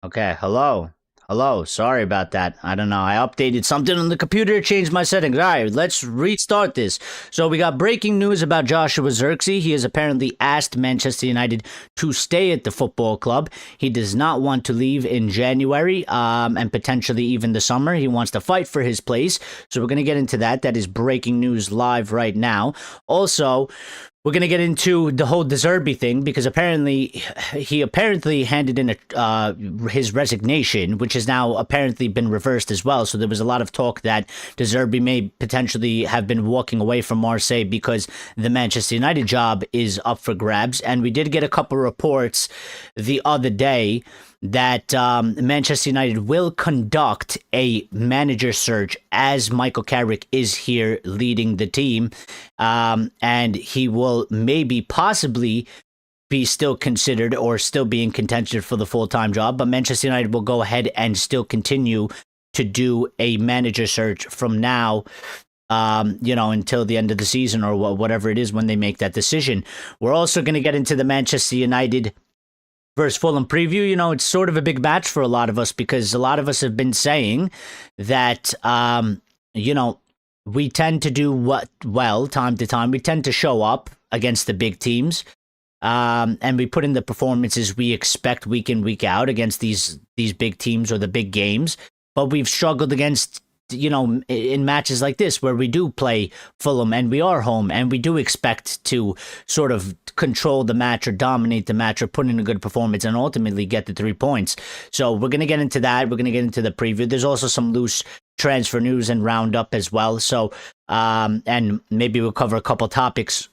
Okay, hello. Hello, sorry about that. I don't know. I updated something on the computer, changed my settings. All right, let's restart this. So we got breaking news about Joshua Zirkzee. He has apparently asked Manchester United to stay at the football club. He does not want to leave in January and potentially even the summer. He wants to fight for his place. So we're going to get into that. That is breaking news live right now. Also, we're going to get into the whole De Zerbi thing because he apparently handed in his resignation, which has now apparently been reversed as well. So there was a lot of talk that De Zerbi may potentially have been walking away from Marseille because the Manchester United job is up for grabs. And we did get a couple reports the other day that Manchester United will conduct a manager search as Michael Carrick is here leading the team. And he will possibly be still considered or still be in contention for the full-time job. But Manchester United will go ahead and still continue to do a manager search from now until the end of the season or whatever it is when they make that decision. We're also going to get into the Manchester United versus Fulham preview. It's sort of a big match for a lot of us because a lot of us have been saying that, we tend to do time to time. We tend to show up against the big teams, and we put in the performances we expect week in, week out against these big teams or the big games. But we've struggled against, in matches like this where we do play Fulham and we are home and we do expect to sort of control the match or dominate the match or put in a good performance and ultimately get the 3 points. So we're going to get into that. We're going to get into the preview. There's also some loose transfer news and roundup as well. So, and maybe we'll cover a couple topics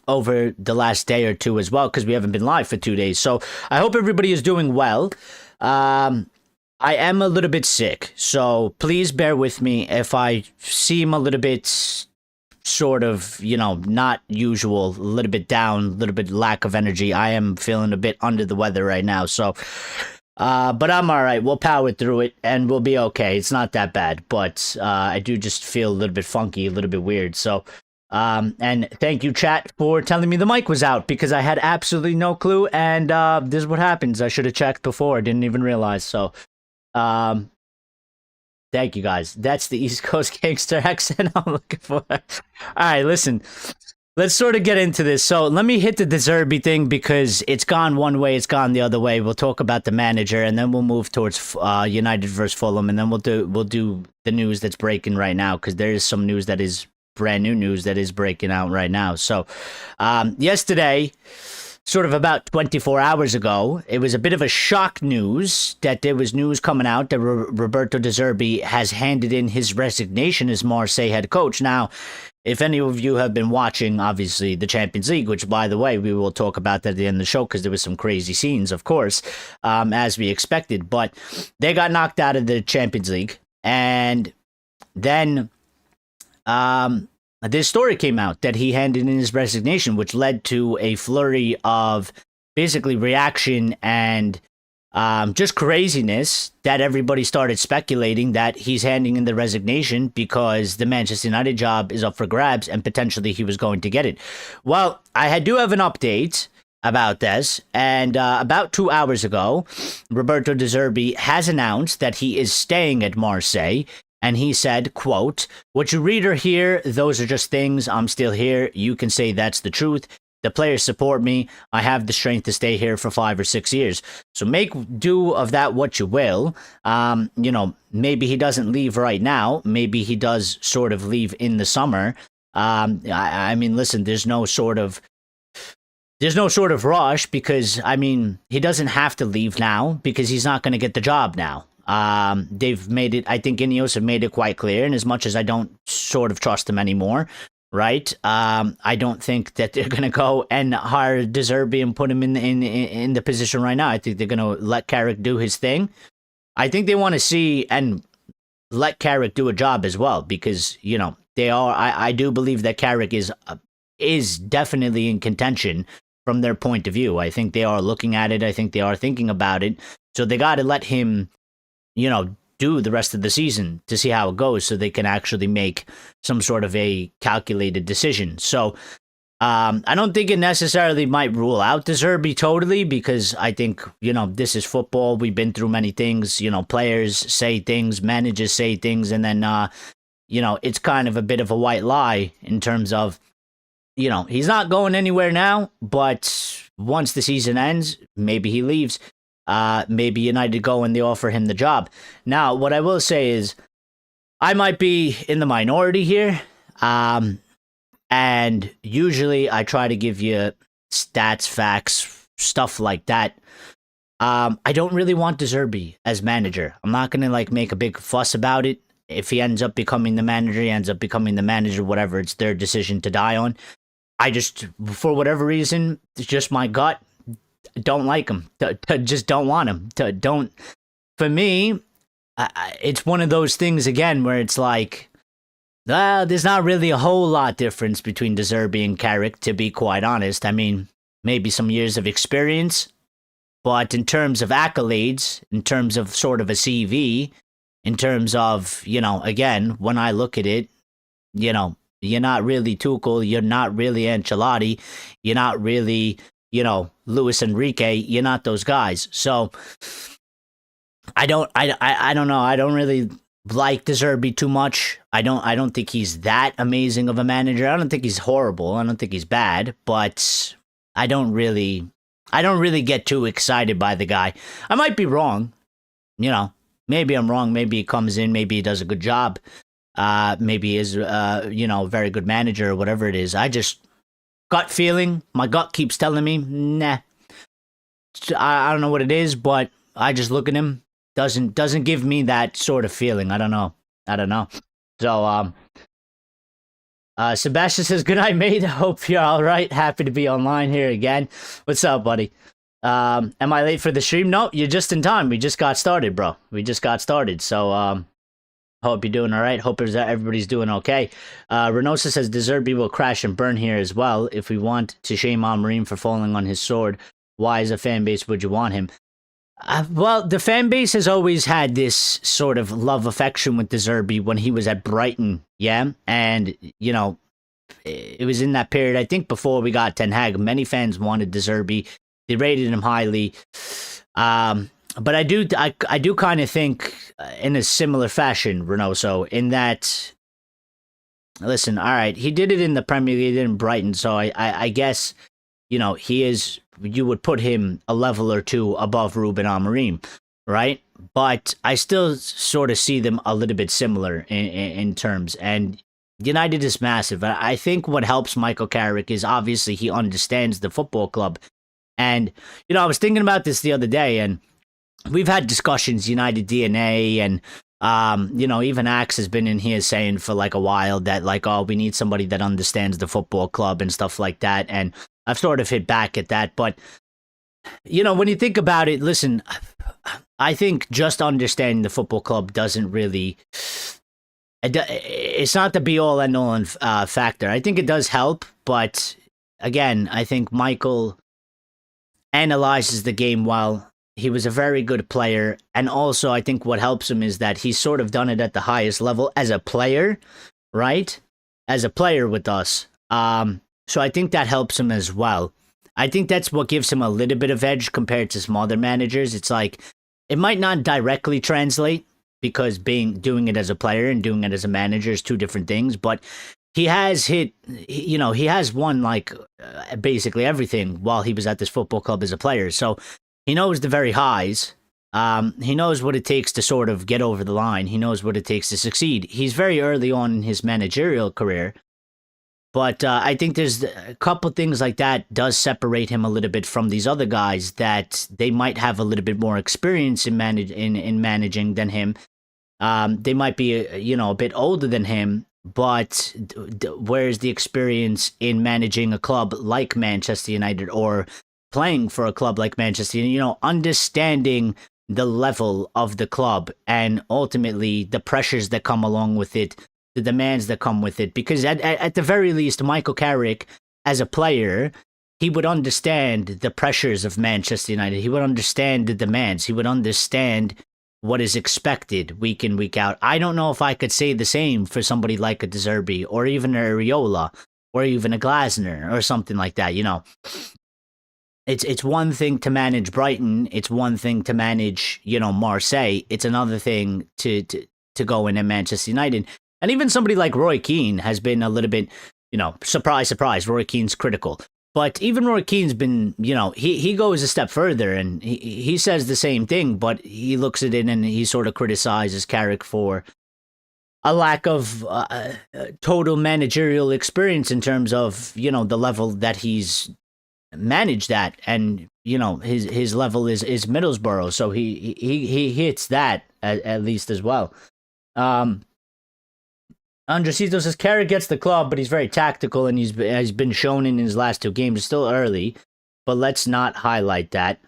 over the last day or two as well, because we haven't been live for 2 days. So I hope everybody is doing well. I am a little bit sick, so please bear with me if I seem a little bit sort of, not usual, a little bit down, a little bit lack of energy. I am feeling a bit under the weather right now, so but I'm all right. We'll power through it and we'll be okay. It's not that bad, but I do just feel a little bit funky, a little bit weird. So and thank you, chat, for telling me the mic was out because I had absolutely no clue, and this is what happens. I should have checked before. I didn't even realize. So thank you guys. That's the East Coast gangster accent I'm looking for. All right, listen. Let's sort of get into this. So let me hit the De Zerbi thing because it's gone one way, it's gone the other way. We'll talk about the manager, and then we'll move towards United versus Fulham, and then we'll do the news that's breaking right now because there is some news that is brand new news that is breaking out right now. So yesterday, sort of about 24 hours ago, it was a bit of a shock news that there was news coming out that Roberto De Zerbi has handed in his resignation as Marseille head coach. Now, if any of you have been watching, obviously, the Champions League, which, by the way, we will talk about that at the end of the show because there was some crazy scenes, of course, as we expected. But they got knocked out of the Champions League. And then this story came out that he handed in his resignation, which led to a flurry of basically reaction and just craziness that everybody started speculating that he's handing in the resignation because the Manchester United job is up for grabs and potentially he was going to get it. Well, I do have an update about this, and about 2 hours ago, Roberto De Zerbi has announced that he is staying at Marseille. And he said, quote, "What you read or hear, those are just things. I'm still here. You can say that's the truth. The players support me. I have the strength to stay here for 5 or 6 years. So make do of that what you will." Maybe he doesn't leave right now. Maybe he does sort of leave in the summer. I mean, listen, there's no sort of rush because, I mean, he doesn't have to leave now because he's not going to get the job now. They've made it, I think Ineos have made it quite clear, and as much as I don't sort of trust them anymore, right? I don't think that they're going to go and hire De Zerbi and put him in the position right now. I think they're going to let Carrick do his thing. I think they want to see and let Carrick do a job as well because, they are, I do believe that Carrick is definitely in contention from their point of view. I think they are looking at it. I think they are thinking about it. So they got to let him do the rest of the season to see how it goes so they can actually make some sort of a calculated decision. So I don't think it necessarily might rule out De Zerbi totally because I think, this is football. We've been through many things. Players say things, managers say things, and then, it's kind of a bit of a white lie in terms of, he's not going anywhere now, but once the season ends, maybe he leaves. Maybe United go and they offer him the job. Now, what I will say is I might be in the minority here. And usually I try to give you stats, facts, stuff like that. I don't really want De Zerbi as manager. I'm not going to make a big fuss about it. If he ends up becoming the manager, he ends up becoming the manager, whatever. It's their decision to die on. I just, for whatever reason, it's just my gut. Don't like him. Just don't want him. Don't. For me, it's one of those things again where it's like, there's not really a whole lot difference between De Zerbi and Carrick, to be quite honest. I mean, maybe some years of experience, but in terms of accolades, in terms of sort of a CV, in terms of, again, when I look at it, you're not really Tuchel, you're not really Ancelotti, you're not really, Luis Enrique, you're not those guys. So I don't know. I don't really like De Zerbi too much. I don't think he's that amazing of a manager. I don't think he's horrible. I don't think he's bad, but I don't really get too excited by the guy. I might be wrong. Maybe I'm wrong. Maybe he comes in, maybe he does a good job. Maybe he is a very good manager or whatever it is. I just gut feeling. My gut keeps telling me, nah. I don't know what it is, but I just look at him. Doesn't give me that sort of feeling. I don't know. So, Sebastian says, good night, mate. I hope you're all right. Happy to be online here again. What's up, buddy? Am I late for the stream? No, you're just in time. We just got started, bro. We just got started. So, hope you're doing all right. Hope everybody's doing okay. Renosa says, De Zerbi will crash and burn here as well. If we want to shame Amorim for falling on his sword, why as a fan base would you want him? Well, the fan base has always had this sort of love affection with De Zerbi when he was at Brighton, yeah? And, it was in that period, I think before we got Ten Hag, many fans wanted De Zerbi. They rated him highly. But I do kind of think in a similar fashion, Renoso, in that, listen, all right, he did it in the Premier League, he did it in Brighton, so I guess, he is, you would put him a level or two above Ruben Amorim, right? But I still sort of see them a little bit similar in terms, and United is massive. I think what helps Michael Carrick is obviously he understands the football club. And, I was thinking about this the other day, and we've had discussions, United DNA, and, even Axe has been in here saying for a while that we need somebody that understands the football club and stuff like that. And I've sort of hit back at that. But, when you think about it, listen, I think just understanding the football club doesn't really, it's not the be all end all factor. I think it does help. But again, I think Michael analyzes the game well. He was a very good player, and also I think what helps him is that he's sort of done it at the highest level as a player, right? As a player with us. So I think that helps him as well. I think that's what gives him a little bit of edge compared to some other managers. It's like, it might not directly translate because doing it as a player and doing it as a manager is two different things, but he has he has won basically everything while he was at this football club as a player. So he knows the very highs. He knows what it takes to sort of get over the line. He knows what it takes to succeed. He's very early on in his managerial career. But I think there's a couple things like that does separate him a little bit from these other guys that they might have a little bit more experience in managing than him. They might be, a bit older than him. But where's the experience in managing a club like Manchester United or playing for a club like Manchester United, understanding the level of the club and ultimately the pressures that come along with it, the demands that come with it? Because at the very least, Michael Carrick, as a player, he would understand the pressures of Manchester United. He would understand the demands. He would understand what is expected week in, week out. I don't know if I could say the same for somebody like a De Zerbi or even a Areola or even a Glasner or something like that. It's one thing to manage Brighton. It's one thing to manage, Marseille. It's another thing to go in at Manchester United. And even somebody like Roy Keane has been a little bit, surprise, surprise. Roy Keane's critical. But even Roy Keane's been, he goes a step further and he says the same thing, but he looks at it and he sort of criticizes Carrick for a lack of total managerial experience in terms of, the level that he's manage that, and his level is Middlesbrough, so he hits that at least as well. Andresito says Carrick gets the club, but he's very tactical, and he's been shown in his last 2 games. It's still early, but let's not highlight that.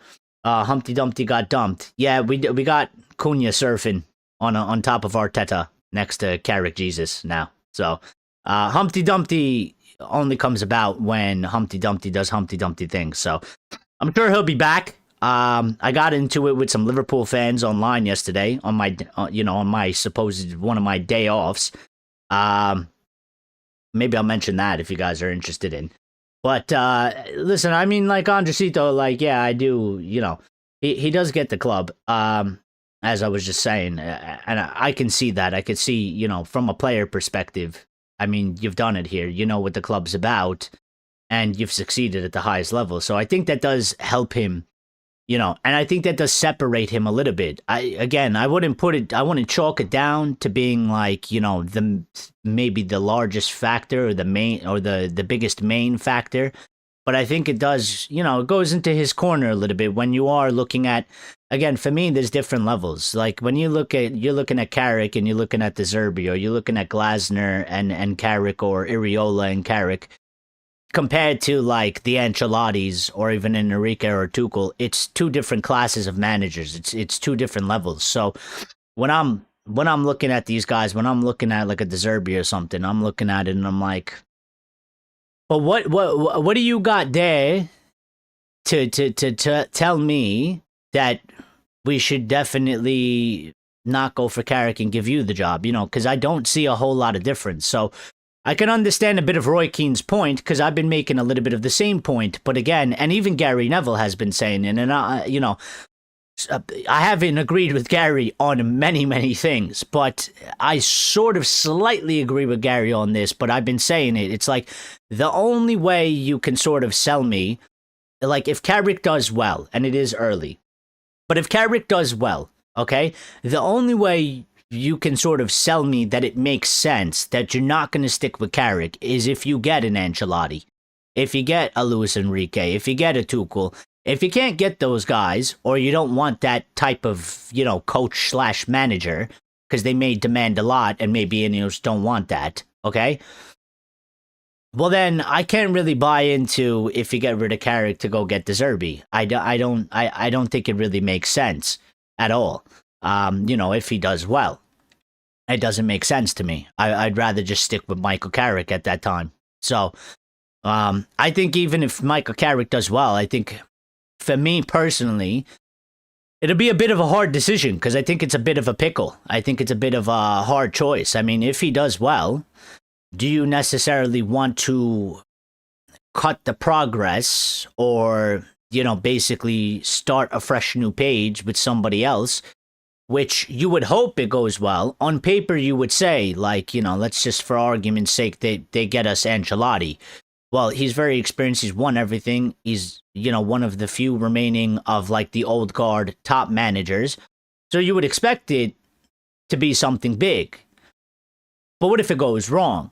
Humpty Dumpty got dumped. Yeah, we got Cunha surfing on top of Arteta next to Carrick Jesus now. So Humpty Dumpty only comes about when Humpty Dumpty does Humpty Dumpty things. So I'm sure he'll be back. I got into it with some Liverpool fans online yesterday on my, on my supposed one of my day offs. Maybe I'll mention that if you guys are interested in. But listen, I mean, like Andresito, like, yeah, I do. He does get the club. As I was just saying, and I can see that. I could see, from a player perspective. I mean, you've done it here. You know what the club's about, and you've succeeded at the highest level. So I think that does help him, and I think that does separate him a little bit. I wouldn't chalk it down to being like, maybe the largest factor or the main or the biggest main factor. But I think it does, it goes into his corner a little bit when you are looking at, again, for me, there's different levels. Like when you're looking at Carrick and you're looking at De Zerbi, or you're looking at Glasner and Carrick, or Iriola and Carrick, compared to like the Ancelottis or even Enrique or Tuchel, it's 2 different classes of managers. It's 2 different levels. So when I'm looking at these guys, when I'm looking at like a De Zerbi or something, I'm looking at it and I'm like, but what do you got there to tell me that we should definitely not go for Carrick and give you the job, because I don't see a whole lot of difference. So I can understand a bit of Roy Keane's point, because I've been making a little bit of the same point. But again, and even Gary Neville has been saying it, and I haven't agreed with Gary on many, many things, but I sort of slightly agree with Gary on this, but I've been saying it. It's like the only way you can sort of sell me, like if Carrick does well, and it is early, but if Carrick does well, okay, the only way you can sort of sell me that it makes sense that you're not going to stick with Carrick is if you get an Ancelotti, if you get a Luis Enrique, if you get a Tuchel. If you can't get those guys, or you don't want that type of, coach/manager, because they may demand a lot and maybe Ineos don't want that, okay? Well, then I can't really buy into if you get rid of Carrick to go get De Zerbi. I don't think it really makes sense at all. If he does well, it doesn't make sense to me. I'd rather just stick with Michael Carrick at that time. So I think even if Michael Carrick does well, I think, for me personally, it'll be a bit of a hard decision, because I think it's a bit of a pickle. I think it's a bit of a hard choice. I mean, if he does well, do you necessarily want to cut the progress or, basically start a fresh new page with somebody else, which you would hope it goes well. On paper, you would say, like, let's just, for argument's sake, they get us Ancelotti. Well, he's very experienced. He's won everything. He's, one of the few remaining of like the old guard top managers. So you would expect it to be something big. But what if it goes wrong?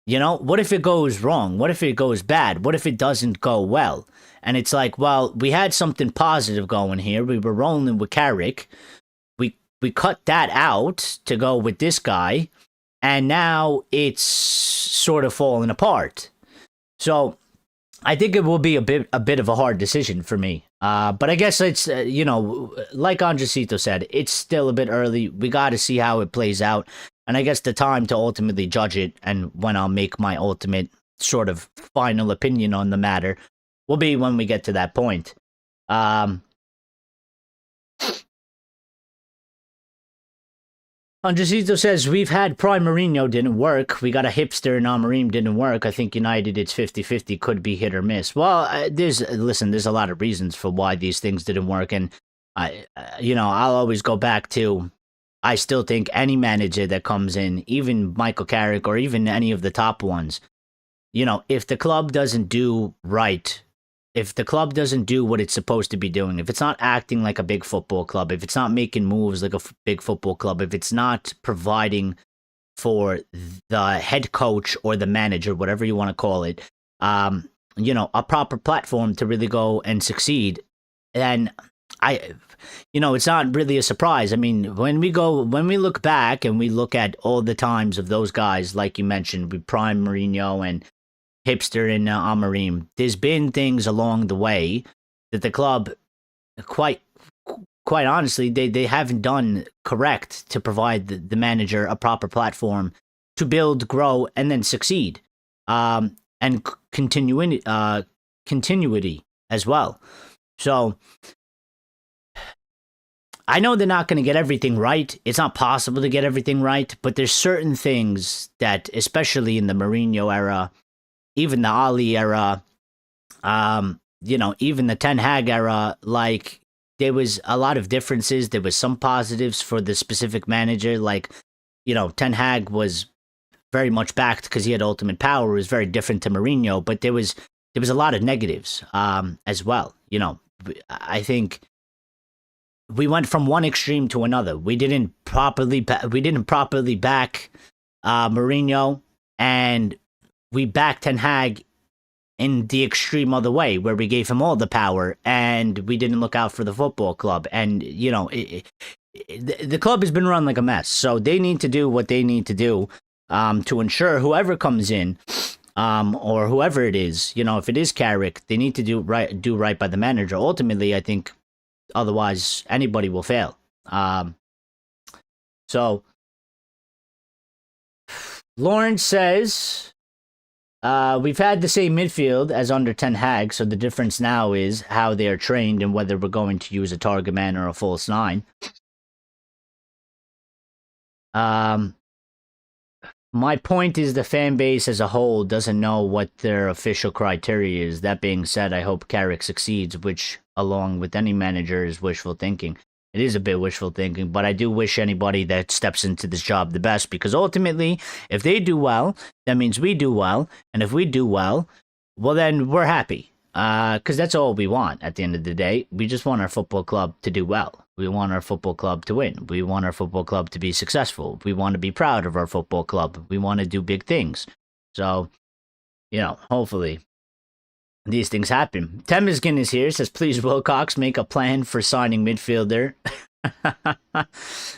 What if it goes wrong? What if it goes bad? What if it doesn't go well? And it's like, well, we had something positive going here. We were rolling with Carrick. We cut that out to go with this guy. And now it's sort of falling apart. So I think it will be a bit of a hard decision for me. But I guess it's, like Andresito said, it's still a bit early. We got to see how it plays out. And I guess the time to ultimately judge it, and when I'll make my ultimate sort of final opinion on the matter, will be when we get to that point. Andresito says, we've had Prime Mourinho, didn't work. We got a hipster in Amorim, didn't work. I think United, it's 50-50, could be hit or miss. Well, there's a lot of reasons for why these things didn't work. And, I'll always go back to, I still think any manager that comes in, even Michael Carrick or even any of the top ones, if the club doesn't do right, if the club doesn't do what it's supposed to be doing, if it's not acting like a big football club, if it's not making moves like a big football club, if it's not providing for the head coach or the manager, whatever you want to call it, a proper platform to really go and succeed, then it's not really a surprise. I mean, when we look back and we look at all the times of those guys, like you mentioned, with Prime Mourinho and hipster and Amorim, there's been things along the way that the club, quite honestly, they haven't done correct to provide the manager a proper platform to build, grow, and then succeed, and continuity as well. So I know they're not going to get everything right. It's not possible to get everything right, but there's certain things that, especially in the Mourinho era, even the Ali era, even the Ten Hag era, like, there was a lot of differences. There was some positives for the specific manager. Like, Ten Hag was very much backed because he had ultimate power. It was very different to Mourinho, but there was a lot of negatives as well. I think we went from one extreme to another. We didn't properly back Mourinho, and we backed Ten Hag in the extreme other way, where we gave him all the power and we didn't look out for the football club. And, the club has been run like a mess. So they need to do what they need to do to ensure whoever comes in, or whoever it is, if it is Carrick, they need to do right by the manager. Ultimately, I think otherwise anybody will fail. So Lawrence says, we've had the same midfield as under Ten Hag, so the difference now is how they are trained and whether we're going to use a target man or a false nine. My point is the fan base as a whole doesn't know what their official criteria is. That being said, I hope Carrick succeeds, which, along with any manager, is wishful thinking. It is a bit wishful thinking, but I do wish anybody that steps into this job the best, because ultimately, if they do well, that means we do well. And if we do well, then we're happy. Because that's all we want at the end of the day. We just want our football club to do well. We want our football club to win. We want our football club to be successful. We want to be proud of our football club. We want to do big things. So, hopefully these things happen. Temeskin is here, says, please, Wilcox, make a plan for signing midfielder.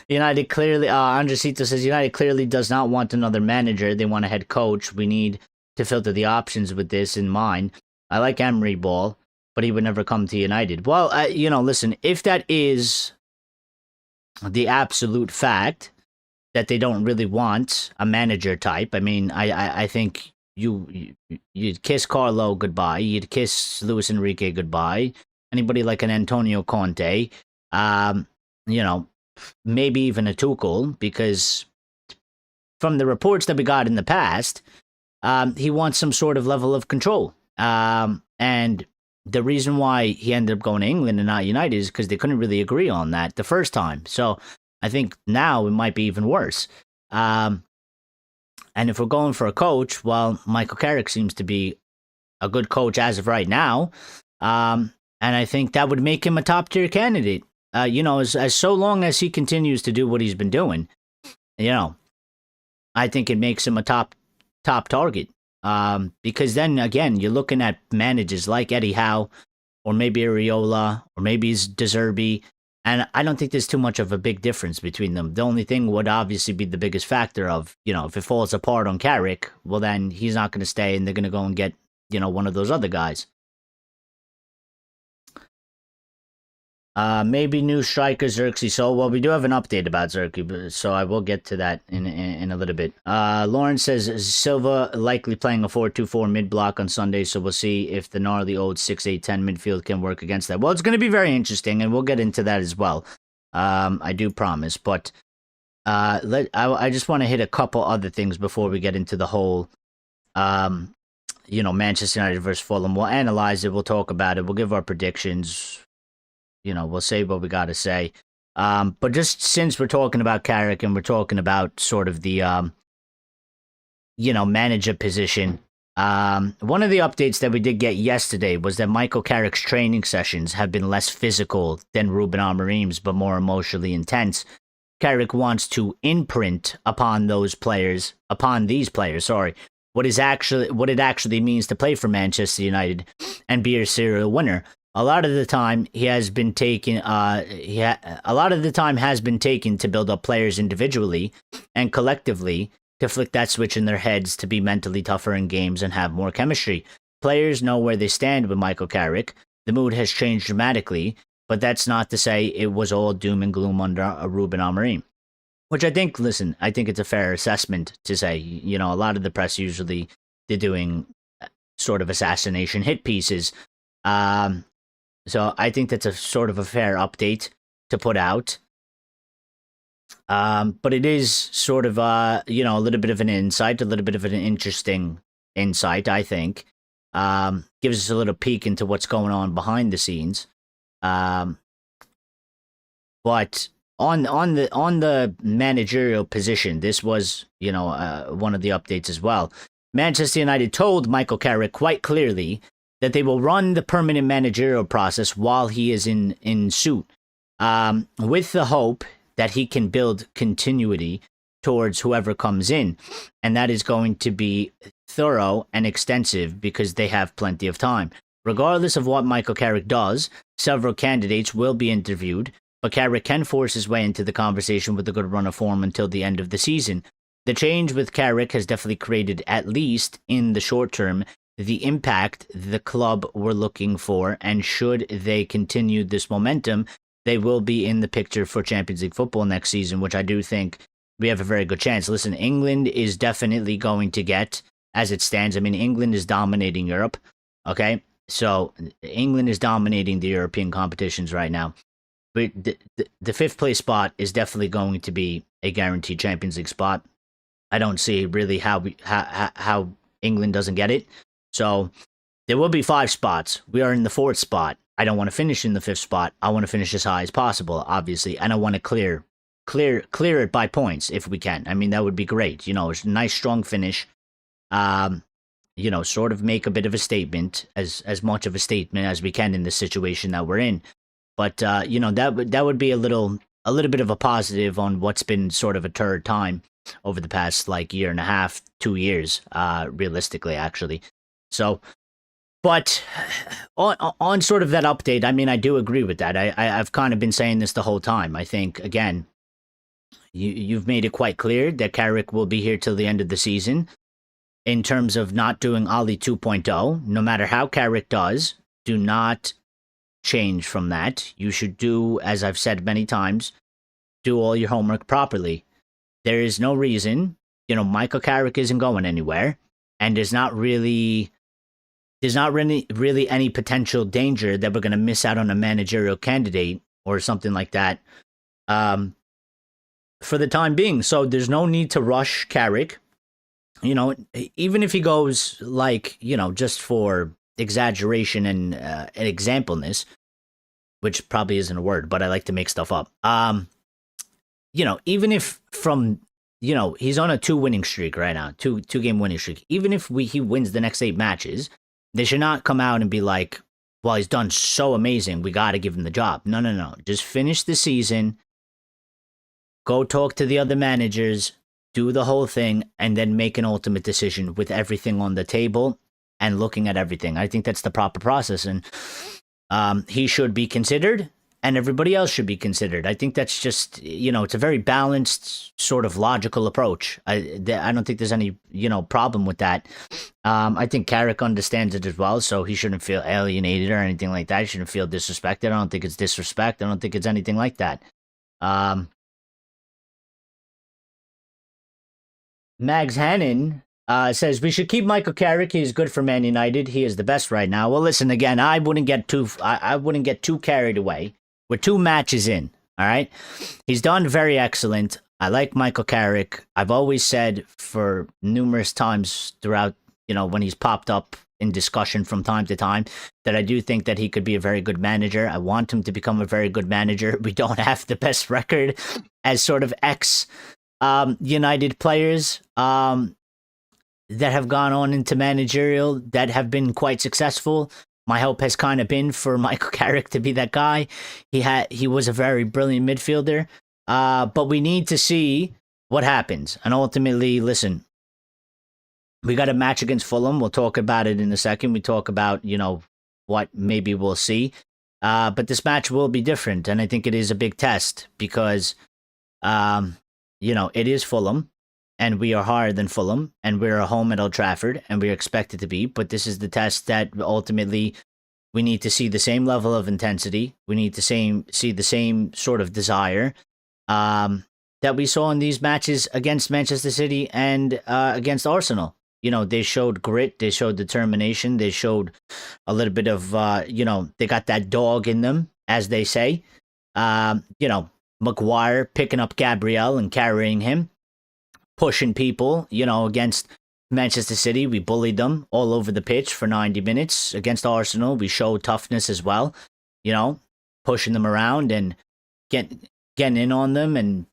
United clearly, Andresito says, United clearly does not want another manager. They want a head coach. We need to filter the options with this in mind. I like Emery Ball, but he would never come to United. Well, listen, if that is the absolute fact that they don't really want a manager type, I mean, I think you'd kiss Carlo goodbye. You'd kiss Luis Enrique goodbye. Anybody like an Antonio Conte, maybe even a Tuchel, because from the reports that we got in the past, he wants some sort of level of control. And the reason why he ended up going to England and not United is because they couldn't really agree on that the first time. So I think now it might be even worse. And if we're going for a coach, well, Michael Carrick seems to be a good coach as of right now. And I think that would make him a top-tier candidate. As so long as he continues to do what he's been doing, I think it makes him a top target. Because then, again, you're looking at managers like Eddie Howe, or maybe Areola, or maybe De Zerbi, and I don't think there's too much of a big difference between them. The only thing would obviously be the biggest factor of, if it falls apart on Carrick, well, then he's not going to stay, and they're going to go and get, one of those other guys. Maybe new striker Xerxes. So, well, we do have an update about Xerxes, so I will get to that in a little bit. Lauren says Silva likely playing a 4-2-4 mid block on Sunday, so we'll see if the gnarly old 6-8-10 midfield can work against that. Well, it's going to be very interesting, and we'll get into that as well. I do promise, but I just want to hit a couple other things before we get into the whole, um, Manchester United versus Fulham. We'll analyze it. We'll talk about it. We'll give our predictions. We'll say what we got to say. But just since we're talking about Carrick and we're talking about sort of the, manager position, one of the updates that we did get yesterday was that Michael Carrick's training sessions have been less physical than Ruben Amorim's, but more emotionally intense. Carrick wants to imprint upon these players, what it actually means to play for Manchester United and be a serial winner. A lot of the time has been taken to build up players individually and collectively to flick that switch in their heads to be mentally tougher in games and have more chemistry. Players know where they stand with Michael Carrick. The mood has changed dramatically, but that's not to say it was all doom and gloom under Ruben Amorim. Which I think it's a fair assessment to say. A lot of the press usually, they're doing sort of assassination hit pieces. So I think that's a sort of a fair update to put out. But it is sort of, a little bit of an insight, a little bit of an interesting insight, I think. Gives us a little peek into what's going on behind the scenes. But on the managerial position, this was, one of the updates as well. Manchester United told Michael Carrick quite clearly that they will run the permanent managerial process while he is in suit, with the hope that he can build continuity towards whoever comes in. And that is going to be thorough and extensive because they have plenty of time. Regardless of what Michael Carrick does, several candidates will be interviewed, but Carrick can force his way into the conversation with a good run of form until the end of the season. The change with Carrick has definitely created, at least in the short term, the impact the club were looking for, and should they continue this momentum, they will be in the picture for Champions League football next season, which I do think we have a very good chance. Listen, England is definitely going to get, as it stands, England is dominating Europe, okay? So England is dominating the European competitions right now. But the fifth place spot is definitely going to be a guaranteed Champions League spot. I don't see really how England doesn't get it. So there will be 5 spots. We are in the 4th spot. I don't want to finish in the 5th spot. I want to finish as high as possible, obviously, and I want to clear it by points if we can. That would be great. It's a nice strong finish. Sort of make a bit of a statement, as much of a statement as we can in the situation that we're in. But that would be a little bit of a positive on what's been sort of a turd time over the past year and a half, 2 years, realistically, actually. So, but on sort of that update, I do agree with that. I've kind of been saying this the whole time. I think, again, you've made it quite clear that Carrick will be here till the end of the season. In terms of not doing Ollie 2.0, no matter how Carrick does, do not change from that. You should do, as I've said many times, do all your homework properly. There is no reason, Michael Carrick isn't going anywhere, and there's not really any potential danger that we're going to miss out on a managerial candidate or something like that for the time being. So there's no need to rush Carrick. Even if he goes just for exaggeration and exampleness, which probably isn't a word, but I like to make stuff up. Even if from, he's on a 2-winning streak right now, two game winning streak. Even if he wins the next 8 matches, they should not come out and be like, well, he's done so amazing, we got to give him the job. No. Just finish the season, go talk to the other managers, do the whole thing, and then make an ultimate decision with everything on the table and looking at everything. I think that's the proper process, and he should be considered, and everybody else should be considered. I think that's just, it's a very balanced, sort of logical approach. I don't think there's any, problem with that. I think Carrick understands it as well, so he shouldn't feel alienated or anything like that. He shouldn't feel disrespected. I don't think it's disrespect. I don't think it's anything like that. Mags Hannon says we should keep Michael Carrick. He's good for Man United. He is the best right now. Well, listen, again, I wouldn't get too carried away. We're 2 matches in. All right, he's done very excellent. I like Michael Carrick. I've always said for numerous times throughout, when he's popped up in discussion from time to time, that I do think that he could be a very good manager. I want him to become a very good manager. We don't have the best record as sort of ex United players that have gone on into managerial that have been quite successful. My hope has kind of been for Michael Carrick to be that guy. He was a very brilliant midfielder. But we need to see what happens. And ultimately, listen, we got a match against Fulham. We'll talk about it in a second. We talk about, what maybe we'll see. But this match will be different. And I think it is a big test because, it is Fulham. And we are higher than Fulham. And we're at home at Old Trafford. And we're expected to be. But this is the test that ultimately we need to see the same level of intensity. We need to see the same sort of desire that we saw in these matches against Manchester City and against Arsenal. They showed grit, they showed determination, they showed a little bit of, they got that dog in them, as they say. Maguire picking up Gabriel and carrying him, pushing people, against Manchester City. We bullied them all over the pitch for 90 minutes. Against Arsenal, we showed toughness as well, pushing them around and getting in on them, and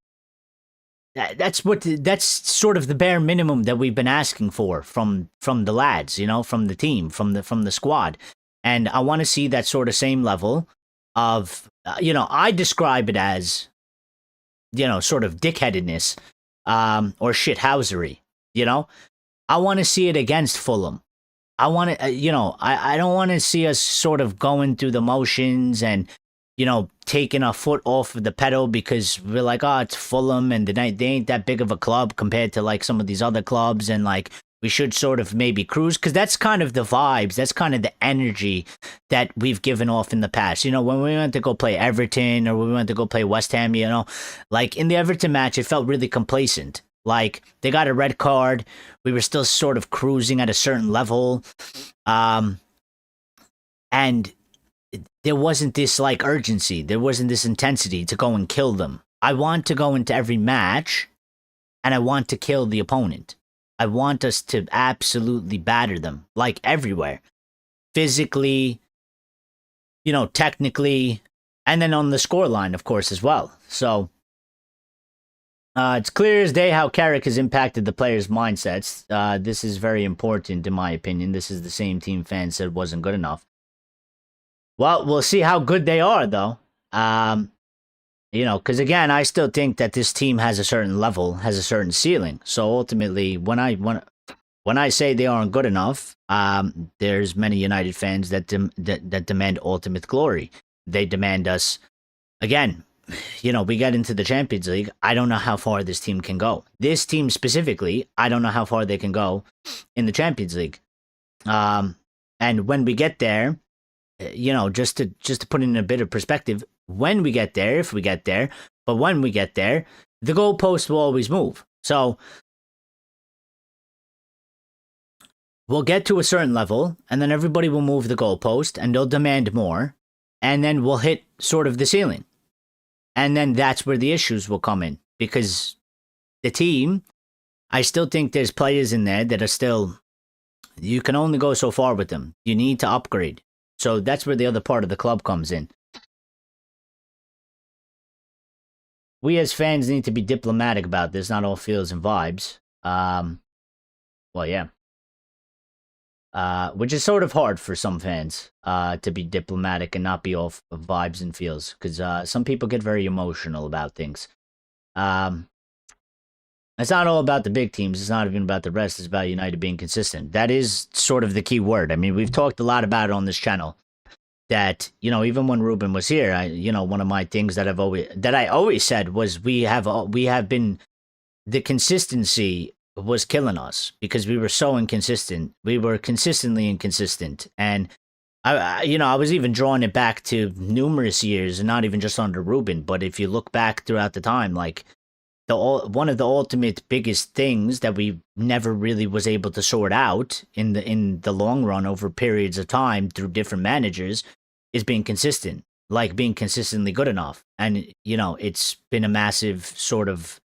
that's sort of the bare minimum that we've been asking for from the lads, from the team, from the squad. And I want to see that sort of same level of, I describe it as, sort of dickheadedness, or shithousery. I want to see it against Fulham. I want to, I don't want to see us sort of going through the motions and, taking our foot off of the pedal because we're like, oh, it's Fulham and they ain't that big of a club compared to like some of these other clubs, and like we should sort of maybe cruise, because that's kind of the vibes, that's kind of the energy that we've given off in the past. When we went to go play Everton or we went to go play West Ham, like in the Everton match, it felt really complacent. Like they got a red card, we were still sort of cruising at a certain level, and there wasn't this like urgency. There wasn't this intensity to go and kill them. I want to go into every match and I want to kill the opponent. I want us to absolutely batter them, like everywhere. Physically, technically, and then on the scoreline, of course, as well. So it's clear as day how Carrick has impacted the players' mindsets. This is very important, in my opinion. This is the same team fans said wasn't good enough. Well, we'll see how good they are, though. Because again, I still think that this team has a certain level, has a certain ceiling. So ultimately, when I say they aren't good enough, there's many United fans that demand ultimate glory. They demand us, again, we get into the Champions League. I don't know how far this team can go. This team specifically, I don't know how far they can go in the Champions League. And when we get there, just to put it in a bit of perspective, when we get there, if we get there, but when we get there, the goalpost will always move. So we'll get to a certain level, and then everybody will move the goalpost, and they'll demand more, and then we'll hit sort of the ceiling. And then that's where the issues will come in, because the team, I still think there's players in there that are still, you can only go so far with them. You need to upgrade. So that's where the other part of the club comes in. We as fans need to be diplomatic about this, not all feels and vibes. Yeah. Which is sort of hard for some fans to be diplomatic and not be all vibes and feels, because some people get very emotional about things. It's not all about the big teams. It's not even about the rest. It's about United being consistent. That is sort of the key word. I mean, we've talked a lot about it on this channel. That, even when Ruben was here, one of my things that I always said was we have been, the consistency was killing us because we were so inconsistent. We were consistently inconsistent, and I was even drawing it back to numerous years, and not even just under Ruben. But if you look back throughout the time, like one of the ultimate biggest things that we never really was able to sort out in the long run over periods of time through different managers is being consistent, like being consistently good enough. And it's been a massive sort of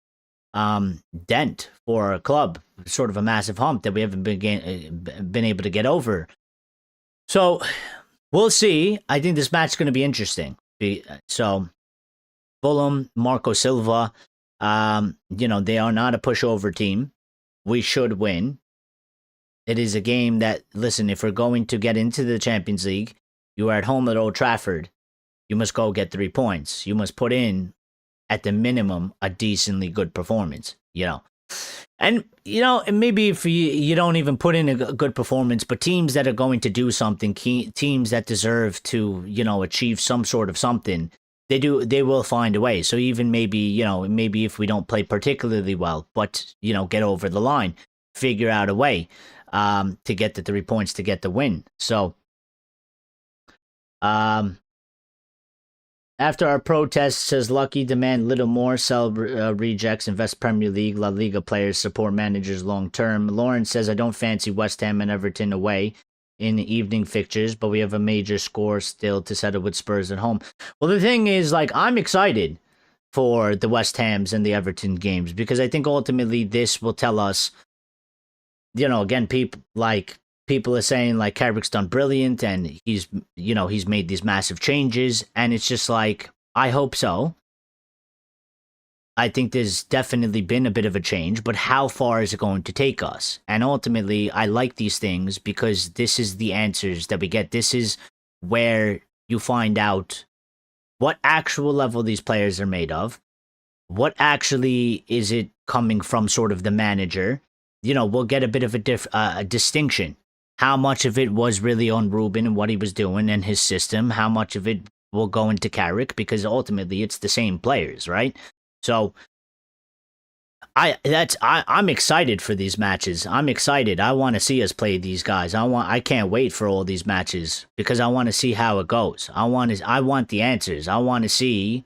dent for our club, sort of a massive hump that we haven't been able to get over. So we'll see. I think this match is going to be interesting. So Fulham, Marco Silva, they are not a pushover team. We should win. It is a game that, listen, if we're going to get into the Champions League, you are at home at Old Trafford. You must go get 3 points. You must put in, at the minimum, a decently good performance, And, maybe if you don't even put in a good performance, but teams that are going to do something, teams that deserve to, achieve some sort of something, they will find a way. So even maybe if we don't play particularly well, but, get over the line, figure out a way to get the 3 points, to get the win. So, after our protest, says Lucky, demand little more, sell rejects, invest Premier League, La Liga players, support managers long term. Lauren says, I don't fancy West Ham and Everton away in the evening fixtures, but we have a major score still to settle with Spurs at home. Well, the thing is, I'm excited for the West Hams and the Everton games, because I think ultimately this will tell us, again, people are saying Carrick's done brilliant and he's made these massive changes, and it's just I hope so. I think there's definitely been a bit of a change, but how far is it going to take us? And ultimately, I like these things because this is the answers that we get. This is where you find out what actual level these players are made of. What actually is it coming from sort of the manager? We'll get a bit of a distinction. How much of it was really on Ruben and what he was doing and his system? How much of it will go into Carrick? Because ultimately, it's the same players, right? So, I'm excited for these matches. I'm excited. I want to see us play these guys. I can't wait for all these matches because I want to see how it goes. I want the answers. I want to see,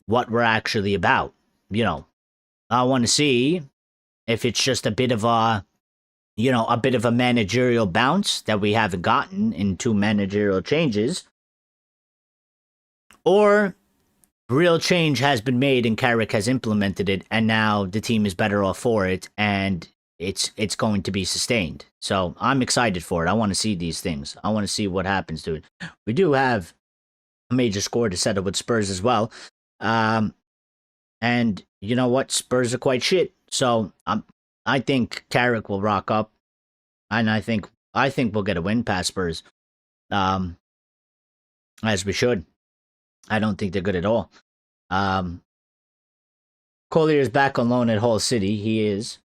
what we're actually about. I want to see if it's just a bit of a managerial bounce that we haven't gotten in 2 managerial changes, or real change has been made and Carrick has implemented it, and now the team is better off for it, and it's going to be sustained. So I'm excited for it. I want to see these things. I want to see what happens to it. We do have a major score to settle with Spurs as well. And you know what? Spurs are quite shit. So I think Carrick will rock up, and I think we'll get a win past Spurs, as we should. I don't think they're good at all. Collier is back on loan at Hull City. He is.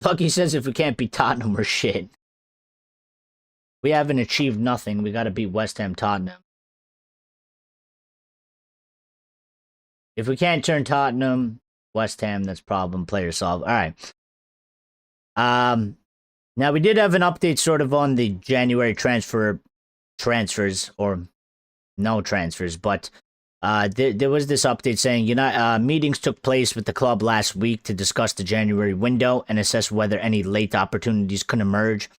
Lucky says if we can't beat Tottenham, we're shit. We haven't achieved nothing. We got to beat West Ham, Tottenham. If we can't turn Tottenham, West Ham, that's problem. Player solved. All right. Now we did have an update sort of on the January transfers, or no transfers, but there was this update saying meetings took place with the club last week to discuss the January window and assess whether any late opportunities could emerge,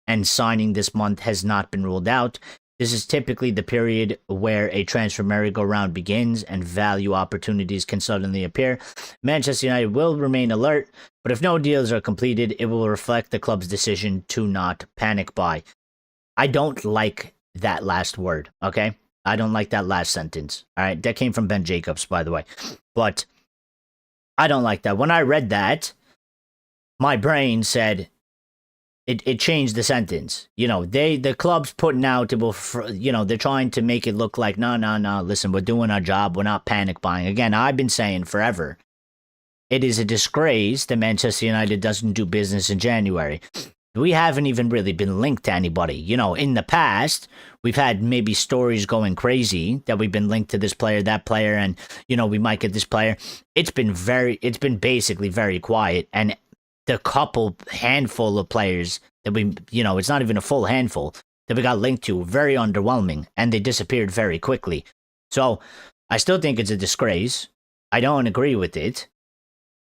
and signing this month has not been ruled out. This is typically the period where a transfer merry-go-round begins and value opportunities can suddenly appear. Manchester United will remain alert, but if no deals are completed, it will reflect the club's decision to not panic buy. I don't like that last word, okay? I don't like that last sentence, all right? That came from Ben Jacobs, by the way. But I don't like that. When I read that, my brain said, It changed the sentence. The club's putting out, they're trying to make it look like, no, listen, we're doing our job. We're not panic buying. Again, I've been saying forever, it is a disgrace that Manchester United doesn't do business in January. We haven't even really been linked to anybody. In the past, we've had maybe stories going crazy that we've been linked to this player, that player, and, we might get this player. It's been basically very quiet, and the handful of players that it's not even a full handful that we got linked to, very underwhelming, and they disappeared very quickly. So I still think it's a disgrace. I don't agree with it.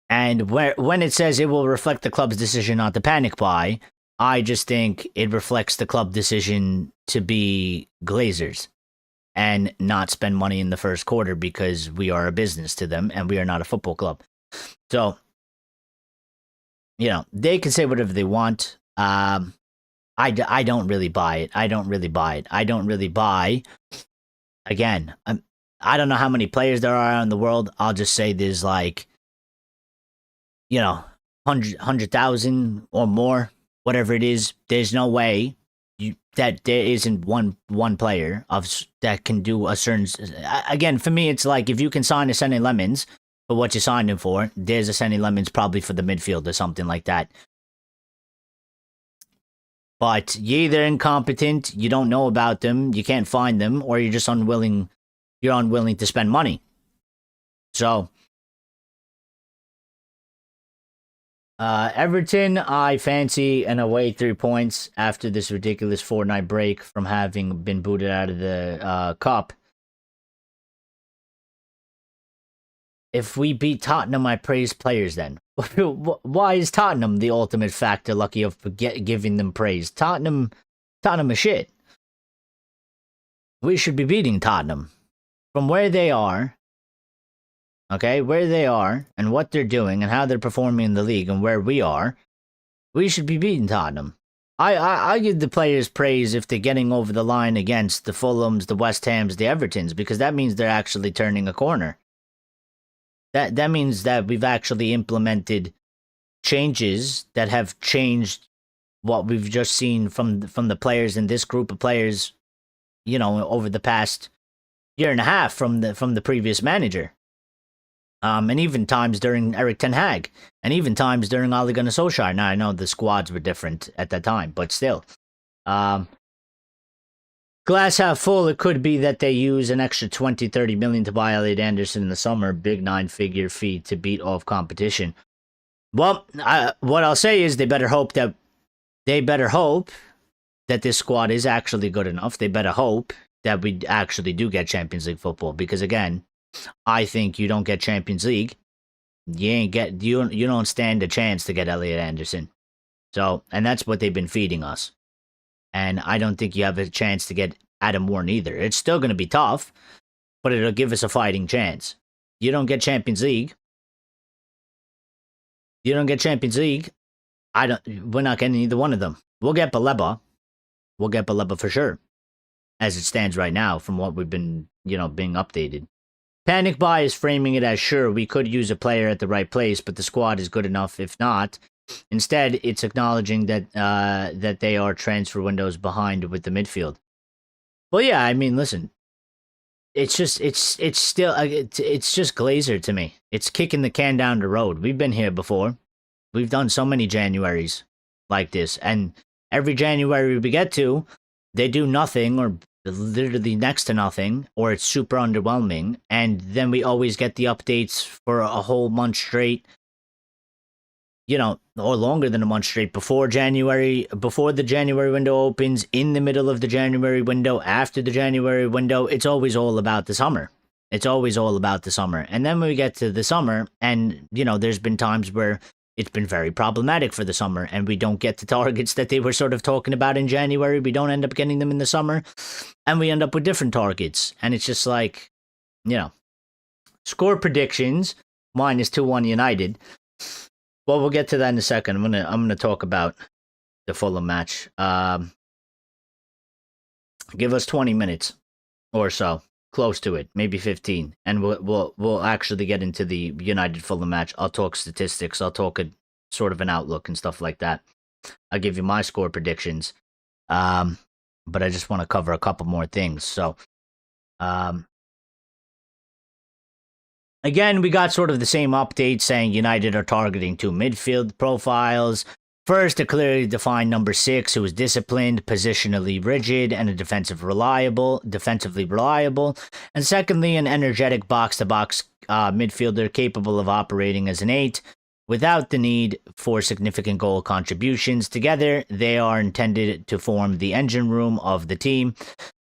And when it says it will reflect the club's decision not to panic buy, I just think it reflects the club decision to be Glazers. and not spend money in the first quarter because we are a business to them and we are not a football club. So, they can say whatever they want. I don't really buy it. I don't really buy. Again, I don't know how many players there are in the world. I'll just say there's 100,000 or more, whatever it is. There's no way that there isn't one player that can do a certain. Again, for me, it's like if you can sign a Senny Lemons for what you signed him for, there's a Senny Lemons probably for the midfield or something like that. But you're either incompetent, you don't know about them, you can't find them, or you're just unwilling. You're unwilling to spend money. So, Everton, I fancy an away 3 points after this ridiculous fortnight break from having been booted out of the cup. If we beat Tottenham, I praise players then. Why is Tottenham the ultimate factor lucky of giving them praise? Tottenham is shit. We should be beating Tottenham. From where they are, where they are and what they're doing and how they're performing in the league and where we are, we should be beating Tottenham. I give the players praise if they're getting over the line against the Fulhams, the West Hams, the Evertons, because that means they're actually turning a corner. That means that we've actually implemented changes that have changed what we've just seen from the players in this group of players, over the past year and a half from the previous manager. And even times during Eric Ten Hag, and even times during Ole Gunnar Solskjaer. Now, I know the squads were different at that time, but still. Glass half full, it could be that they use an extra 20-30 million to buy Elliot Anderson in the summer, big 9-figure fee to beat off competition. Well, what I'll say is they better hope that this squad is actually good enough. They better hope that we actually do get Champions League football, because again, I think you don't get Champions League, you don't stand a chance to get Elliot Anderson. So, and that's what they've been feeding us. And I don't think you have a chance to get Adam Warren either. It's still going to be tough, but it'll give us a fighting chance. You don't get Champions League. We're not getting either one of them. We'll get Baleba. For sure, as it stands right now from what we've been, being updated. Panic Buy is framing it as, sure, we could use a player at the right place, but the squad is good enough if not. Instead, it's acknowledging that they are transfer windows behind with the midfield. Well, yeah, I mean, listen, it's just Glazer to me. It's kicking the can down the road. We've been here before. We've done so many Januaries like this, and every January we get to, they do nothing or literally next to nothing, or it's super underwhelming, and then we always get the updates for a whole month straight. Or longer than a month straight before the January window opens, in the middle of the January window, after the January window. It's always all about the summer. And then when we get to the summer, and, there's been times where it's been very problematic for the summer, and we don't get the targets that they were sort of talking about in January. We don't end up getting them in the summer, and we end up with different targets. And it's just like, score predictions, mine is 2-1 United. Well, we'll get to that in a second. I'm gonna talk about the Fulham match. Give us 20 minutes or so, close to it, maybe 15, and we'll actually get into the United Fulham match. I'll talk statistics. I'll talk a sort of an outlook and stuff like that. I'll give you my score predictions. But I just want to cover a couple more things. So, again, we got sort of the same update saying United are targeting 2 midfield profiles. First, a clearly defined number 6 who is disciplined, positionally rigid, and defensively reliable. And secondly, an energetic box-to-box midfielder capable of operating as an 8 without the need for significant goal contributions. Together, they are intended to form the engine room of the team.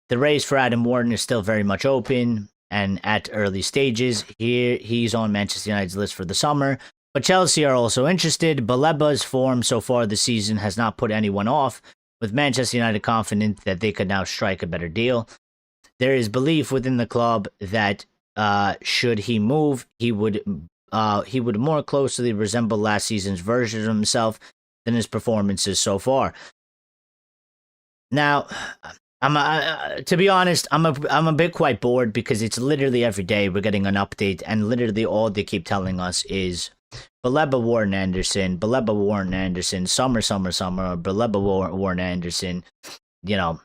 The race for Adam Wharton is still very much open and at early stages. Here, he's on Manchester United's list for the summer, but Chelsea are also interested. Baleba's form so far this season has not put anyone off, with Manchester United confident that they could now strike a better deal. there is belief within the club that should he move, he would more closely resemble last season's version of himself than his performances so far. Now, to be honest, I'm a bit quite bored because it's literally every day we're getting an update, and literally all they keep telling us is Baleba, Warren Anderson, Baleba, Warren Anderson, summer, Baleba, Warren Anderson. You know,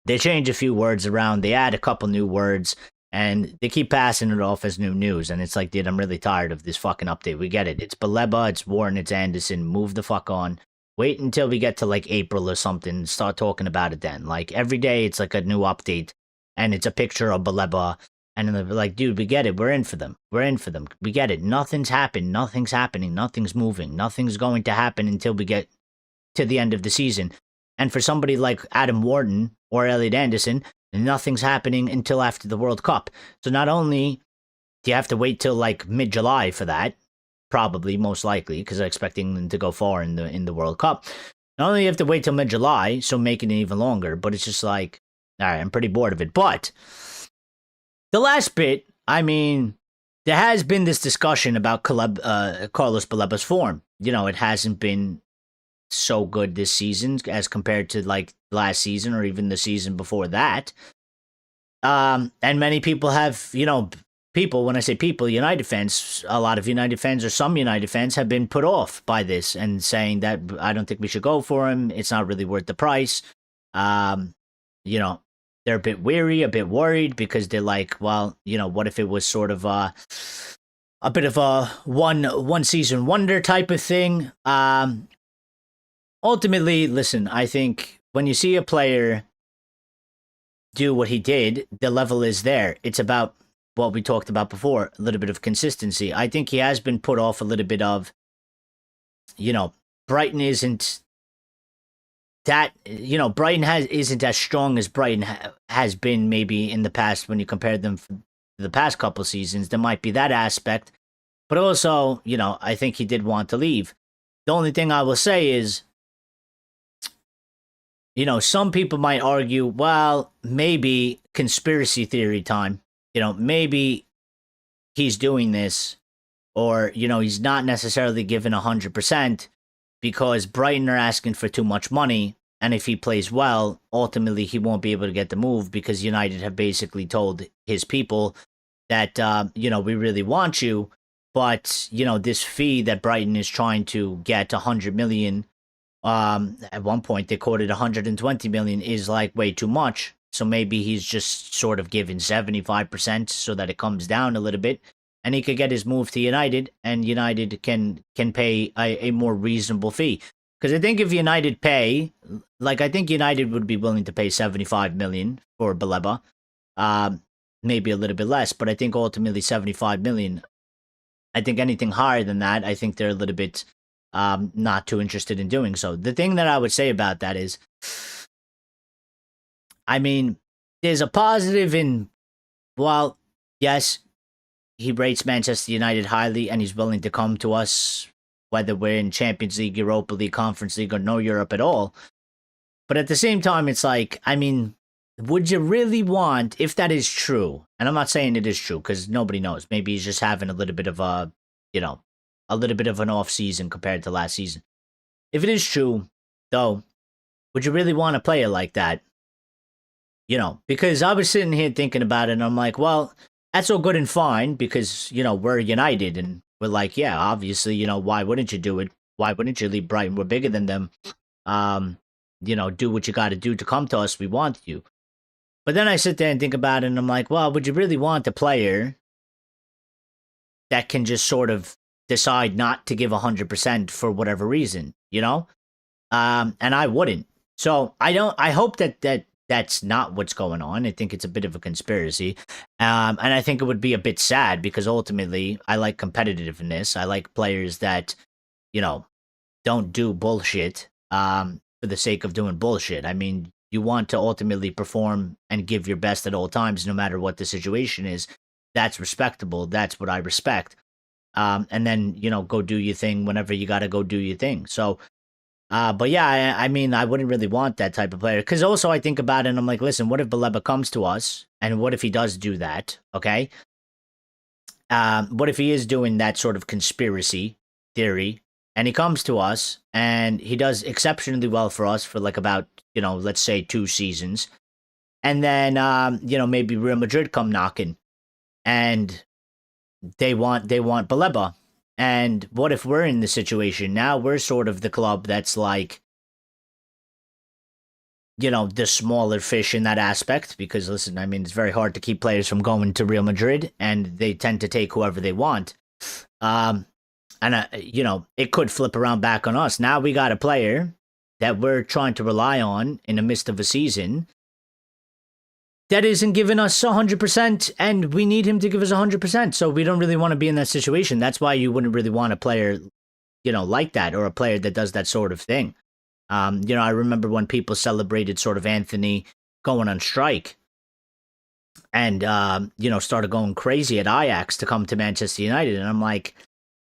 they change a few words around, they add a couple new words, and they keep passing it off as new news. And it's like, dude, I'm really tired of this fucking update. We get it. It's Baleba, it's Warren, it's Anderson. Move the fuck on. Wait until we get to like April or something. Start talking about it then. Like every day it's like a new update and it's a picture of Baleba. And then they're like, dude, we get it. We're in for them. We get it. Nothing's happened. Nothing's happening. Nothing's moving. Nothing's going to happen until we get to the end of the season. And for somebody like Adam Wharton or Elliot Anderson, nothing's happening until after the World Cup. So not only do you have to wait till like mid-July for that, probably, most likely, because I'm expecting them to go far in the World Cup. Not only do you have to wait till mid-July, so making it even longer, but it's just like, all right, I'm pretty bored of it. But the last bit, I mean, there has been this discussion about Carlos Baleba's form. You know, it hasn't been so good this season as compared to like last season or even the season before that. And many people have, you know, when I say people, United fans, a lot of United fans or some United fans have been put off by this and saying that I don't think we should go for him. It's not really worth the price. You know, they're a bit weary, a bit worried because they're like, well, you know, what if it was sort of a bit of a one season wonder type of thing? Ultimately, listen, I think when you see a player do what he did, the level is there. It's about what we talked about before, a little bit of consistency. I think he has been put off a little bit of, you know, Brighton isn't that, you know, Brighton isn't as strong as Brighton has been maybe in the past when you compare them to the past couple seasons. There might be that aspect, but also, you know, I think he did want to leave. The only thing I will say is, you know, some people might argue, well, maybe conspiracy theory time. You know, maybe he's doing this, or, you know, he's not necessarily given 100% because Brighton are asking for too much money. And if he plays well, ultimately he won't be able to get the move because United have basically told his people that, you know, we really want you. But, you know, this fee that Brighton is trying to get, 100 million, at one point they quoted 120 million, is like way too much. So maybe he's just sort of given 75% so that it comes down a little bit and he could get his move to United, and United can pay a more reasonable fee. Because I think if United pay, like, I think United would be willing to pay 75 million for Baleba, maybe a little bit less, but I think ultimately 75 million. I think anything higher than that, I think they're a little bit not too interested in doing so. The thing that I would say about that is, I mean, there's a positive in, well, yes, he rates Manchester United highly and he's willing to come to us, whether we're in Champions League, Europa League, Conference League, or no Europe at all. But at the same time, it's like, I mean, would you really want, if that is true, and I'm not saying it is true because nobody knows, maybe he's just having a little bit of a, you know, a little bit of an off season compared to last season. If it is true, though, would you really want a player like that? You know, because I was sitting here thinking about it and I'm like, well, that's all good and fine because, you know, we're United and we're like, yeah, obviously, you know, why wouldn't you do it? Why wouldn't you leave Brighton? We're bigger than them. You know, do what you got to do to come to us. We want you. But then I sit there and think about it and I'm like, well, would you really want a player that can just sort of decide not to give 100% for whatever reason, you know? And I wouldn't. So I hope that that's not what's going on. I think it's a bit of a conspiracy. And I think it would be a bit sad because ultimately I like competitiveness. I like players that, you know, don't do bullshit for the sake of doing bullshit. I mean, you want to ultimately perform and give your best at all times, no matter what the situation is. That's respectable. That's what I respect. And then, you know, go do your thing whenever you got to go do your thing. So But yeah, I mean, I wouldn't really want that type of player. Because also I think about it and I'm like, listen, what if Baleba comes to us? And what if he does do that? Okay. What if he is doing that sort of conspiracy theory and he comes to us and he does exceptionally well for us for like about, let's say 2 seasons. And then, maybe Real Madrid come knocking and they want Baleba. And what if we're in the situation now? We're sort of the club that's like, the smaller fish in that aspect. Because listen, I mean, it's very hard to keep players from going to Real Madrid, and they tend to take whoever they want. And it could flip around back on us. Now we got a player that we're trying to rely on in the midst of a season that isn't giving us 100%, and we need him to give us 100%. So we don't really want to be in that situation. That's why you wouldn't really want a player, like that, or a player that does that sort of thing. I remember when people celebrated sort of Anthony going on strike and, started going crazy at Ajax to come to Manchester United. And I'm like,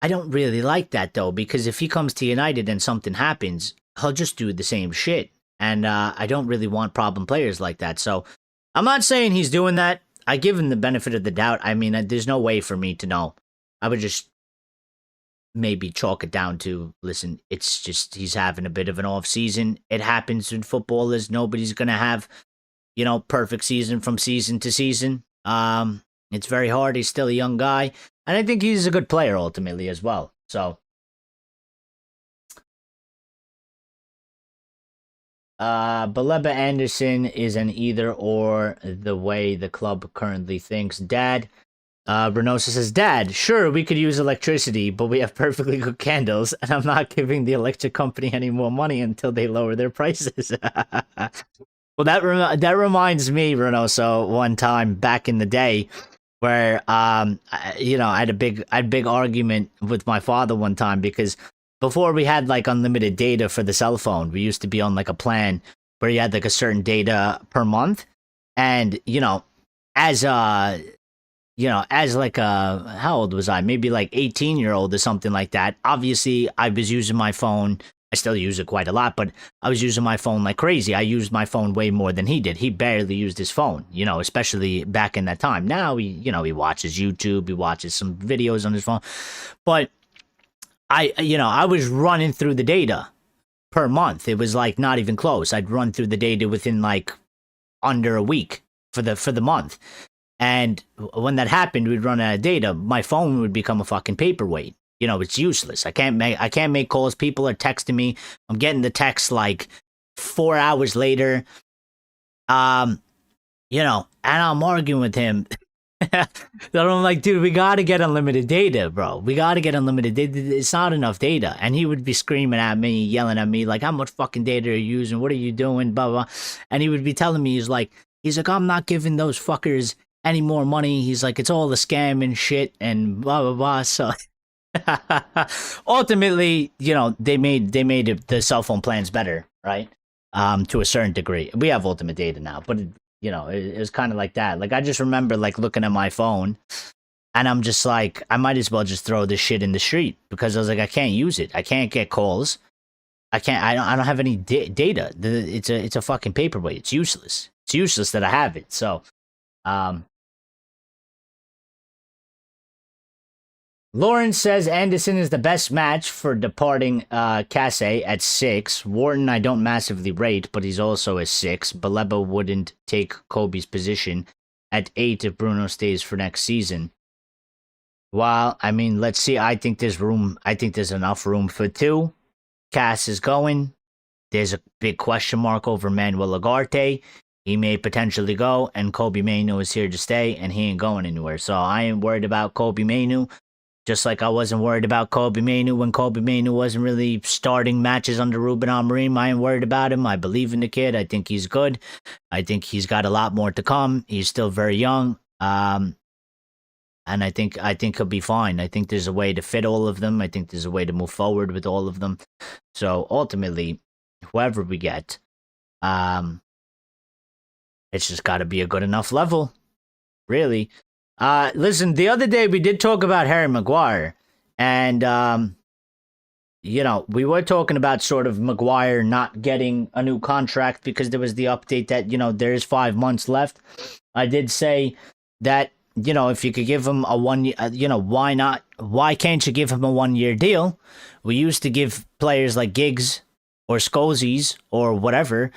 I don't really like that, though, because if he comes to United and something happens, he'll just do the same shit. And I don't really want problem players like that. So I'm not saying he's doing that. I give him the benefit of the doubt. I mean, there's no way for me to know. I would just maybe chalk it down to, listen, it's just he's having a bit of an off season. It happens in footballers. Nobody's going to have, perfect season from season to season. It's very hard. He's still a young guy. And I think he's a good player ultimately as well. So Baleba Anderson is an either or the way the club currently thinks. Dad, Renosa says, Dad, sure, we could use electricity, but we have perfectly good candles, and I'm not giving the electric company any more money until they lower their prices. Well, that reminds me, Renosa, one time back in the day where, I had a big argument with my father one time because before we had like unlimited data for the cell phone, we used to be on like a plan where you had like a certain data per month. And, as like how old was I? Maybe like 18-year-old or something like that. Obviously, I was using my phone. I still use it quite a lot, but I was using my phone like crazy. I used my phone way more than he did. He barely used his phone, especially back in that time. Now he watches YouTube, he watches some videos on his phone. But I was running through the data per month. It was like not even close. I'd run through the data within like under a week for the month. And when that happened, we'd run out of data. My phone would become a fucking paperweight. It's useless. I can't make calls. People are texting me. I'm getting the text like 4 hours later. And I'm arguing with him. So I'm like, dude, we got to get unlimited data, bro. We got to get unlimited data. It's not enough data. And he would be screaming at me, yelling at me, like, how much fucking data are you using? What are you doing? Blah, blah. And he would be telling me, he's like, I'm not giving those fuckers any more money. He's like, it's all a scam and shit and blah, blah, blah. So ultimately, they made the cell phone plans better, right? To a certain degree. We have ultimate data now, but it was kind of like that. Like, I just remember like looking at my phone and I'm just like, I might as well just throw this shit in the street because I was like, I can't use it. I can't get calls. I don't have any data. It's a fucking paperweight. It's useless. It's useless that I have it. So, Lawrence says Anderson is the best match for departing Casse at 6. Wharton I don't massively rate, but he's also a 6. Baleba wouldn't take Kobe's position at 8 if Bruno stays for next season. Well, I mean, let's see. I think there's room. I think there's enough room for 2. Cass is going. There's a big question mark over Manuel Ugarte. He may potentially go, and Kobe Mainu is here to stay, and he ain't going anywhere. So I ain't worried about Kobe Mainu. Just like I wasn't worried about Kobe Mainu when Kobe Mainu wasn't really starting matches under Ruben Amorim. I ain't worried about him. I believe in the kid. I think he's good. I think he's got a lot more to come. He's still very young. And I think he'll be fine. I think there's a way to fit all of them. I think there's a way to move forward with all of them. So ultimately, whoever we get, it's just got to be a good enough level, really. Listen, the other day we did talk about Harry Maguire, and we were talking about sort of Maguire not getting a new contract because there was the update that, there's 5 months left. I did say that, if you could give him a 1 year, why not? Why can't you give him a 1 year deal? We used to give players like Giggs or Scholesies or whatever,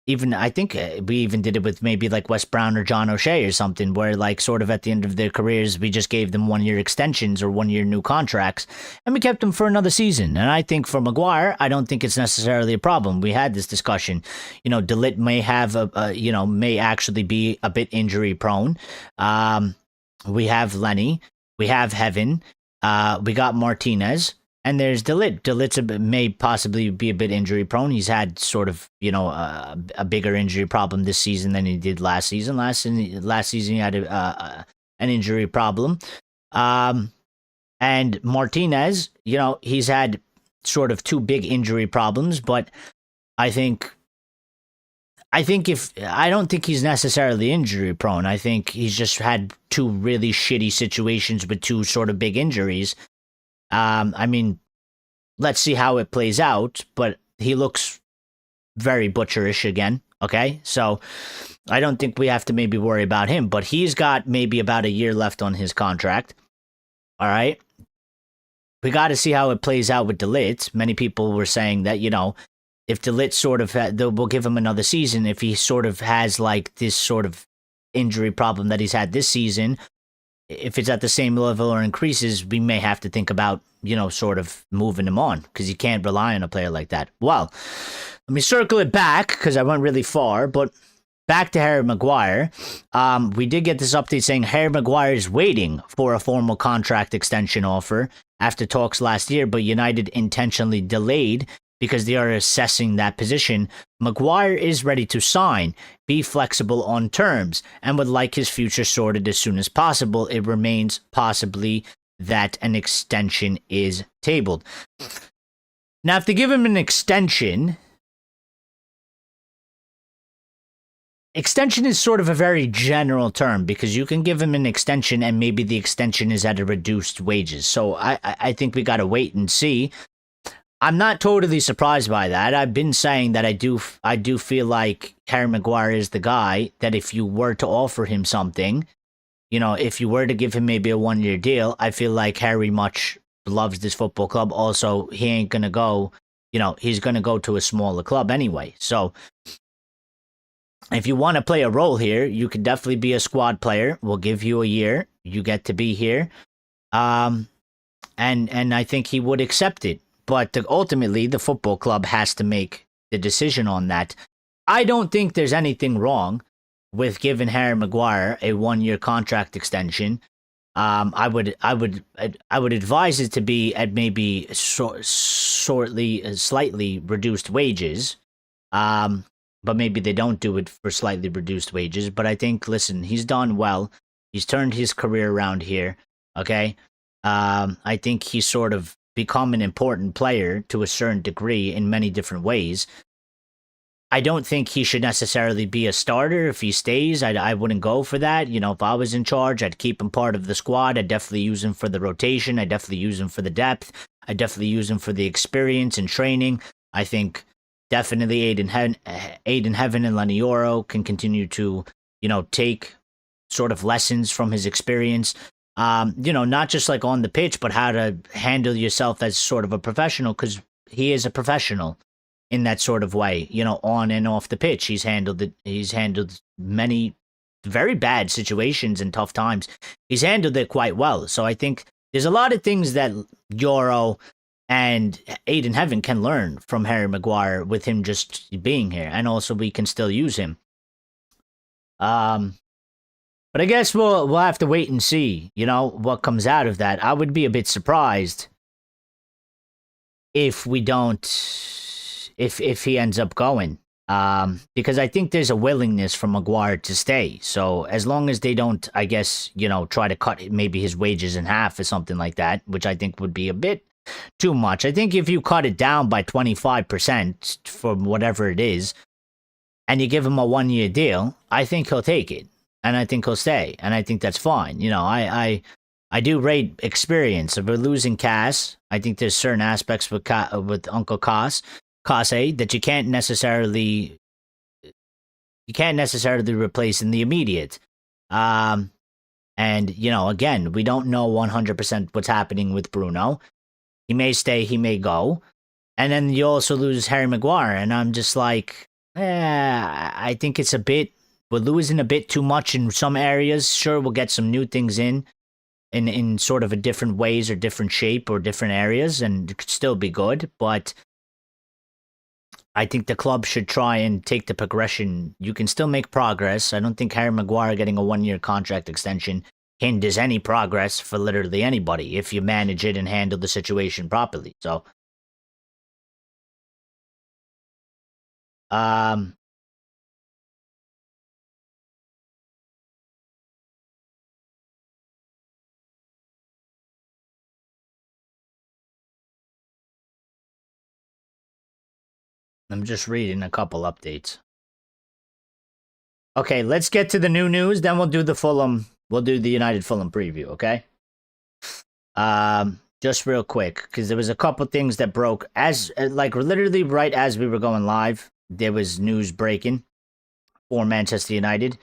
even I think we even did it with maybe like Wes Brown or John O'Shea or something, where like sort of at the end of their careers, we just gave them 1 year extensions or 1 year new contracts, and we kept them for another season. And I think for Maguire, I don't think it's necessarily a problem. We had this discussion. De Ligt may have may actually be a bit injury prone. We have Lenny, we have Heaven, we got Martinez. And there's De Ligt. De Ligt may possibly be a bit injury prone. He's had sort of, a bigger injury problem this season than he did last season. Last season he had an injury problem. And Martinez, he's had sort of two big injury problems, but I don't think he's necessarily injury prone. I think he's just had two really shitty situations with two sort of big injuries. Let's see how it plays out, but he looks very butcherish again, okay? So I don't think we have to maybe worry about him, but he's got maybe about a year left on his contract, all right? We got to see how it plays out with De Ligt. Many people were saying that, if De Ligt sort of, we'll give him another season if he sort of has like this sort of injury problem that he's had this season. If it's at the same level or increases, we may have to think about, sort of moving him on because you can't rely on a player like that. Well, let me circle it back because I went really far, but back to Harry Maguire. We did get this update saying Harry Maguire is waiting for a formal contract extension offer after talks last year, but United intentionally delayed because they are assessing that position. Maguire is ready to sign, be flexible on terms, and would like his future sorted as soon as possible. It remains possibly that an extension is tabled. Now, if they give him an extension is sort of a very general term because you can give him an extension and maybe the extension is at a reduced wages. So I think we got to wait and see. I'm not totally surprised by that. I've been saying that I do feel like Harry Maguire is the guy that if you were to offer him something, if you were to give him maybe a 1 year deal, I feel like Harry much loves this football club. Also, he ain't going to go, he's going to go to a smaller club anyway. So if you want to play a role here, you could definitely be a squad player. We'll give you a year. You get to be here. And I think he would accept it. But ultimately, the football club has to make the decision on that. I don't think there's anything wrong with giving Harry Maguire a 1 year contract extension. I would advise it to be at maybe slightly reduced wages. But maybe they don't do it for slightly reduced wages. But I think, listen, he's done well. He's turned his career around here. Okay, I think he's sort of become an important player to a certain degree in many different ways. I don't think he should necessarily be a starter if he stays. I wouldn't go for that. If I was in charge, I'd keep him part of the squad. I'd definitely use him for the rotation. I'd definitely use him for the depth. I'd definitely use him for the experience and training. I think definitely Aiden Heaven and Lenny Yoro can continue to, take sort of lessons from his experience. Not just like on the pitch, but how to handle yourself as sort of a professional, because he is a professional in that sort of way, on and off the pitch. He's handled many very bad situations and tough times. He's handled it quite well. So I think there's a lot of things that Yoro and Aiden Heaven can learn from Harry Maguire with him just being here. And also we can still use him. But I guess we'll have to wait and see, what comes out of that. I would be a bit surprised if we don't, if he ends up going, because I think there's a willingness from Maguire to stay. So as long as they don't, I guess, try to cut maybe his wages in half or something like that, which I think would be a bit too much. I think if you cut it down by 25% from whatever it is, and you give him a 1 year deal, I think he'll take it. And I think he'll stay. And I think that's fine. I I do rate experience. If we're losing Cass, I think there's certain aspects with Uncle Cass that you can't necessarily replace in the immediate. And again, we don't know 100% what's happening with Bruno. He may stay, he may go. And then you also lose Harry Maguire, and I'm just like, I think it's we're losing a bit too much in some areas. Sure, we'll get some new things in sort of a different ways or different shape or different areas, and it could still be good, but I think the club should try and take the progression. You can still make progress. I don't think Harry Maguire getting a 1-year contract extension hinders any progress for literally anybody if you manage it and handle the situation properly. So, I'm just reading a couple updates. Okay, let's get to the new news. Then we'll do the Fulham. We'll do the United Fulham preview. Okay. Just real quick, because there was a couple things that broke literally right as we were going live. There was news breaking for Manchester United,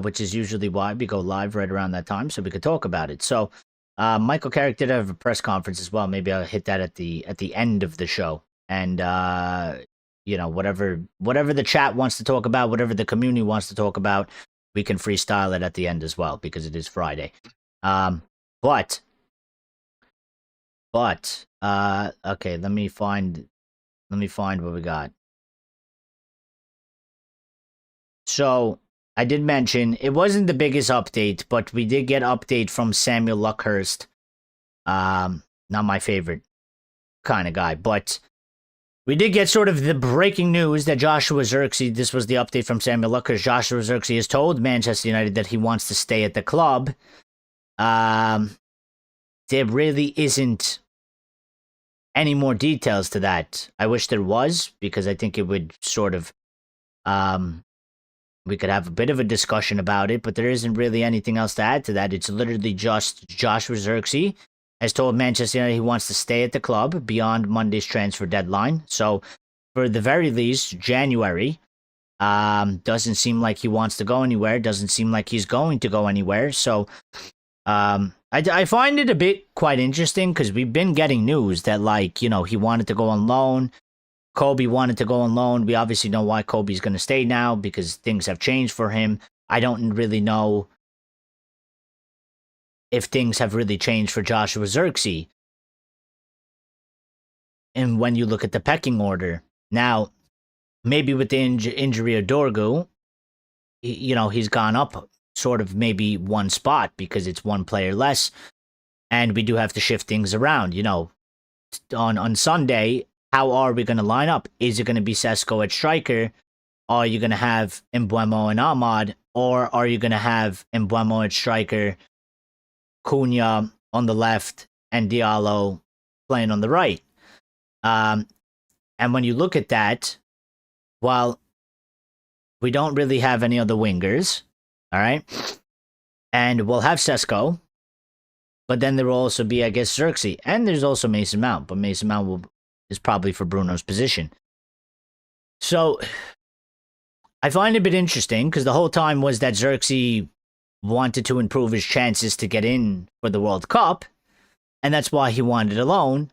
which is usually why we go live right around that time, so we could talk about it. So, Michael Carrick did have a press conference as well. Maybe I'll hit that at the end of the show, and whatever the chat wants to talk about, whatever the community wants to talk about, we can freestyle it at the end as well because it is Friday. But okay, let me find what we got. So I did mention it wasn't the biggest update, but we did get update from Samuel Luckhurst. Not my favorite kind of guy, but we did get sort of the breaking news that Joshua Zirkzee, this was the update from Samuel Luckhurst, Joshua Zirkzee has told Manchester United that he wants to stay at the club. There really isn't any more details to that. I wish there was, because I think it would sort of, we could have a bit of a discussion about it, but there isn't really anything else to add to that. It's literally just Joshua Zirkzee has told Manchester United he wants to stay at the club beyond Monday's transfer deadline. So, for the very least, January. Doesn't seem like he wants to go anywhere. Doesn't seem like he's going to go anywhere. So, I find it a bit quite interesting because we've been getting news that, he wanted to go on loan. Kobe wanted to go on loan. We obviously know why Kobe's going to stay now because things have changed for him. I don't really know if things have really changed for Joshua Zirkzee. And when you look at the pecking order, now, maybe with the injury of Dorgu, he's gone up sort of maybe one spot because it's one player less. And we do have to shift things around. On Sunday, how are we going to line up? Is it going to be Sesko at striker? Are you going to have Mbeumo and Ahmad? Or are you going to have Mbeumo at striker, Cunha on the left, and Diallo playing on the right? And when you look at that, well, we don't really have any other wingers, all right? And we'll have Sesko, but then there will also be, I guess, Zirkzee, and there's also Mason Mount, but Mason Mount is probably for Bruno's position. So I find it a bit interesting because the whole time was that Zirkzee wanted to improve his chances to get in for the World Cup, and that's why he wanted a loan,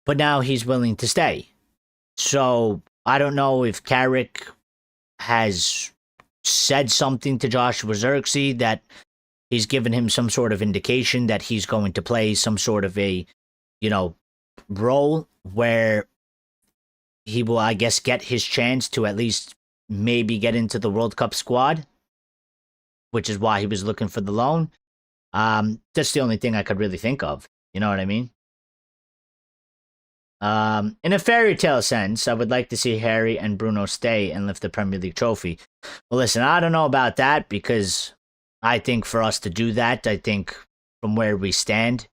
but now he's willing to stay. So I don't know if Carrick has said something to Joshua Zirkzee that he's given him some sort of indication that he's going to play some sort of a, role where he will, I guess, get his chance to at least maybe get into the World Cup squad, which is why he was looking for the loan. That's the only thing I could really think of. You know what I mean? In a fairy tale sense, I would like to see Harry and Bruno stay and lift the Premier League trophy. Well, listen, I don't know about that because I think for us to do that, I think from where we stand,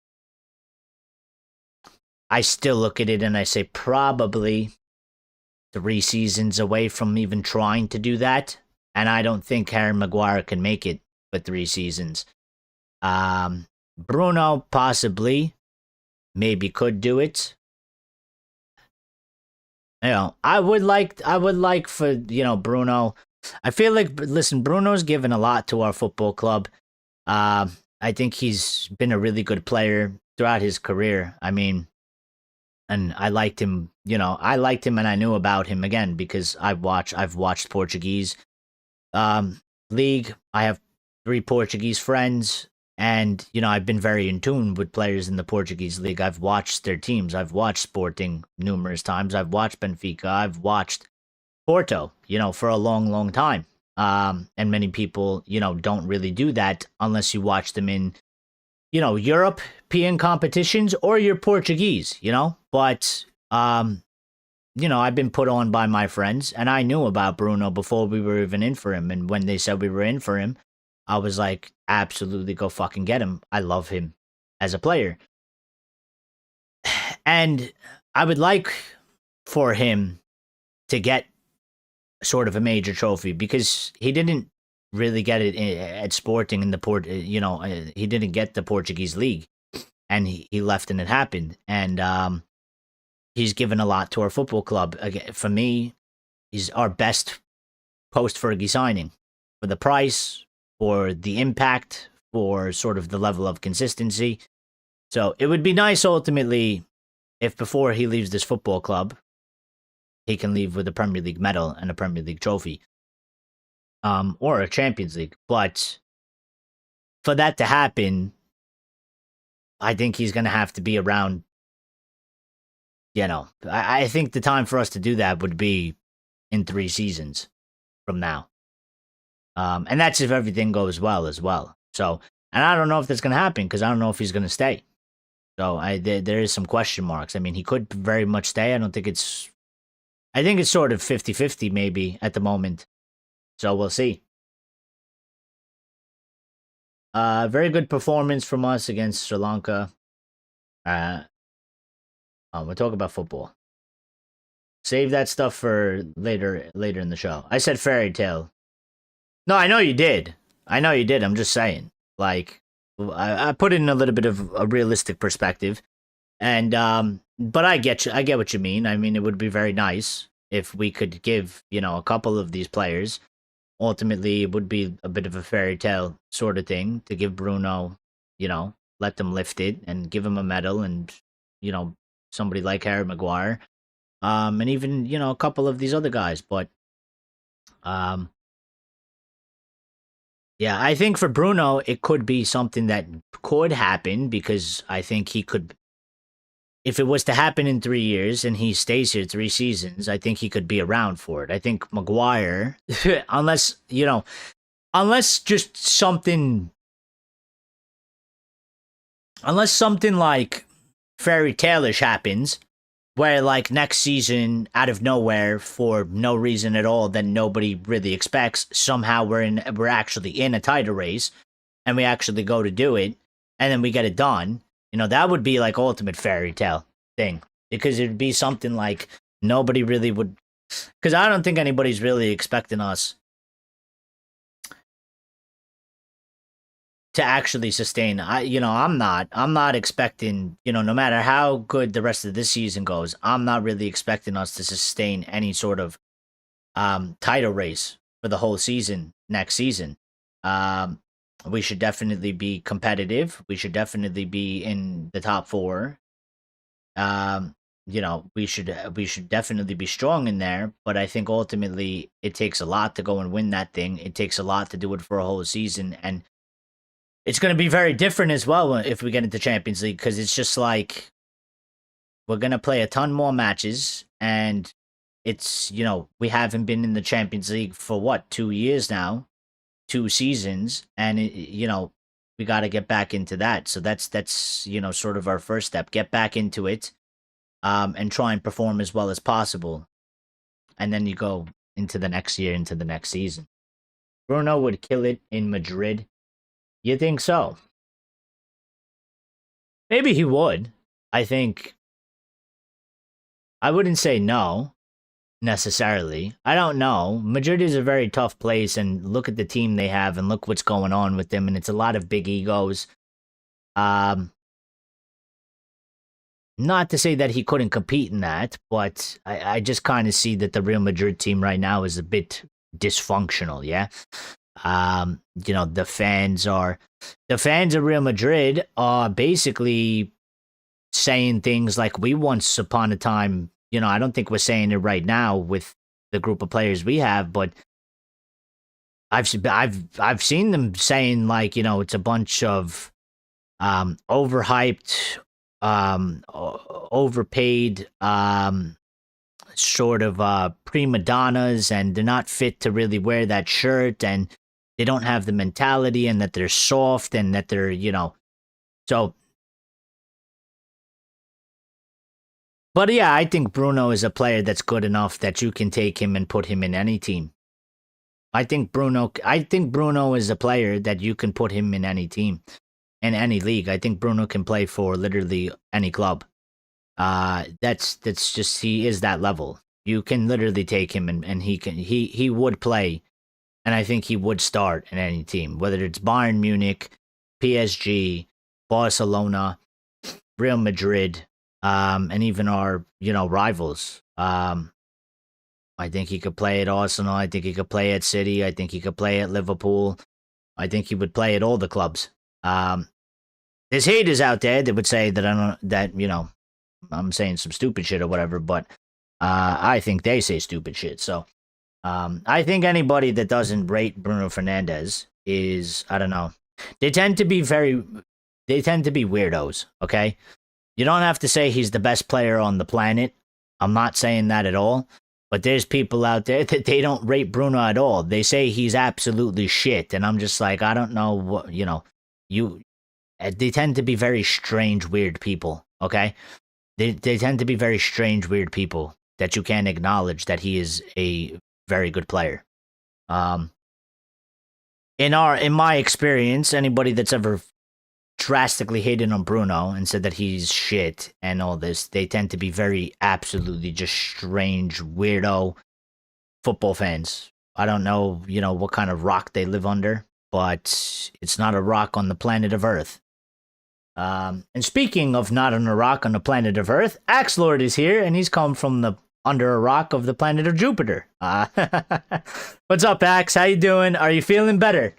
I still look at it and I say probably 3 seasons away from even trying to do that. And I don't think Harry Maguire can make it for 3 seasons. Bruno possibly, maybe could do it. I would like for, Bruno. I feel like, listen, Bruno's given a lot to our football club. I think he's been a really good player throughout his career. I mean, and I liked him, I liked him and I knew about him again because I've watched Portuguese league. I have 3 Portuguese friends, and I've been very in tune with players in the Portuguese league. I've watched their teams. I've watched Sporting numerous times. I've watched Benfica. I've watched Porto, for a long, long time. And many people, don't really do that unless you watch them in, European competitions or you're Portuguese, But, I've been put on by my friends, and I knew about Bruno before we were even in for him. And when they said we were in for him, I was like, absolutely go fucking get him. I love him as a player. And I would like for him to get sort of a major trophy because he didn't really get it at Sporting in the he didn't get the Portuguese league, and he left and it happened. And he's given a lot to our football club. Again, for me, he's our best post-Fergie signing for the price, for the impact, for sort of the level of consistency. So it would be nice ultimately if before he leaves this football club, he can leave with a Premier League medal and a Premier League trophy. Or a Champions League. But for that to happen, I think he's going to have to be around. I think the time for us to do that would be in 3 seasons from now. And that's if everything goes well as well. So, and I don't know if that's going to happen because I don't know if he's going to stay. So there is some question marks. I mean, he could very much stay. I think it's sort of 50-50 maybe at the moment. So we'll see. Very good performance from us against Sri Lanka. We'll talk about football. Save that stuff for later in the show. I said fairy tale. No, I know you did. I'm just saying. Like, I put it in a little bit of a realistic perspective. And, but I get you. I get what you mean. I mean, it would be very nice if we could give, a couple of these players. Ultimately, it would be a bit of a fairy tale sort of thing to give Bruno, let them lift it and give him a medal and, somebody like Harry Maguire. And even, a couple of these other guys. But, yeah, I think for Bruno, it could be something that could happen because I think he could, if it was to happen in 3 years and he stays here 3 seasons, I think he could be around for it. I think Maguire, unless just something like fairy tale-ish happens, where like next season, out of nowhere, for no reason at all that nobody really expects, somehow we're actually in a title race, and we actually go to do it, and then we get it done. That would be like ultimate fairy tale thing, because it'd be something like nobody really would, because I don't think anybody's really expecting us to actually sustain. I'm not expecting, no matter how good the rest of this season goes, I'm not really expecting us to sustain any sort of title race for the whole season next season. We should definitely be competitive. We should definitely be in the top 4. We should definitely be strong in there, but I think ultimately it takes a lot to go and win that thing. It takes a lot to do it for a whole season, and it's going to be very different as well if we get into Champions League, because it's just like we're going to play a ton more matches, and it's, we haven't been in the Champions League for 2 years now, 2 seasons, and we got to get back into that. So that's sort of our first step. Get back into it, and try and perform as well as possible, and then you go into the next year, into the next season. Bruno would kill it in Madrid. You think so? Maybe he would. I think I wouldn't say no necessarily. I don't know. Madrid is a very tough place, and look at the team they have, and look what's going on with them, and it's a lot of big egos. Um, Not to say that he couldn't compete in that, but I just kind of see that the Real Madrid team right now is a bit dysfunctional. Yeah. You know, the fans of Real Madrid are basically saying things like we once upon a time, you know, I don't think we're saying it right now with the group of players we have, but I've seen them saying like, you know, it's a bunch of overhyped, overpaid, sort of prima donnas, and they're not fit to really wear that shirt, and they don't have the mentality, and that they're soft, and that they're, you know, so. But yeah, I think Bruno is a player that's good enough that you can take him and put him in any team. I think Bruno is a player that you can put him in any team, in any league. I think Bruno can play for literally any club. That's just, he is that level. You can literally take him, and he would play, and I think he would start in any team, whether it's Bayern Munich, PSG, Barcelona, Real Madrid, and even our, you know, rivals. I think he could play at Arsenal. I think he could play at City. I think he could play at Liverpool. I think he would play at all the clubs. There's haters out there that would say that I don't, that, you know, I'm saying some stupid shit or whatever, but I think they say stupid shit. So I think anybody that doesn't rate Bruno Fernandes is, I don't know. They tend to be weirdos, okay? You don't have to say he's the best player on the planet. I'm not saying that at all. But there's people out there that they don't rate Bruno at all. They say he's absolutely shit. And I'm just like, I don't know what, you know, they tend to be very strange, weird people, okay? They tend to be very strange, weird people that you can't acknowledge that he is a very good player. In my experience, anybody that's ever drastically hated on Bruno and said that he's shit and all this, they tend to be very absolutely just strange, weirdo football fans. I don't know, you know, what kind of rock they live under, but it's not a rock on the planet of Earth. And speaking of not on a rock on the planet of Earth, Axe Lord is here, and he's come from the under a rock of the planet of Jupiter. What's up, Axe? How you doing? Are you feeling better?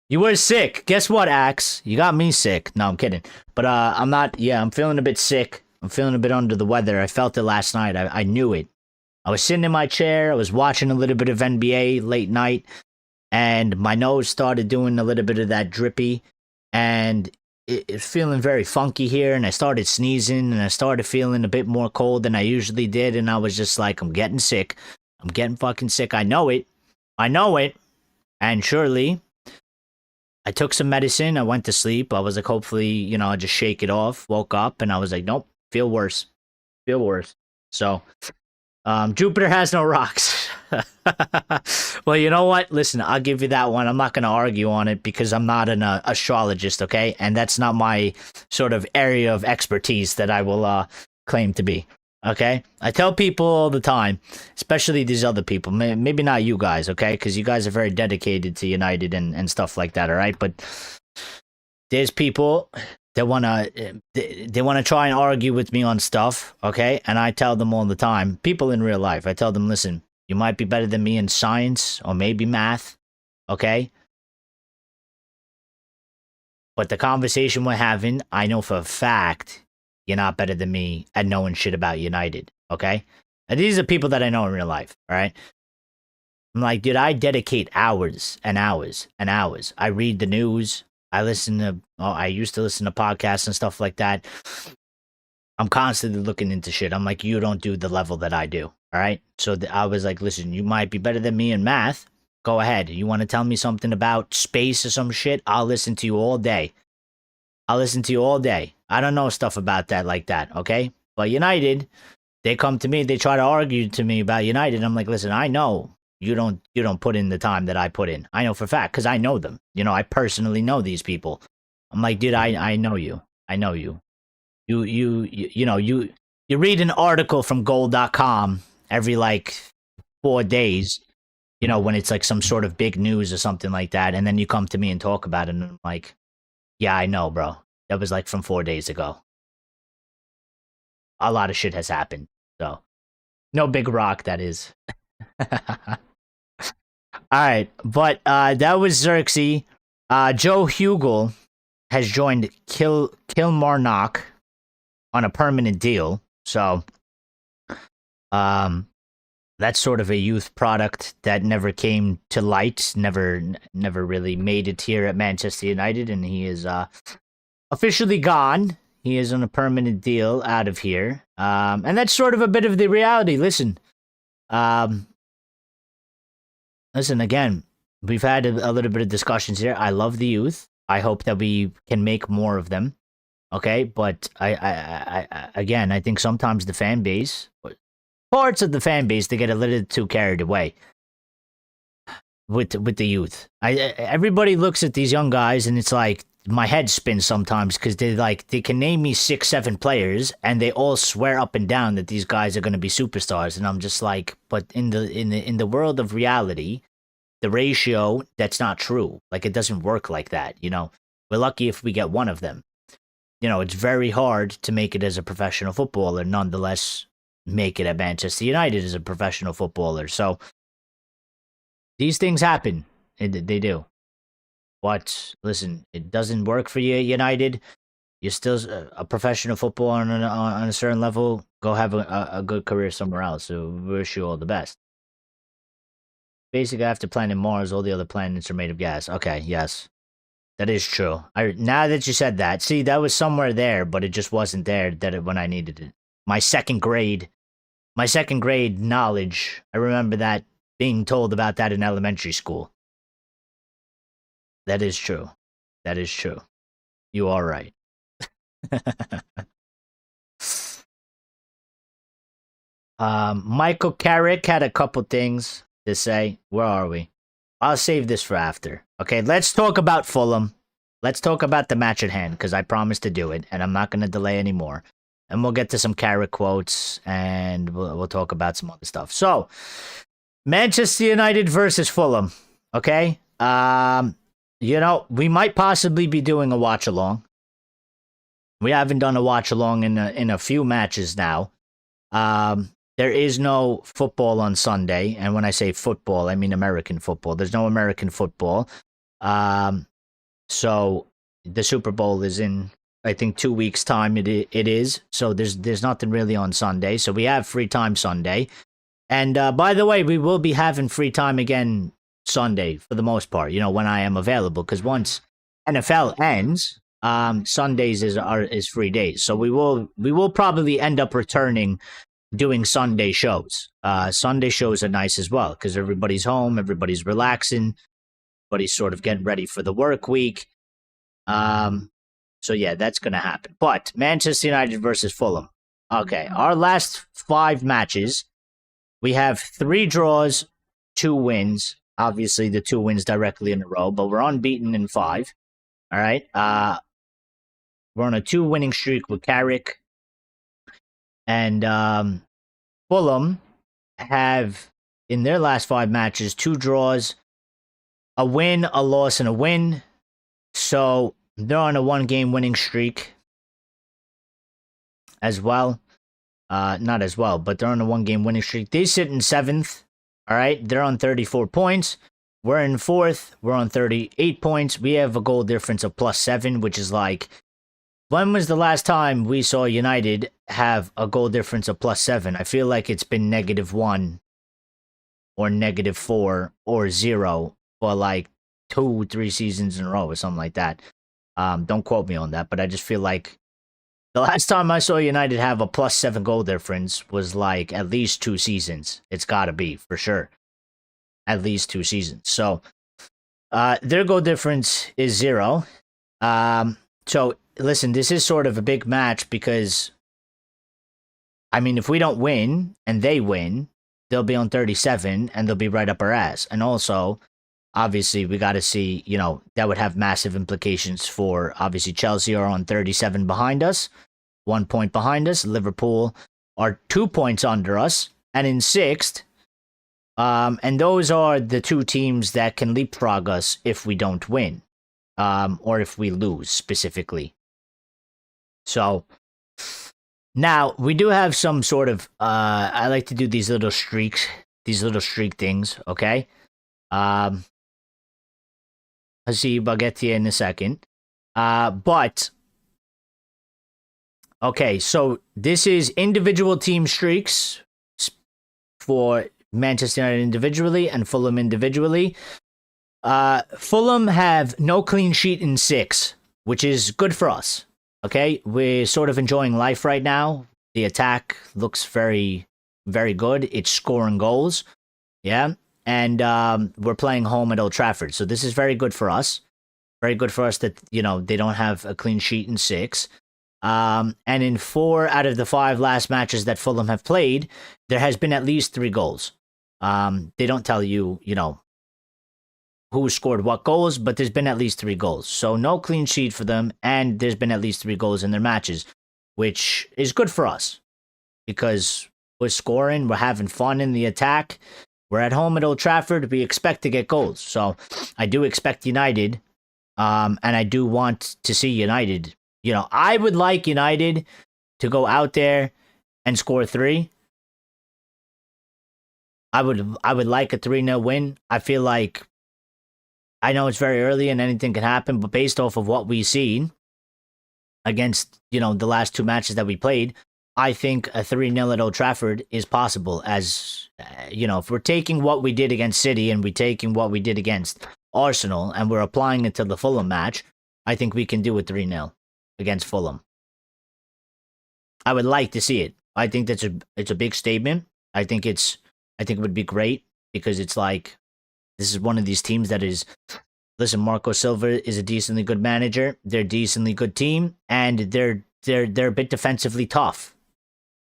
You were sick. Guess what, Axe? You got me sick. No, I'm kidding. But I'm not. Yeah, I'm feeling a bit sick. I'm feeling a bit under the weather. I felt it last night. I knew it. I was sitting in my chair. I was watching a little bit of NBA late night, and my nose started doing a little bit of that drippy, and it's feeling very funky here. And I started sneezing, and I started feeling a bit more cold than I usually did. And I was just like, I'm getting sick. I'm getting fucking sick. I know it. I know it. And surely, I took some medicine. I went to sleep. I was like, hopefully, you know, I'll just shake it off. Woke up and I was like, nope, feel worse. Feel worse. So, Jupiter has no rocks. Well, you know what? Listen, I'll give you that one. I'm not going to argue on it because I'm not an astrologist, okay? And that's not my sort of area of expertise that I will claim to be. Okay, I tell people all the time, especially these other people, maybe not you guys, okay, because you guys are very dedicated to United and stuff like that, all right. But there's people that wanna try and argue with me on stuff, okay, and I tell them all the time, people in real life, I tell them, listen, you might be better than me in science or maybe math, okay, but the conversation we're having, I know for a fact you're not better than me at knowing shit about United, okay? And these are people that I know in real life, all right? I'm like, dude, I dedicate hours and hours and hours. I read the news. I used to listen to podcasts and stuff like that. I'm constantly looking into shit. I'm like, you don't do the level that I do, all right? So I was like, listen, you might be better than me in math. Go ahead. You want to tell me something about space or some shit? I'll listen to you all day. I'll listen to you all day. I don't know stuff about that like that, okay? But United, they come to me, they try to argue to me about United. I'm like, listen, I know you don't put in the time that I put in. I know for a fact, because I know them. You know, I personally know these people. I'm like, dude, I know you. I know you. You know, you read an article from gold.com every like 4 days, you know, when it's like some sort of big news or something like that, and then you come to me and talk about it, and I'm like, yeah, I know, bro. That was like from 4 days ago. A lot of shit has happened. So, no big rock, that is. All right, but that was Xerxes. Joe Hugel has joined Kilmarnock on a permanent deal. So, that's sort of a youth product that never came to light, never really made it here at Manchester United, and he is officially gone. He is on a permanent deal out of here. And that's sort of a bit of the reality. Listen, again, we've had a little bit of discussions here. I love the youth. I hope that we can make more of them. Okay, but I think sometimes the fan base, parts of the fan base, they get a little too carried away with the youth. Everybody looks at these young guys, and it's like my head spins sometimes because they can name me 6-7 players, and they all swear up and down that these guys are going to be superstars, and I'm just like, but in the world of reality, the ratio, that's not true. Like, it doesn't work like that. We're lucky if we get one of them. It's very hard to make it as a professional footballer, nonetheless make it at Manchester United as a professional footballer. So these things happen. They do. But listen, it doesn't work for you at United. You're still a professional footballer on a certain level. Go have a good career somewhere else. So we wish you all the best. Basically, after planet Mars, all the other planets are made of gas. Okay, yes. That is true. Now that you said that, see, that was somewhere there, but it just wasn't there when I needed it. My second grade knowledge, I remember that being told about that in elementary school. That is true. That is true. You are right. Michael Carrick had a couple things to say. Where are we? I'll save this for after. Okay, let's talk about Fulham. Let's talk about the match at hand, because I promised to do it, and I'm not going to delay anymore. And we'll get to some Carrick quotes, and we'll talk about some other stuff. So, Manchester United versus Fulham. Okay? We might possibly be doing a watch-along. We haven't done a watch-along in a few matches now. There is no football on Sunday, and when I say football, I mean American football. There's no American football. So the Super Bowl is in, I think, 2 weeks' time. It is. So there's nothing really on Sunday. So we have free time Sunday. And by the way, we will be having free time again Sunday for the most part. When I am available, because once NFL ends, Sundays is free days. So we will probably end up returning doing Sunday shows. Sunday shows are nice as well because everybody's home, everybody's relaxing, everybody's sort of getting ready for the work week. So yeah, that's going to happen. But Manchester United versus Fulham. Okay, our last 5 matches, we have 3 draws, 2 wins. Obviously, the 2 wins directly in a row, but we're unbeaten in 5. All right. We're on a 2 winning streak with Carrick. And Fulham have, in their last 5 matches, 2 draws, a win, a loss, and a win. So they're on a 1-game winning streak as well. Not as well, but they're on a 1-game winning streak. They sit in 7th. All right. They're on 34 points. We're in 4th. We're on 38 points. We have a goal difference of +7, which is like, when was the last time we saw United have a goal difference of +7? I feel like it's been -1 or -4 or 0 for like 2-3 seasons in a row or something like that. Don't quote me on that, but I just feel like the last time I saw United have a +7 goal difference was like at least 2 seasons. It's got to be, for sure. At least 2 seasons. So their goal difference is 0. So listen, this is sort of a big match because, I mean, if we don't win and they win, they'll be on 37 and they'll be right up our ass. And also, obviously, we got to see, that would have massive implications for, obviously, Chelsea are on 37 behind us, 1 point behind us. Liverpool are 2 points under us and in 6th. And those are the 2 teams that can leapfrog us if we don't win, or if we lose specifically. So now we do have some sort of I like to do these little streak things, okay? Let's see, I'll get to you in a second. But okay, so this is individual team streaks for Manchester United individually and Fulham individually. Fulham have no clean sheet in 6, which is good for us. Okay, we're sort of enjoying life right now. The attack looks very, very good. It's scoring goals. Yeah. And we're playing home at Old Trafford. So this is very good for us. Very good for us that, they don't have a clean sheet in 6. And in 4 out of the 5 last matches that Fulham have played, there has been at least 3 goals. They don't tell you, who scored what goals, but there's been at least 3 goals. So no clean sheet for them, and there's been at least 3 goals in their matches, which is good for us because we're scoring, we're having fun in the attack. We're at home at Old Trafford. We expect to get goals. So I do expect United, and I do want to see United. I would like United to go out there and score 3. I would like a 3-0 win. I feel like, I know it's very early and anything can happen, but based off of what we've seen against, the last 2 matches that we played, I think a 3-0 at Old Trafford is possible. As, if we're taking what we did against City and we're taking what we did against Arsenal and we're applying it to the Fulham match, I think we can do a 3-0 against Fulham. I would like to see it. I think it's a big statement. I think it would be great because it's like, this is one of these teams that is, listen, Marco Silva is a decently good manager. They're a decently good team, and they're a bit defensively tough.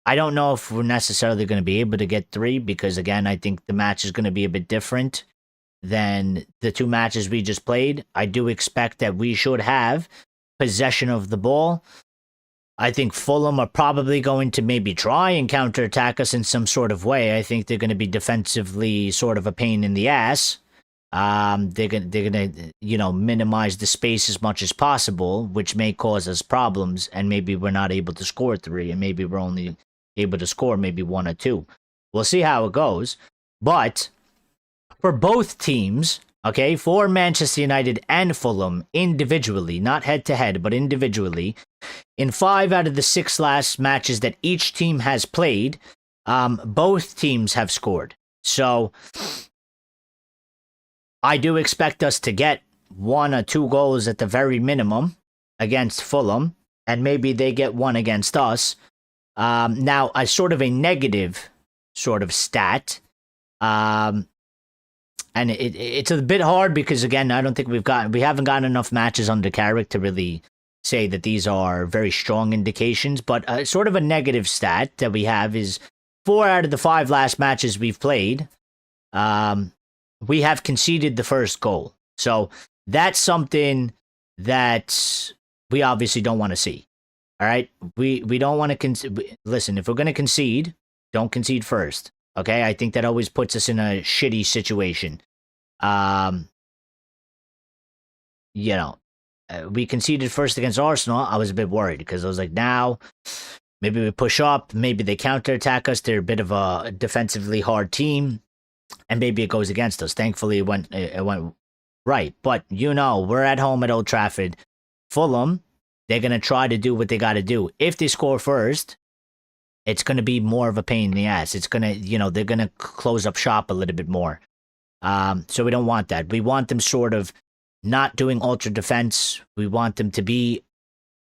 I don't know if we're necessarily going to be able to get 3 because, again, I think the match is going to be a bit different than the 2 matches we just played. I do expect that we should have possession of the ball. I think Fulham are probably going to maybe try and counterattack us in some sort of way. I think they're going to be defensively sort of a pain in the ass. They're gonna minimize the space as much as possible, which may cause us problems, and maybe we're not able to score 3, and maybe we're only able to score maybe 1 or 2. We'll see how it goes. But for both teams, okay, for Manchester United and Fulham individually, not head to head, but individually, in 5 out of the 6 last matches that each team has played, both teams have scored. So I do expect us to get 1 or 2 goals at the very minimum against Fulham, and maybe they get 1 against us. Now, a sort of a negative sort of stat, and it's a bit hard because, again, I don't think we haven't gotten enough matches under Carrick to really say that these are very strong indications, but sort of a negative stat that we have is 4 out of the 5 last matches we've played, we have conceded the first goal. So that's something that we obviously don't want to see. All right? We don't want to listen, if we're going to concede, don't concede first. Okay? I think that always puts us in a shitty situation. We conceded first against Arsenal. I was a bit worried because I was like, now maybe we push up, maybe they counterattack us. They're a bit of a defensively hard team, and maybe it goes against us. Thankfully, it went right. But we're at home at Old Trafford. Fulham, they're gonna try to do what they got to do. If they score first, it's gonna be more of a pain in the ass. It's gonna, they're gonna close up shop a little bit more. So we don't want that. We want them sort of not doing ultra defense. We want them to be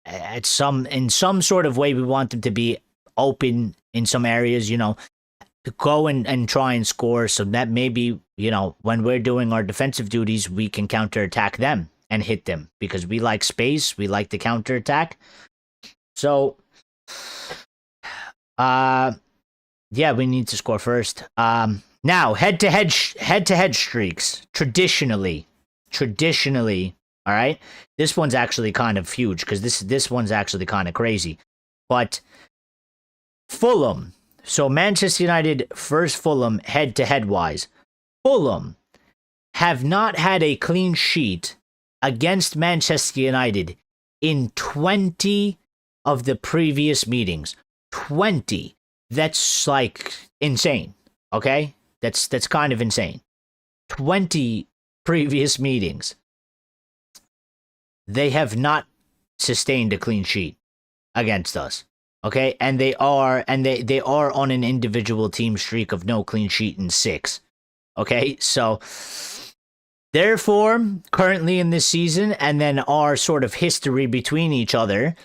in some sort of way. We want them to be open in some areas, to go and try and score, so that maybe, when we're doing our defensive duties, we can counterattack them and hit them because we like space. We like to counterattack. So, we need to score first. Now, head-to-head streaks, traditionally, all right? This one's actually kind of huge because this one's actually kind of crazy. But Fulham, so Manchester United versus Fulham head-to-head wise, Fulham have not had a clean sheet against Manchester United in 20 of the previous meetings. 20. That's like insane. Okay? That's kind of insane. 20 previous meetings. They have not sustained a clean sheet against us. Okay? And they are on an individual team streak of no clean sheet in 6. Okay? So therefore, currently in this season, and then our sort of history between each other,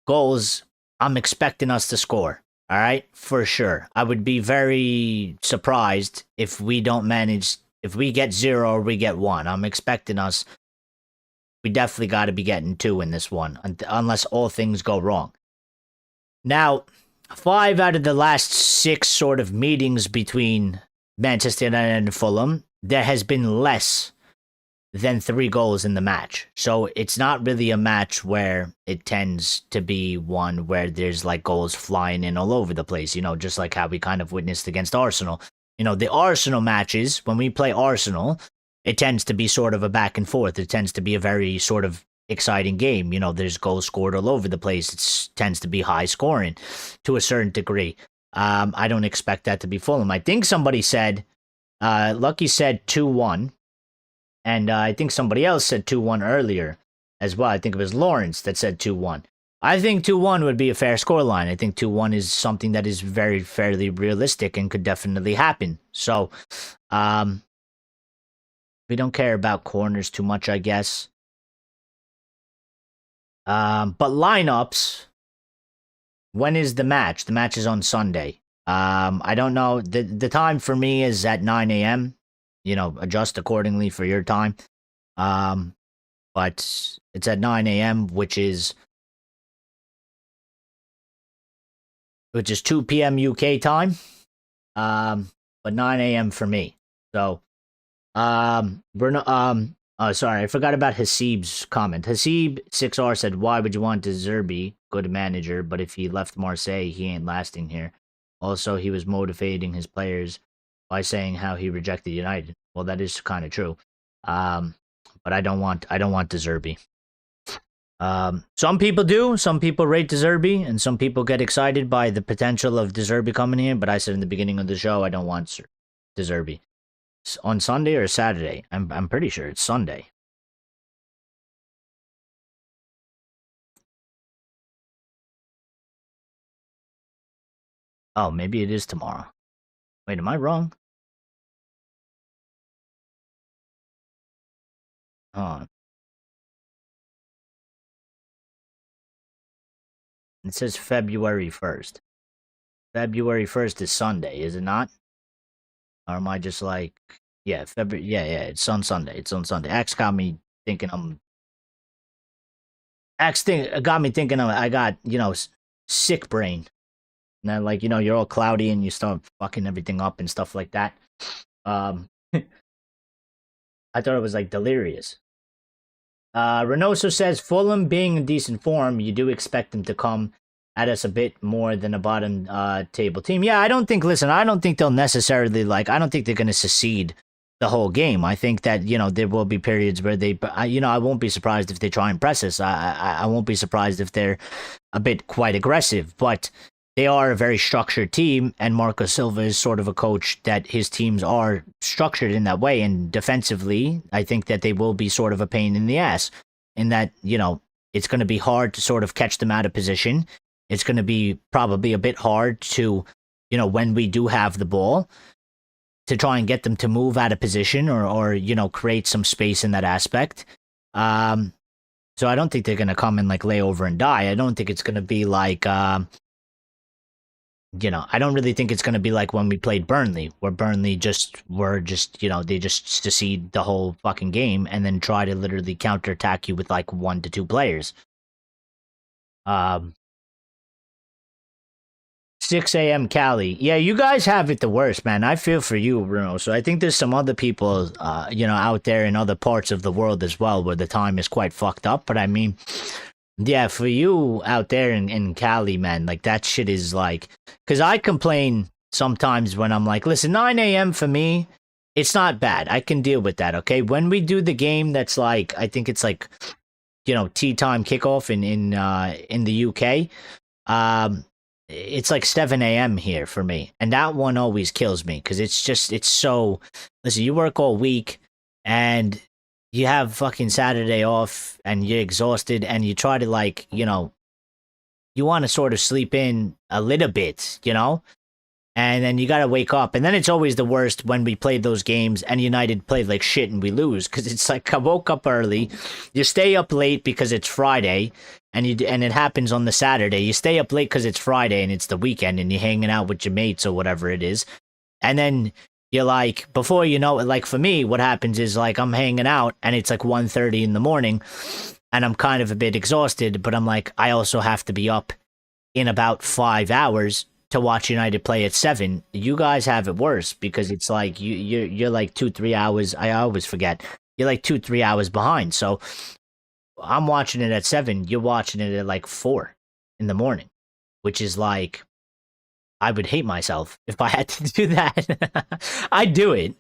goals, I'm expecting us to score. All right? For sure. I would be very surprised if we don't manage, if we get 0 or we get 1. I'm expecting us, we definitely got to be getting 2 in this one, unless all things go wrong. Now, 5 out of the last 6 sort of meetings between Manchester United and Fulham, there has been less than 3 goals in the match. So it's not really a match where it tends to be one where there's like goals flying in all over the place, you know, just like how we kind of witnessed against Arsenal. You know, the Arsenal matches, when we play Arsenal, it tends to be sort of a back and forth. It tends to be a very sort of exciting game. You know, there's goals scored all over the place. It tends to be high scoring to a certain degree. I don't expect that to be Fulham. I think somebody said, Lucky said 2-1. And I think somebody else said 2-1 earlier as well. I think it was Lawrence that said 2-1. I think 2-1 would be a fair scoreline. I think 2-1 is something that is very fairly realistic and could definitely happen. So, we don't care about corners too much, I guess. But lineups, when is the match? The match is on Sunday. I don't know. The time for me is at 9 a.m. You know, adjust accordingly for your time. But it's at 9 a.m., which is 2 p.m. UK time. But 9 a.m. for me. So, Bruno, sorry, I forgot about Hasib's comment. Hasib6R said, why would you want De Zerbi, good manager, but if he left Marseille, he ain't lasting here. Also, he was motivating his players by saying how he rejected United. Well, that is kind of true. But I don't want De Zerbi. Some people do. Some people rate De Zerbi, and some people get excited by the potential of De Zerbi coming here. But I said in the beginning of the show, I don't want De Zerbi. On Sunday or Saturday? I'm pretty sure it's Sunday. Oh, maybe it is tomorrow. Wait, am I wrong? Oh. It says February 1st. February 1st is Sunday, is it not? Or am I just like, yeah, February, yeah, it's on Sunday. It's on Sunday. Axe got me thinking I got, you know, sick brain. And then, like, you know, you're all cloudy and you start fucking everything up and stuff like that. I thought it was like delirious. Reynoso says, Fulham being in decent form, you do expect them to come at us a bit more than a bottom table team. Yeah, I don't think they'll necessarily, like, I don't think they're going to secede the whole game. I think that, you know, there will be periods where I won't be surprised if they try and press us. I won't be surprised if they're a bit quite aggressive, but they are a very structured team, and Marco Silva is sort of a coach that his teams are structured in that way. And defensively, I think that they will be sort of a pain in the ass in that, you know, it's going to be hard to sort of catch them out of position. It's going to be probably a bit hard to, you know, when we do have the ball, to try and get them to move out of position or you know, create some space in that aspect. So I don't think they're going to come and like lay over and die. I don't think it's going to be like, you know, I don't really think it's going to be like when we played Burnley, where Burnley were just, you know, they just secede the whole fucking game and then try to literally counterattack you with like 1 to 2 players. 6 a.m. Cali. Yeah, you guys have it the worst, man. I feel for you, Bruno. So I think there's some other people, you know, out there in other parts of the world as well where the time is quite fucked up. But I mean, yeah, for you out there in Cali, man, like that shit is like, because I complain sometimes when I'm like, listen, 9 a.m. for me, it's not bad. I can deal with that, okay? When we do the game that's like, I think it's like tea time kickoff in the UK. It's like 7 a.m. here for me, and that one always kills me because it's so. Listen, you work all week, and you have fucking Saturday off, and you're exhausted, and you try to you want to sort of sleep in a little bit, and then you got to wake up. And then it's always the worst when we played those games and United played like shit and we lose. Because it's like I woke up early. You stay up late because it's Friday. And it happens on the Saturday. You stay up late because it's Friday and it's the weekend. And you're hanging out with your mates or whatever it is. And then you're like, before you know it, like for me, what happens is like I'm hanging out and it's like 1:30 in the morning. And I'm kind of a bit exhausted. But I'm like, I also have to be up in about 5 hours to watch United play at 7. You guys have it worse because it's like you're like 2-3 hours. I always forget. You're like 2-3 hours behind. So I'm watching it at 7. You're watching it at like 4 in the morning, which is like I would hate myself if I had to do that. I'd do it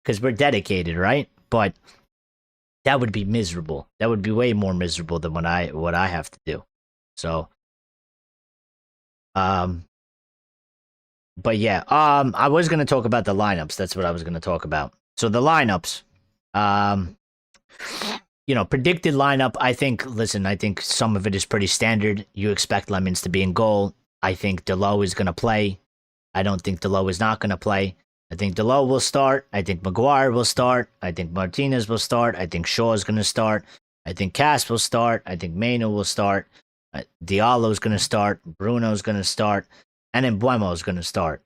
because we're dedicated, right? But that would be miserable. That would be way more miserable than what I have to do. So, but yeah, I was going to talk about the lineups. That's what I was going to talk about. So the lineups, predicted lineup, I think some of it is pretty standard. You expect Lemons to be in goal. I think Delo is going to play. I don't think Delo is not going to play. I think Delo will start. I think Maguire will start. I think Martinez will start. I think Shaw is going to start. I think Cass will start. I think Maino will start. Diallo's going to start. Bruno's going to start. And then Buemo's going to start.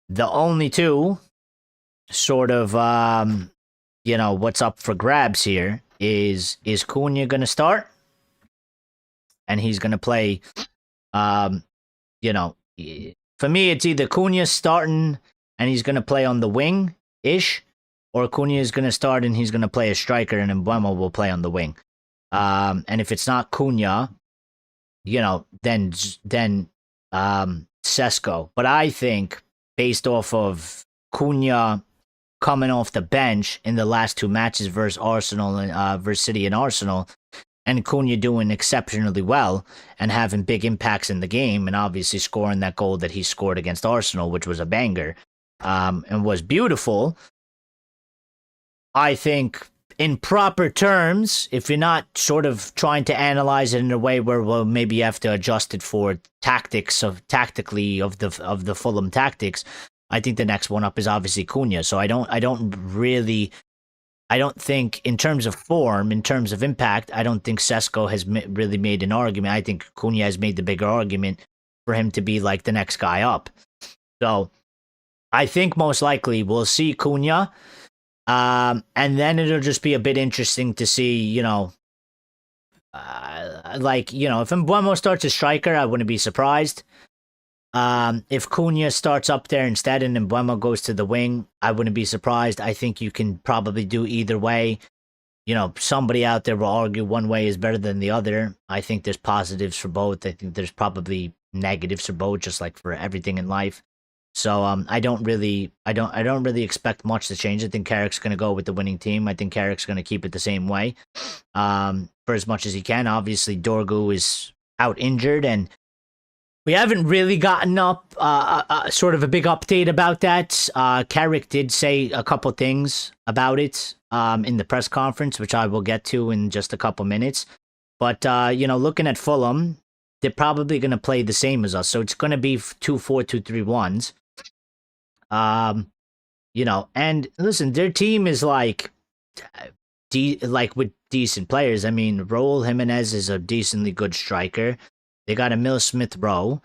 The only two sort of, what's up for grabs here is Cunha going to start? And he's going to play, for me, it's either Cunha starting and he's going to play on the wing-ish, or Cunha is going to start and he's going to play a striker and then Buemo will play on the wing. And if it's not Cunha, then Sesko. But I think based off of Cunha coming off the bench in the last 2 matches versus Arsenal and versus City and Arsenal, and Cunha doing exceptionally well and having big impacts in the game, and obviously scoring that goal that he scored against Arsenal, which was a banger, and was beautiful. I think in proper terms, if you're not sort of trying to analyze it in a way where, well, maybe you have to adjust it for tactically of the Fulham tactics, I think the next one up is obviously Cunha. So I don't think in terms of form, in terms of impact, I don't think Sesko has really made an argument. I think Cunha has made the bigger argument for him to be like the next guy up. So I think most likely we'll see Cunha. And then it'll just be a bit interesting to see, if Mbeumo starts as striker, I wouldn't be surprised. If Cunha starts up there instead and Mbeumo goes to the wing, I wouldn't be surprised. I think you can probably do either way. Somebody out there will argue one way is better than the other. I think there's positives for both. I think there's probably negatives for both, just like for everything in life. So I don't really expect much to change. I think Carrick's going to go with the winning team. I think Carrick's going to keep it the same way for as much as he can. Obviously, Dorgu is out injured, and we haven't really gotten up sort of a big update about that. Carrick did say a couple things about it in the press conference, which I will get to in just a couple minutes. But, looking at Fulham, they're probably going to play the same as us. So it's going to be 2-4-2-3-1s. And listen, their team is like with decent players. I mean, Raul Jimenez is a decently good striker. They got Emil Smith-Rowe,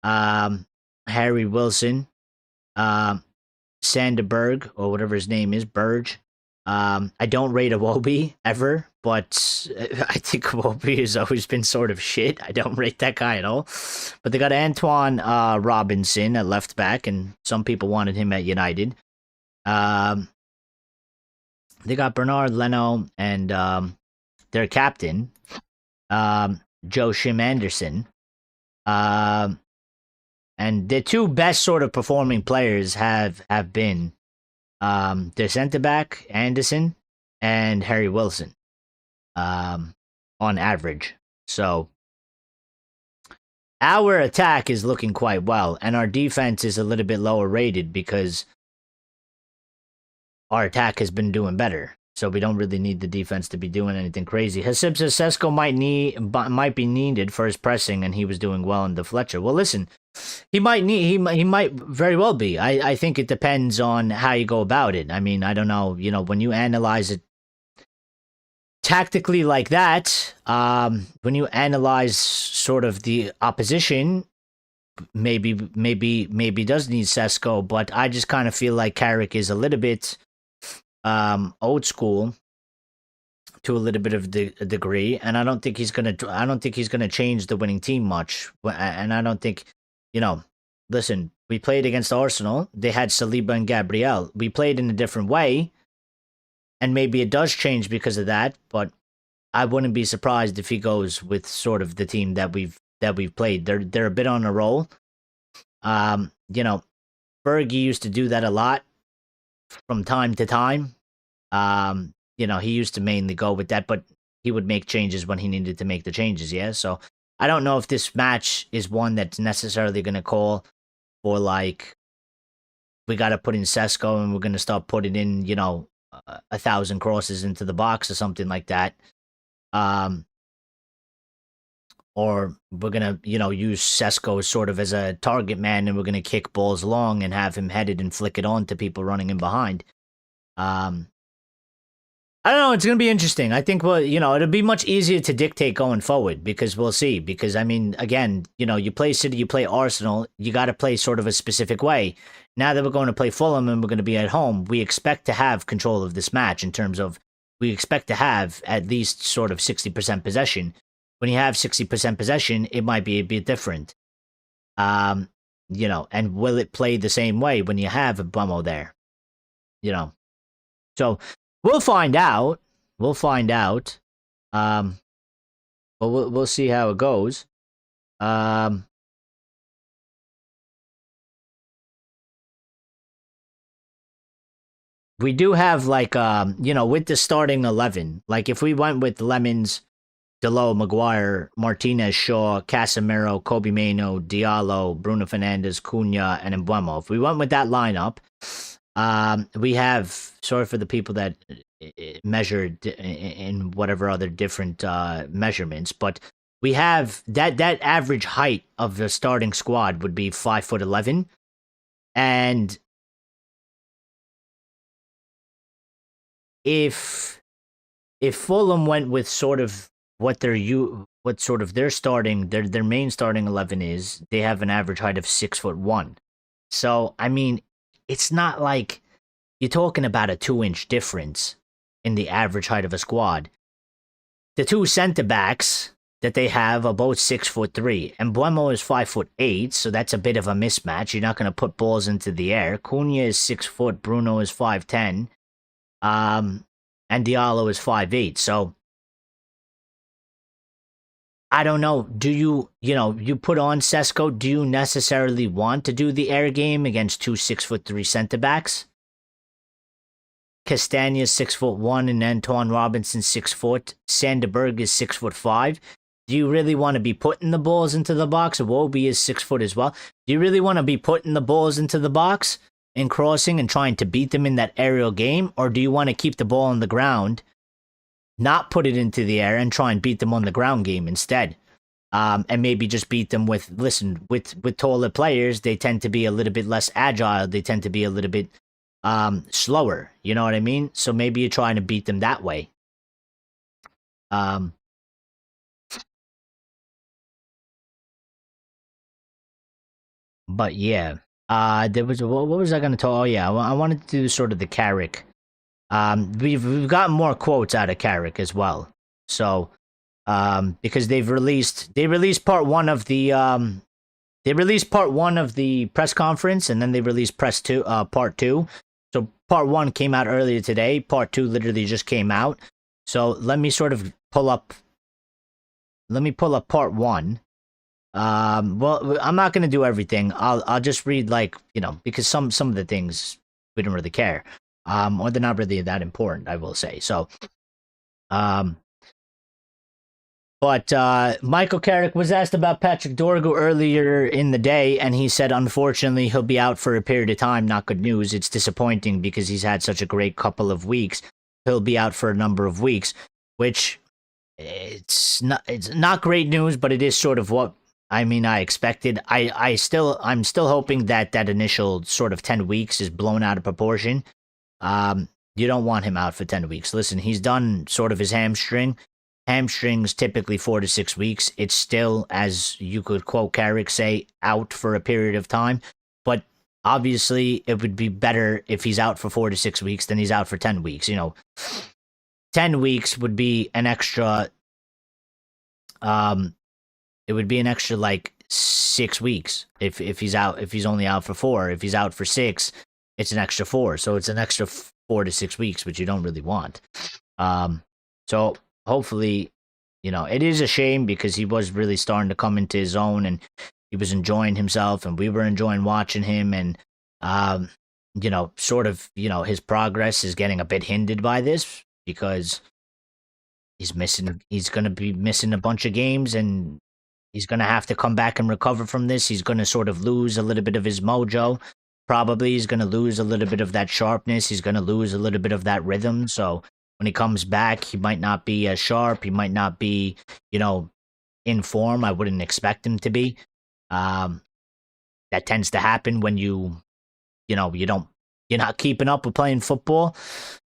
Harry Wilson, Sanderberg, or whatever his name is, Burge. I don't rate Iwobi ever, but I think Iwobi has always been sort of shit. I don't rate that guy at all. But they got Antoine Robinson at left back, and some people wanted him at United. They got Bernard Leno and their captain, Joe Shim Anderson. And the two best sort of performing players have been their centre back Anderson and Harry Wilson. on average. So our attack is looking quite well, and our defense is a little bit lower rated because our attack has been doing better. So we don't really need the defense to be doing anything crazy. Hasib says Sesko might be needed for his pressing, and he was doing well in the Fletcher. Well, listen, he might very well be. I think it depends on how you go about it. I mean, I don't know. You know, when you analyze it tactically like that, when you analyze sort of the opposition, maybe does need Sesko, but I just kind of feel like Carrick is a little bit old school to a little bit of a degree, and I don't think he's gonna change the winning team much. And I don't think, you know, listen, we played against Arsenal. They had Saliba and Gabriel. We played in a different way, and maybe it does change because of that. But I wouldn't be surprised if he goes with sort of the team that we've played. They're a bit on a roll. You know, Fergie used to do that a lot from time to time. You know, he used to mainly go with that, but he would make changes when he needed to make the changes, yeah? So I don't know if this match is one that's necessarily going to call for, like, we got to put in Sesko and we're going to start putting in, you know, 1,000 crosses into the box or something like that. Or we're going to, you know, use Sesko sort of as a target man, and we're going to kick balls long and have him headed and flick it on to people running in behind. I don't know. It's going to be interesting. I think, well, you know, it'll be much easier to dictate going forward because we'll see. Because, I mean, again, you know, you play City, you play Arsenal, you got to play sort of a specific way. Now that we're going to play Fulham and we're going to be at home, we expect to have control of this match in terms of we expect to have at least sort of 60% possession. When you have 60% possession, it might be a bit different. You know, and will it play the same way when you have a Bummo there? You know, so we'll find out. We'll find out. But we'll see how it goes. We do have, like, you know, with the starting 11, like if we went with Lemons, Delo, Maguire, Martinez, Shaw, Casemiro, Kobe Mainoo, Diallo, Bruno Fernandes, Cunha, and Mbeumo. If we went with that lineup, we have, sorry for the people that measured in whatever other different measurements, but we have that average height of the starting squad would be 5'11", and if Fulham went with sort of what their starting their main starting 11 is, they have an average height of 6'1". So I mean, it's not like you're talking about a 2-inch difference in the average height of a squad. The two center backs that they have are both 6'3", and Mbeumo is 5'8", so that's a bit of a mismatch. You're not going to put balls into the air. Cunha is 6 foot, Bruno is 5'10", and Diallo is 5'8". So I don't know. Do you know, you put on Sesko, do you necessarily want to do the air game against two 6'3" center backs? Castagna is 6'1", and Antoine Robinson 6 foot. Sanderberg is 6'5". Do you really want to be putting the balls into the box? Iwobi is 6 foot as well. Do you really want to be putting the balls into the box and crossing and trying to beat them in that aerial game? Or do you want to keep the ball on the ground, not put it into the air, and try and beat them on the ground game instead? And maybe just beat them with taller players. They tend to be a little bit less agile. They tend to be a little bit slower. You know what I mean? So maybe you're trying to beat them that way. But yeah, there was, what was I going to talk? Oh yeah, I wanted to do sort of the Carrick. We've gotten more quotes out of Carrick as well. So, because they released part one of the press conference, and then they released part two. So part one came out earlier today. Part two literally just came out. So let me sort of pull up part one. Well, I'm not gonna do everything. I'll just read, like, you know, because some of the things we don't really care. Or they're not really that important, I will say. So, But Michael Carrick was asked about Patrick Dorgu earlier in the day, and he said, unfortunately, he'll be out for a period of time. Not good news. It's disappointing because he's had such a great couple of weeks. He'll be out for a number of weeks, which it's not great news, but it is sort of what I expected. I'm still hoping that initial sort of 10 weeks is blown out of proportion. You don't want him out for 10 weeks. Listen, he's done sort of his hamstring. Hamstrings typically 4 to 6 weeks. It's still, as you could quote Carrick, say, out for a period of time. But obviously, it would be better if he's out for 4 to 6 weeks than he's out for 10 weeks. 10 weeks would be an extra. It would be an extra like 6 weeks if he's out. If he's only out for 4, if he's out for 6, it's an extra 4. So it's an extra 4 to 6 weeks, which you don't really want. So hopefully, it is a shame because he was really starting to come into his own and he was enjoying himself and we were enjoying watching him. And, his progress is getting a bit hindered by this because he's going to be missing a bunch of games and he's going to have to come back and recover from this. He's going to sort of lose a little bit of his mojo. Probably he's going to lose a little bit of that sharpness. He's going to lose a little bit of that rhythm. So when he comes back, he might not be as sharp. He might not be, in form. I wouldn't expect him to be. That tends to happen when you're not keeping up with playing football.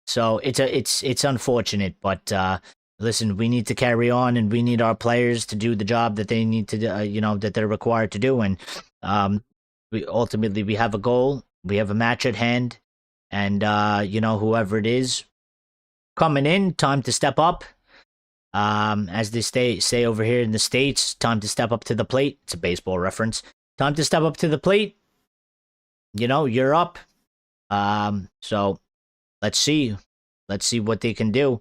So it's unfortunate, but listen, we need to carry on and we need our players to do the job that they need to, that they're required to do. And we have a goal, we have a match at hand, and whoever it is coming in, time to step up. As they say over here in the States, time to step up to the plate. It's a baseball reference. Time to step up to the plate. You're up. So let's see what they can do.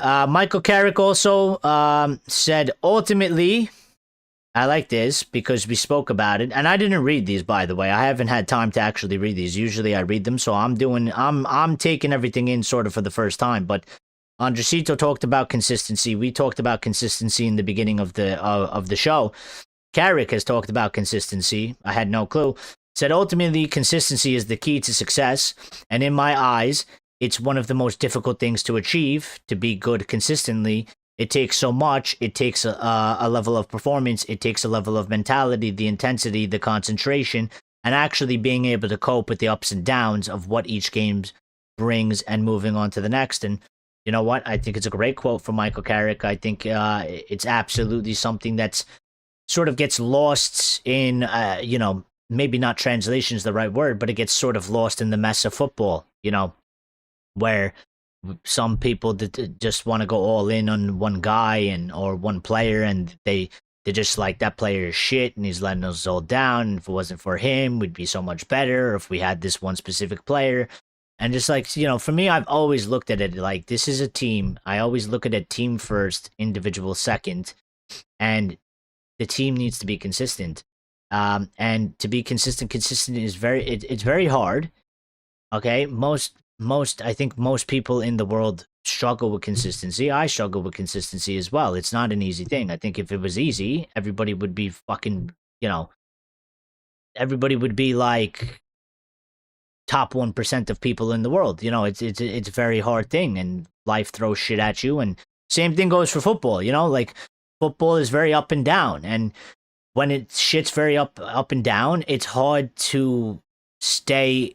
Michael Carrick also said, ultimately, I like this because we spoke about it, and I didn't read these, by the way. I haven't had time to actually read these. Usually I read them, so I'm taking everything in sort of for the first time. But Andresito talked about consistency. We talked about consistency in the beginning of the show. Carrick has talked about consistency. I had no clue. Said ultimately consistency is the key to success, and in my eyes, it's one of the most difficult things to achieve. To be good consistently, it takes so much. It takes a level of performance. It takes a level of mentality, the intensity, the concentration, and actually being able to cope with the ups and downs of what each game brings and moving on to the next. And you know what? I think it's a great quote from Michael Carrick. I think it's absolutely something that's sort of gets lost in, maybe not translation is the right word, but it gets sort of lost in the mess of football, where some people just want to go all in on one guy or one player, and they're just like, that player is shit and he's letting us all down. And if it wasn't for him, we'd be so much better if we had this one specific player. And just like, for me, I've always looked at it like this is a team. I always look at it team first, individual second, and the team needs to be consistent. And to be consistent is it's very hard. Okay, I think most people in the world struggle with consistency. I struggle with consistency as well. It's not an easy thing. I think if it was easy, everybody would be fucking, everybody would be like top 1% of people in the world. It's a very hard thing, and life throws shit at you. And same thing goes for football. Like football is very up and down, and when shit's very up and down, it's hard to stay.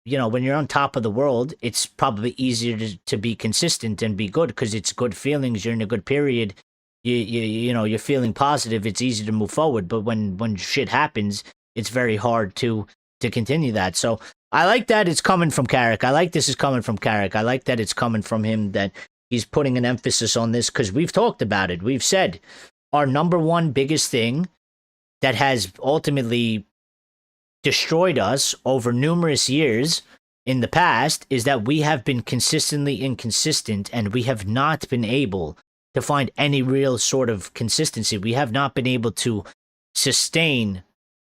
When you're on top of the world, it's probably easier to be consistent and be good because it's good feelings. You're in a good period. You're feeling positive. It's easy to move forward. But when shit happens, it's very hard to continue that. So I like that it's coming from Carrick. I like this is coming from Carrick. I like that it's coming from him, that he's putting an emphasis on this because we've talked about it. We've said our number one biggest thing that has ultimately destroyed us over numerous years in the past is that we have been consistently inconsistent, and we have not been able to find any real sort of consistency. We have not been able to sustain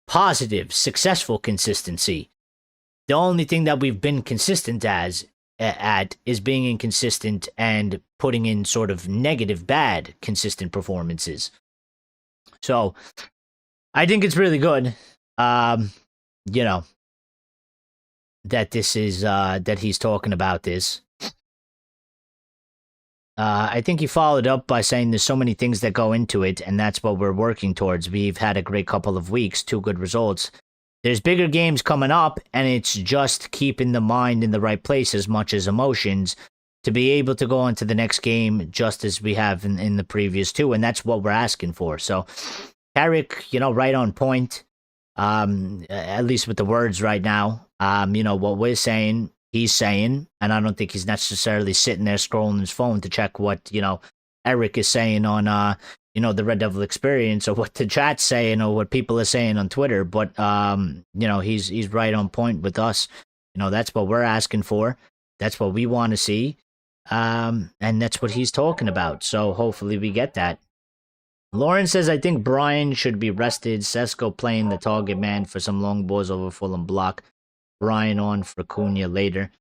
positive, successful consistency. The only thing that we've been consistent as at is being inconsistent and putting in sort of negative, bad, consistent performances. So I think it's really good, you know, that this is that he's talking about this. I think he followed up by saying there's so many things that go into it, and that's what we're working towards. We've had a great couple of weeks, 2 good results. There's bigger games coming up, and it's just keeping the mind in the right place as much as emotions to be able to go on to the next game just as we have in the previous 2, and that's what we're asking for. So, Carrick, right on point, at least with the words right now. What we're saying, he's saying, and I don't think he's necessarily sitting there scrolling his phone to check what, Eric is saying on, the Red Devil Experience or what the chat's saying or what people are saying on Twitter. But, he's right on point with us. That's what we're asking for. That's what we want to see. And that's what he's talking about. So hopefully we get that. Lauren says, I think Brian should be rested. Sesko playing the target man for some long balls over Fulham block. Brian on for Cunha later.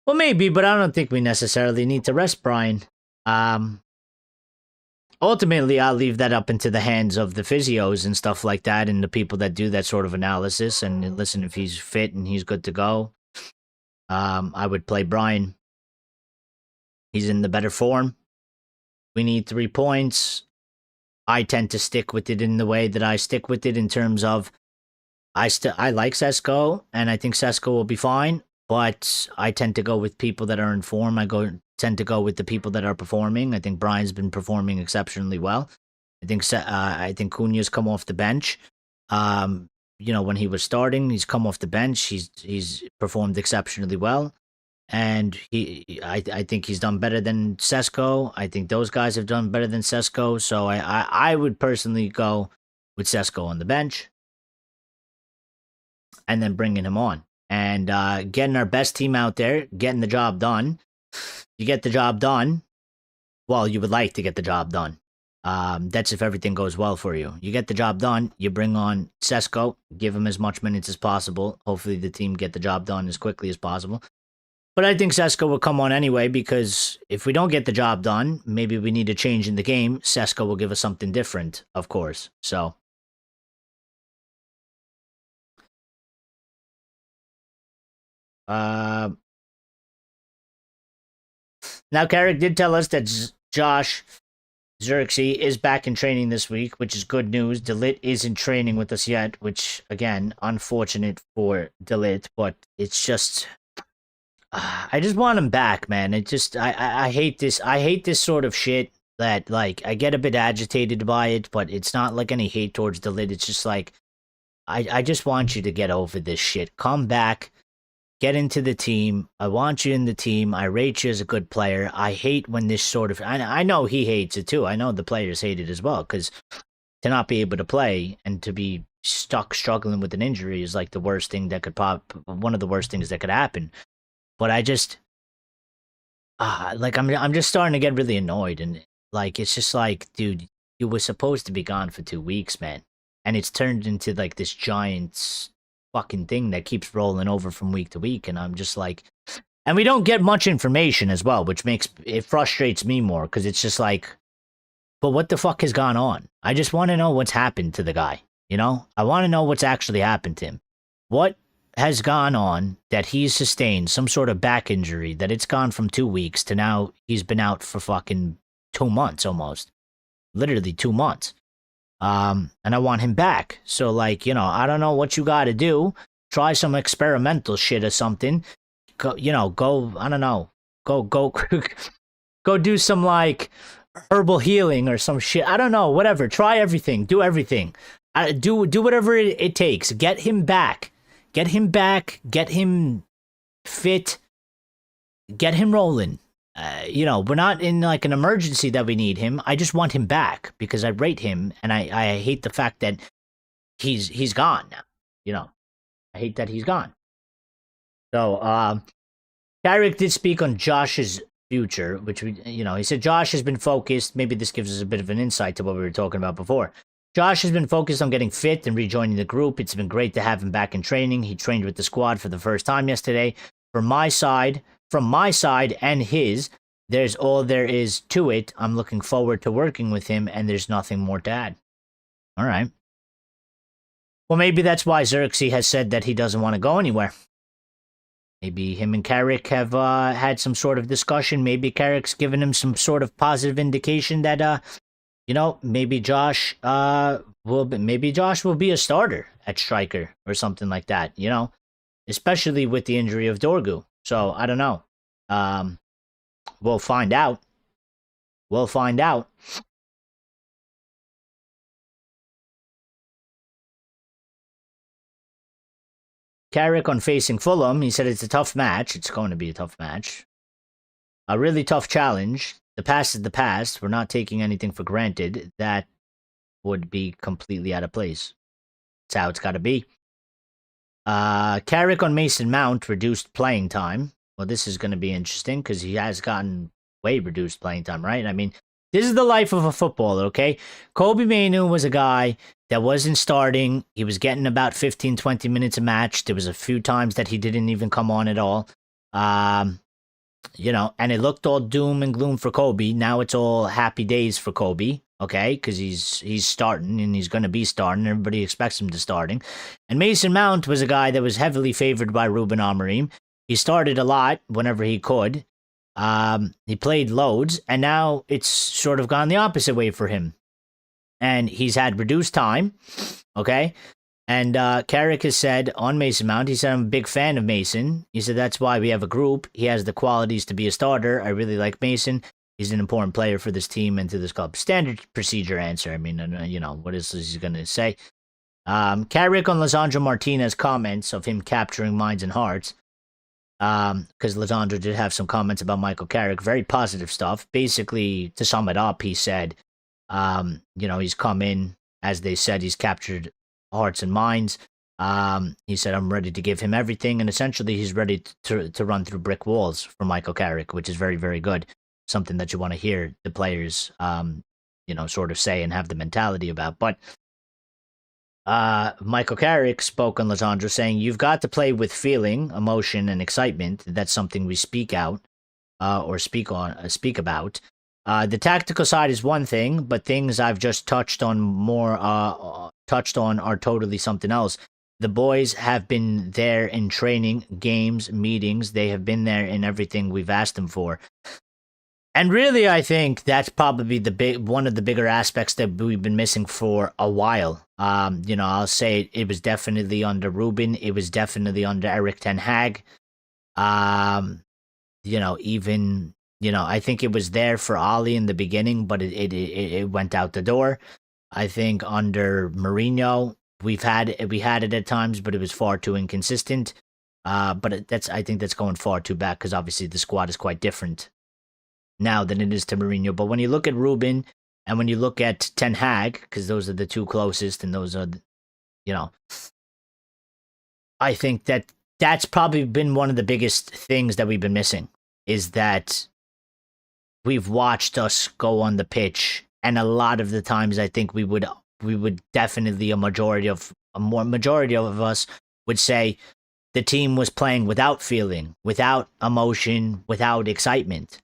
Well, maybe, but I don't think we necessarily need to rest Brian. Ultimately, I'll leave that up into the hands of the physios and stuff like that and the people that do that sort of analysis. And listen, if he's fit and he's good to go, I would play Brian. He's in the better form. We need 3 points. I tend to stick with it in the way that I stick with it in terms of I like Sesko, and I think Sesko will be fine, but I tend to go with people that are in form. Tend to go with the people that are performing. I think Brian's been performing exceptionally well. I think Cunha's come off the bench. When he was starting, he's come off the bench. He's performed exceptionally well. And I think he's done better than Sesko. I think those guys have done better than Sesko. So I would personally go with Sesko on the bench and then bringing him on and getting our best team out there, getting the job done. You get the job done. Well, you would like to get the job done. That's if everything goes well for you. You get the job done. You bring on Sesko, give him as much minutes as possible. Hopefully the team get the job done as quickly as possible. But I think Sesko will come on anyway because if we don't get the job done, maybe we need a change in the game. Sesko will give us something different, of course. So. Now, Carrick did tell us that Josh Zirkzee is back in training this week, which is good news. De Ligt isn't training with us yet, which, again, unfortunate for De Ligt, but it's just... I just want him back, man. I hate this. I hate this sort of shit that, like, I get a bit agitated by it, but it's not like any hate towards De Ligt. It's just like, I just want you to get over this shit. Come back. Get into the team. I want you in the team. I rate you as a good player. I hate when this sort of... I know he hates it too. I know the players hate it as well, because to not be able to play and to be stuck struggling with an injury is like the worst thing that could one of the worst things that could happen. But I just... I'm just starting to get really annoyed. And, like, it's just like, dude, you were supposed to be gone for 2 weeks, man. And it's turned into, like, this giant... fucking thing that keeps rolling over from week to week, and I'm just like, and we don't get much information as well, which makes it frustrates me more because it's just like, but what the fuck has gone on? I just want to know what's happened to the guy. I want to know what's actually happened to him. What has gone on that he's sustained some sort of back injury that it's gone from 2 weeks to now he's been out for fucking 2 months almost, literally 2 months. And I want him back. So, like, I don't know what you got to do. Try some experimental shit or something. Go, I don't know. Go, go do some, like, herbal healing or some shit. I don't know. Whatever. Try everything. Do everything. Do whatever it takes. Get him back. Get him back. Get him fit. Get him rolling. We're not in like an emergency that we need him. I just want him back because I rate him, and I hate the fact that he's gone now. I hate that he's gone. So, Carrick did speak on Josh's future, which he said Josh has been focused. Maybe this gives us a bit of an insight to what we were talking about before. Josh has been focused on getting fit and rejoining the group. It's been great to have him back in training. He trained with the squad for the first time yesterday. from my side and his, there's all there is to it. I'm looking forward to working with him, and there's nothing more to add. All right. Well, maybe that's why Zerxi has said that he doesn't want to go anywhere. Maybe him and Carrick have had some sort of discussion. Maybe Carrick's given him some sort of positive indication that, maybe Josh will be a starter at striker or something like that. Especially with the injury of Dorgu. So I don't know. We'll find out. Carrick on facing Fulham, he said it's a tough match. It's going to be a tough match. A really tough challenge. The past is the past. We're not taking anything for granted. That would be completely out of place. That's how it's got to be. Carrick on Mason Mount, reduced playing time. Well, this is going to be interesting because he has gotten way reduced playing time, right? I mean, this is the life of a footballer, okay? Kobbie Mainoo was a guy that wasn't starting. He was getting about 15, 20 minutes a match. There was a few times that he didn't even come on at all. And it looked all doom and gloom for Kobbie. Now it's all happy days for Kobbie, okay? Because he's starting, and he's going to be starting. Everybody expects him to starting. And Mason Mount was a guy that was heavily favored by Ruben Amorim. He started a lot whenever he could. He played loads, and now it's sort of gone the opposite way for him. And he's had reduced time, okay? And Carrick has said on Mason Mount, he said, I'm a big fan of Mason. He said, that's why we have a group. He has the qualities to be a starter. I really like Mason. He's an important player for this team and to this club. Standard procedure answer. I mean, what is he going to say? Carrick on Lisandro Martinez comments of him capturing minds and hearts. Because Lisandro did have some comments about Michael Carrick. Very positive stuff. Basically, to sum it up, he said, he's come in, as they said, he's captured hearts and minds. He said, I'm ready to give him everything. And essentially, he's ready to run through brick walls for Michael Carrick, which is very, very good. Something that you want to hear the players, sort of say and have the mentality about. But Michael Carrick spoke on Lisandro saying, you've got to play with feeling, emotion, and excitement. That's something we speak out or speak about. The tactical side is one thing, but things I've just touched on are totally something else. The boys have been there in training, games, meetings. They have been there in everything we've asked them for. And really, I think that's probably one of the bigger aspects that we've been missing for a while. I'll say it was definitely under Ruben. It was definitely under Erik ten Hag. I think it was there for Ali in the beginning, but it went out the door. I think under Mourinho, we had it at times, but it was far too inconsistent. But I think that's going far too back because obviously the squad is quite different now than it is to Mourinho. But when you look at Ruben and when you look at Ten Hag, because those are the two closest, and those are, I think that's probably been one of the biggest things that we've been missing, is that we've watched us go on the pitch, and a lot of the times I think we would definitely a majority of us would say the team was playing without feeling, without emotion, without excitement.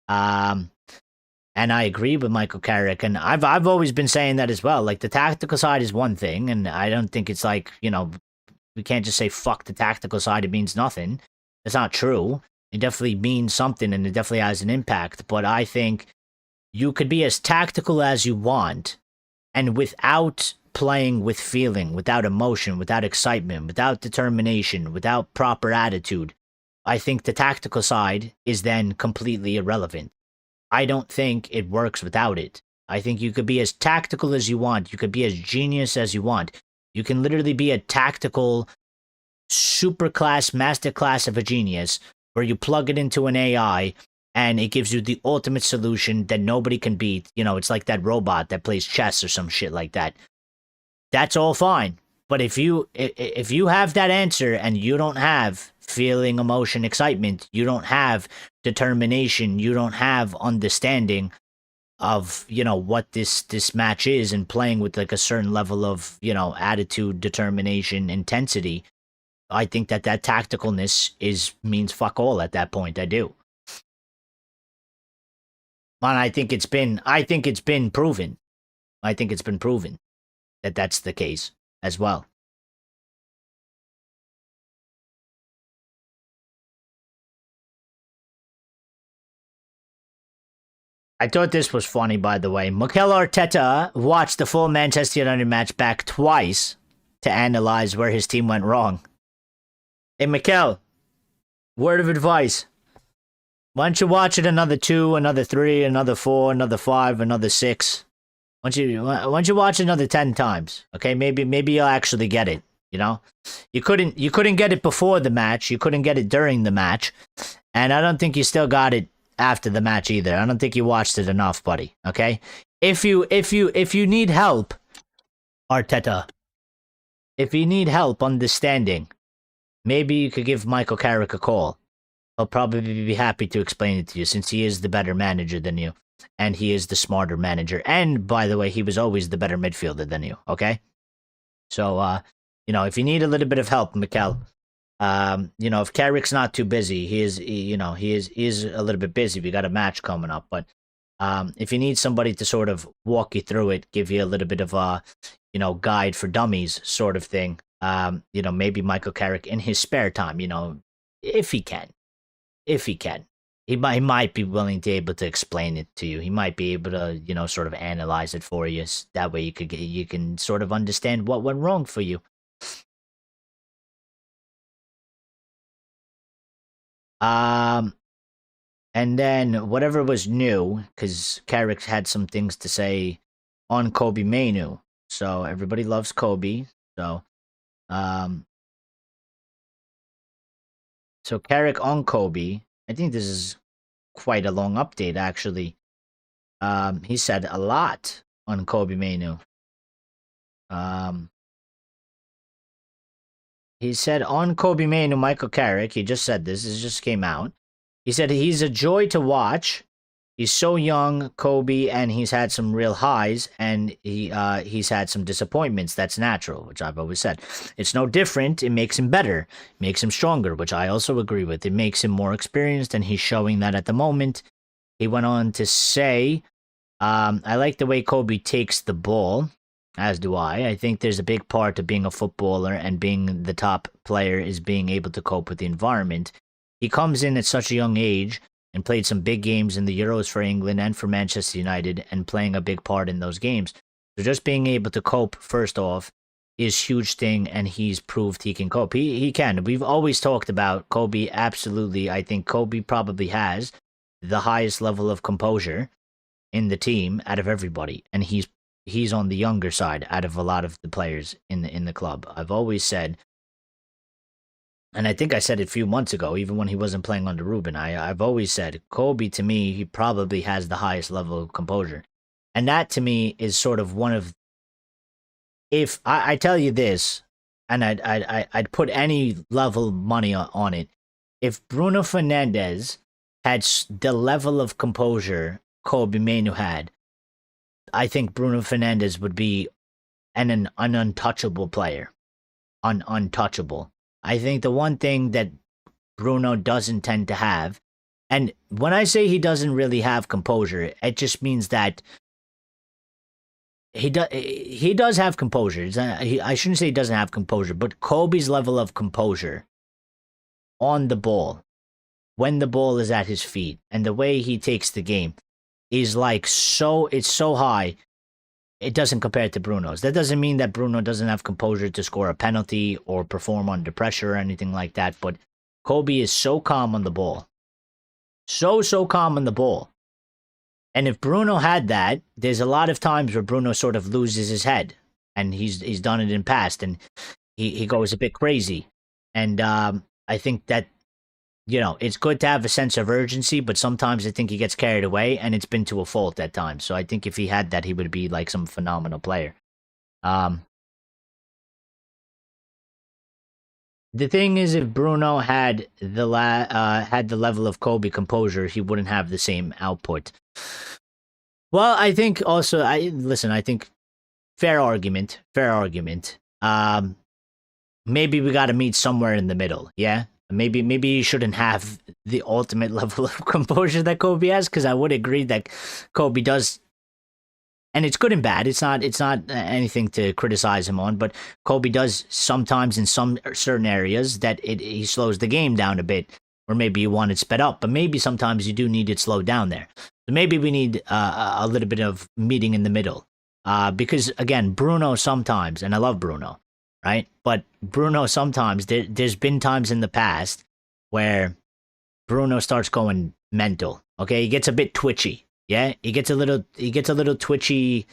And I agree with Michael Carrick, and I've always been saying that as well. Like, the tactical side is one thing, and I don't think it's like, we can't just say fuck the tactical side, it means nothing. That's not true. It definitely means something, and it definitely has an impact. But I think you could be as tactical as you want, and without playing with feeling, without emotion, without excitement, without determination, without proper attitude, I think the tactical side is then completely irrelevant. I don't think it works without it. I think you could be as tactical as you want. You could be as genius as you want. You can literally be a tactical super class, master class of a genius, where you plug it into an AI and it gives you the ultimate solution that nobody can beat. It's like that robot that plays chess or some shit like that. That's all fine. But if you have that answer and you don't have feeling, emotion, excitement, you don't have determination, you don't have understanding of, what this match is, and playing with like a certain level of, attitude, determination, intensity, I think that tacticalness means fuck all at that point. I do. And I think it's been proven. I think it's been proven that that's the case as well. I thought this was funny, by the way. Mikel Arteta watched the full Manchester United match back twice to analyze where his team went wrong. Hey, Mikel, word of advice. Why don't you watch it another 2, another 3, another 4, another 5, another 6? Why don't you watch another 10 times? Okay, maybe you'll actually get it. You know, you couldn't get it before the match. You couldn't get it during the match, and I don't think you still got it after the match either. I don't think you watched it enough, buddy. Okay, if you need help, Arteta, if you need help understanding, maybe you could give Michael Carrick a call. He'll probably be happy to explain it to you, since he is the better manager than you, and he is the smarter manager. And by the way, he was always the better midfielder than you. Okay, so if you need a little bit of help, Mikel, if Carrick's not too busy, he is a little bit busy. We got a match coming up, but if you need somebody to sort of walk you through it, give you a little bit of a, guide for dummies sort of thing, maybe Michael Carrick in his spare time, if he can, he might be willing to able to explain it to you. He might be able to, sort of analyze it for you. That way you can sort of understand what went wrong for you. And then whatever was new, because Carrick had some things to say on Kobe Mainu. So everybody loves Kobe. So, Carrick on Kobe. I think this is quite a long update, actually. He said a lot on Kobe Mainu. He said on Kobe Mainu, Michael Carrick, he just said this just came out. He said he's a joy to watch. He's so young, Kobe, and he's had some real highs, and he's had some disappointments. That's natural, which I've always said. It's no different. It makes him better. It makes him stronger, which I also agree with. It makes him more experienced, and he's showing that at the moment. He went on to say, I like the way Kobe takes the ball, as do I. I think there's a big part of being a footballer and being the top player is being able to cope with the environment. He comes in at such a young age and played some big games in the Euros for England and for Manchester United and playing a big part in those games. So just being able to cope, first off, is huge thing, and he's proved he can cope. He can. We've always talked about Kobe, absolutely. I think Kobe probably has the highest level of composure in the team out of everybody, and he's on the younger side out of a lot of the players in the club. I've always said, and I think I said it a few months ago, even when he wasn't playing under Ruben, I've always said, Kobe, to me, he probably has the highest level of composure. And that, to me, is sort of one of... If I tell you this, and I'd put any level of money on it, if Bruno Fernandes had the level of composure Kobe Mainu had, I think Bruno Fernandes would be an untouchable player. Untouchable. I think the one thing that Bruno doesn't tend to have, and when I say he doesn't really have composure, it just means that he does have composure. I shouldn't say he doesn't have composure, but Kobe's level of composure on the ball, when the ball is at his feet, and the way he takes the game, is it's so high, it doesn't compare to Bruno's. That doesn't mean that Bruno doesn't have composure to score a penalty or perform under pressure or anything like that, but Kobe is so calm on the ball. So calm on the ball. And if Bruno had that, there's a lot of times where Bruno sort of loses his head, and he's done it in past, and he goes a bit crazy. And I think that, it's good to have a sense of urgency, but sometimes I think he gets carried away, and it's been to a fault at times. So I think if he had that, he would be like some phenomenal player. The thing is, if Bruno had the level of Kobe composure, he wouldn't have the same output. Well, I think also, I think fair argument. maybe we got to meet somewhere in the middle. Yeah. Maybe you shouldn't have the ultimate level of composure that Kobe has, because I would agree that Kobe does, and it's good and bad. It's not anything to criticize him on, but Kobe does sometimes in some certain areas that he slows the game down a bit, or maybe you want it sped up, but maybe sometimes you do need it slowed down there. So maybe we need a little bit of meeting in the middle, because again, Bruno sometimes, and I love Bruno, right? But Bruno sometimes there's been times in the past where Bruno starts going mental. Okay, he gets a bit twitchy. Yeah, he gets a little twitchy,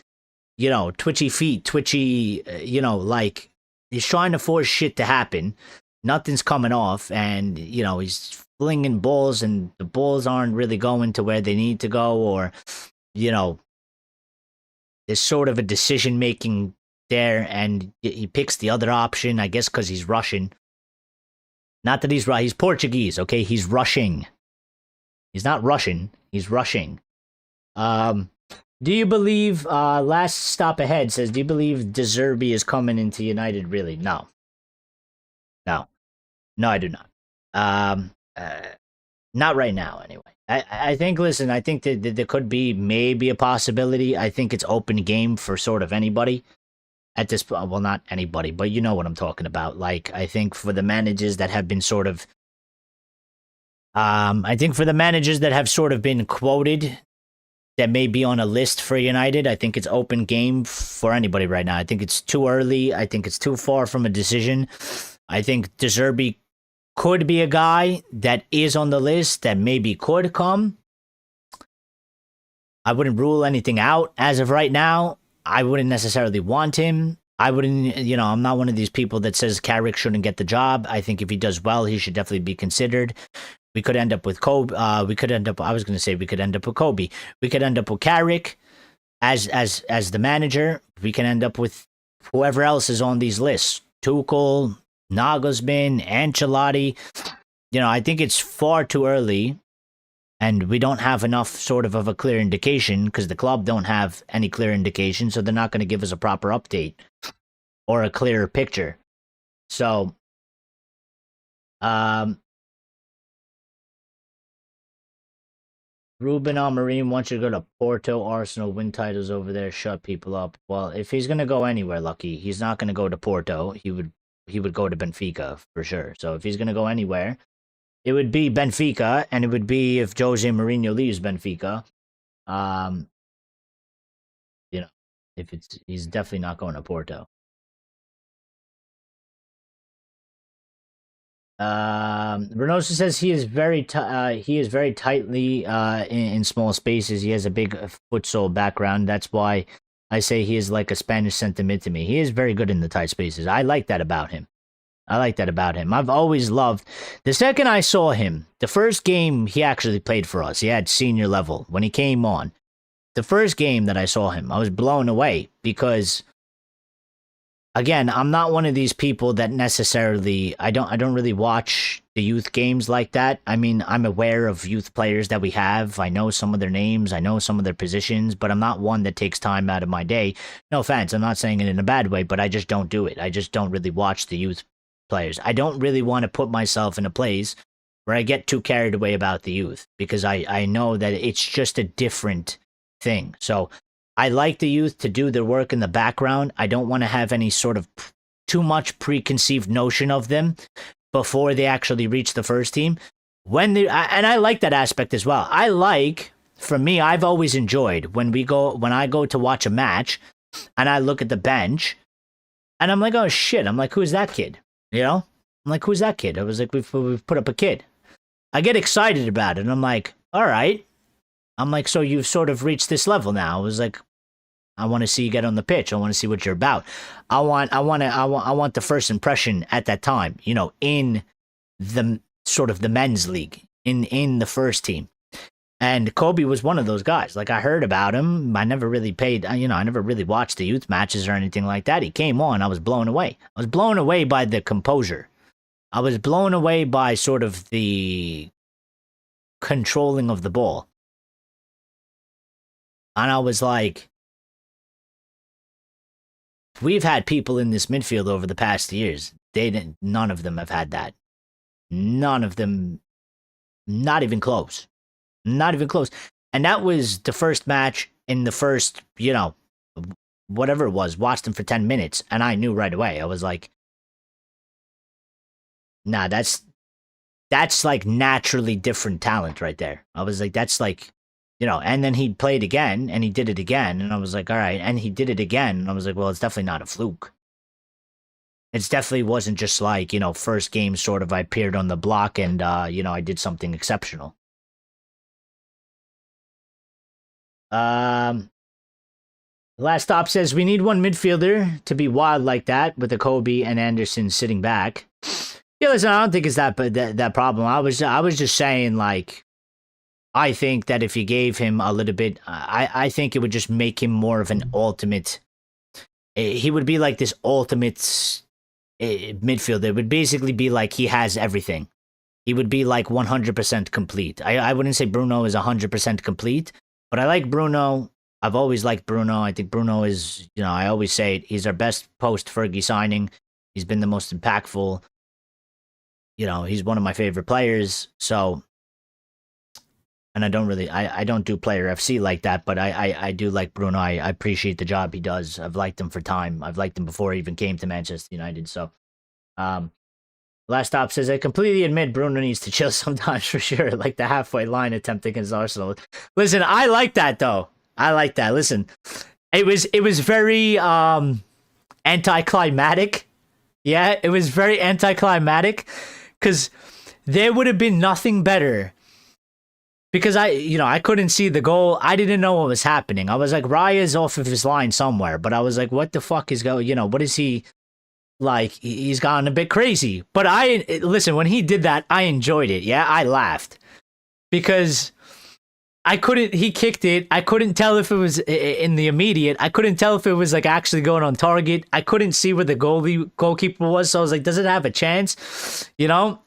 twitchy feet, twitchy, like he's trying to force shit to happen. Nothing's coming off, and he's flinging balls, and the balls aren't really going to where they need to go, or there's sort of a decision making there, and he picks the other option, I guess, because he's Russian. Not that he's Portuguese, okay? He's rushing. He's not Russian. He's rushing. Do you believe, last stop ahead says, do you believe De Zerbi is coming into United, really? No. No, I do not. Not right now, anyway. I think, listen, I think that there could be maybe a possibility. I think it's open game for sort of anybody at this point. Well, not anybody, but you know what I'm talking about. Like, I think for the managers that have been sort of, been quoted that may be on a list for United, I think it's open game for anybody right now. I think it's too early. I think it's too far from a decision. I think De Zerbi could be a guy that is on the list that maybe could come. I wouldn't rule anything out as of right now. I wouldn't necessarily want him. I wouldn't, I'm not one of these people that says Carrick shouldn't get the job. I think if he does well, he should definitely be considered. We could end up with Kobe. We could end up with Kobe. We could end up with Carrick as the manager. We can end up with whoever else is on these lists. Tuchel, Nagelsmann, Ancelotti. I think it's far too early, and we don't have enough sort of a clear indication, because the club don't have any clear indication, so they're not going to give us a proper update or a clearer picture. So, Ruben Amorim wants you to go to Porto, Arsenal, win titles over there, shut people up. Well, if he's going to go anywhere, Lucky, he's not going to go to Porto. He would go to Benfica for sure. So if he's going to go anywhere, it would be Benfica, and it would be if Jose Mourinho leaves Benfica. He's definitely not going to Porto. Renosa says he is very tightly in small spaces. He has a big futsal background. That's why I say he is like a Spanish centre-mid to me. He is very good in the tight spaces. I like that about him. I've always loved, the second I saw him, the first game he actually played for us, he had senior level when he came on. The first game that I saw him, I was blown away, because again, I'm not one of these people that necessarily, I don't really watch the youth games like that. I mean, I'm aware of youth players that we have. I know some of their names. I know some of their positions, but I'm not one that takes time out of my day. No offense. I'm not saying it in a bad way, but I just don't do it. I just don't really watch the youth players. I don't really want to put myself in a place where I get too carried away about the youth, because I know that it's just a different thing. So I like the youth to do their work in the background. I don't want to have any sort of too much preconceived notion of them before they actually reach the first team. And I like that aspect as well. For me, I've always enjoyed when I go to watch a match and I look at the bench and I'm like, oh shit. I'm like, who's that kid? I'm like, who's that kid? I was like, we've put up a kid. I get excited about it, and I'm like, all right. I'm like, so you've sort of reached this level now. I was like, I want to see you get on the pitch. I want to see what you're about. I want the first impression at that time, in the sort of the men's league, in the first team. And Kobe was one of those guys. Like, I heard about him. I never really I never really watched the youth matches or anything like that. He came on. I was blown away. I was blown away by the composure. I was blown away by sort of the controlling of the ball. And I was like, we've had people in this midfield over the past years They didn't. None of them have had that. None of them. Not even close. Not even close. And that was the first match in the first, whatever it was. Watched them for 10 minutes, and I knew right away. I was like, nah, that's like naturally different talent right there. I was like, that's like, and then he played again and he did it again. And I was like, all right. And he did it again. And I was like, well, it's definitely not a fluke. It definitely wasn't just like, first game sort of I appeared on the block and, I did something exceptional. Last stop says we need one midfielder to be wild like that with the Kobe and Anderson sitting back. Yeah, listen, I don't think it's that problem. I was just saying, like, I think that if you gave him a little bit, I think it would just make him more of an ultimate. He would be like this ultimate midfielder. It would basically be like he has everything. He would be like 100% complete. I wouldn't say Bruno is 100% complete, but I like Bruno. I've always liked Bruno. I think Bruno is, I always say it, he's our best post-Fergie signing. He's been the most impactful. He's one of my favorite players. So, and I don't do player FC like that, but I do like Bruno. I appreciate the job he does. I've liked him for time. I've liked him before he even came to Manchester United. So, last stop says, I completely admit Bruno needs to chill sometimes for sure. Like the halfway line attempt against Arsenal. Listen, I like that though. I like that. Listen, it was very anticlimactic. Yeah, it was very anticlimactic because there would have been nothing better. Because I couldn't see the goal. I didn't know what was happening. I was like, Raya's off of his line somewhere. But I was like, what the fuck is going, what is he, like, he's gone a bit crazy. But listen, when he did that, I enjoyed it. Yeah, I laughed. Because he kicked it. I couldn't tell if it was in the immediate. I couldn't tell if it was like actually going on target. I couldn't see where the goalkeeper was. So I was like, does it have a chance?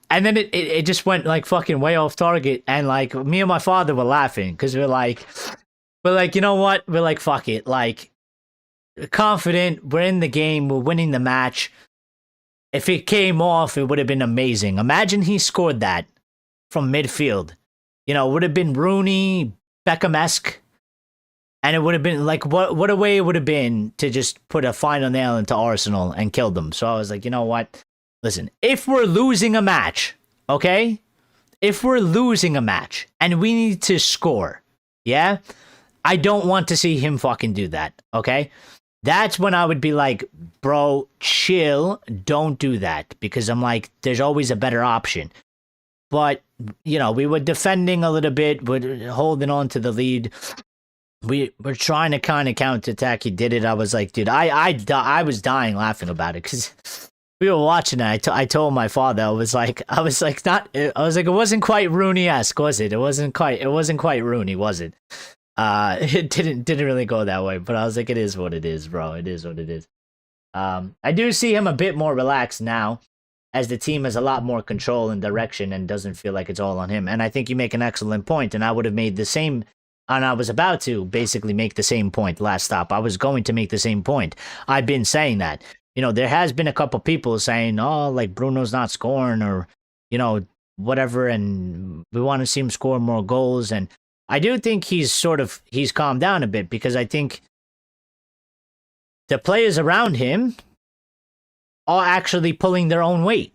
And then it just went like fucking way off target. And like me and my father were laughing because we're like, you know what? We're like, fuck it. Like, confident. We're in the game. We're winning the match. If it came off, it would have been amazing. Imagine he scored that from midfield. Would have been Rooney, Beckham-esque. And it would have been like, what a way it would have been to just put a final nail into Arsenal and kill them. So I was like, you know what? Listen, if we're losing a match, okay? If we're losing a match and we need to score, yeah? I don't want to see him fucking do that, okay? That's when I would be like, bro, chill, don't do that. Because I'm like, there's always a better option. But, we were defending a little bit, we're holding on to the lead. We're trying to kind of counterattack. He did it. I was like, dude, I was dying laughing about it because we were watching it. I told my father, it wasn't quite Rooney-esque, was it? It wasn't quite Rooney, was it? It didn't really go that way, but I was like, it is what it is, bro. It is what it is. I do see him a bit more relaxed now, as the team has a lot more control and direction and doesn't feel like it's all on him. And I think you make an excellent point, and I would have made the same, and I was about to basically make the same point last stop. I was going to make the same point. I've been saying that. There has been a couple people saying, oh, like Bruno's not scoring or, whatever, and we want to see him score more goals. And I do think he's calmed down a bit because I think the players around him are actually pulling their own weight.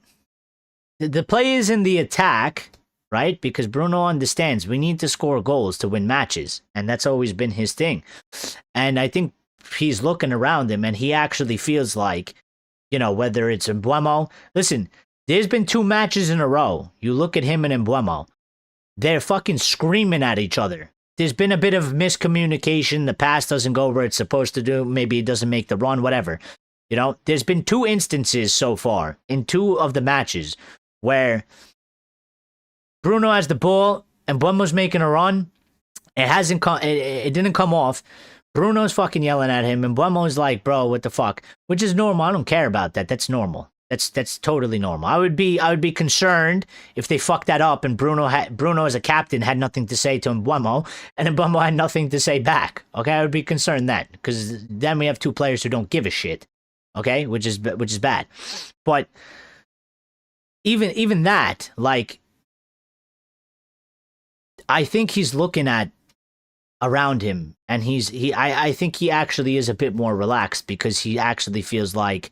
The players in the attack, right? Because Bruno understands we need to score goals to win matches. And that's always been his thing. And I think he's looking around him and he actually feels like, whether it's Mbeumo. Listen, there's been 2 matches in a row. You look at him and Mbeumo. They're fucking screaming at each other. There's been a bit of miscommunication. The pass doesn't go where it's supposed to do. Maybe it doesn't make the run, whatever. There's been 2 instances so far in 2 of the matches where Bruno has the ball and Mbeumo's making a run. It didn't come off. Bruno's fucking yelling at him and Mbeumo's like, bro, what the fuck? Which is normal. I don't care about that. That's normal. That's totally normal. I would be concerned if they fucked that up and Bruno as a captain had nothing to say to Mbeumo and Mbeumo had nothing to say back. Okay, I would be concerned then because then we have 2 players who don't give a shit. okay, which is bad. But even that, like, I think he's looking at around him, and I think he actually is a bit more relaxed because he actually feels like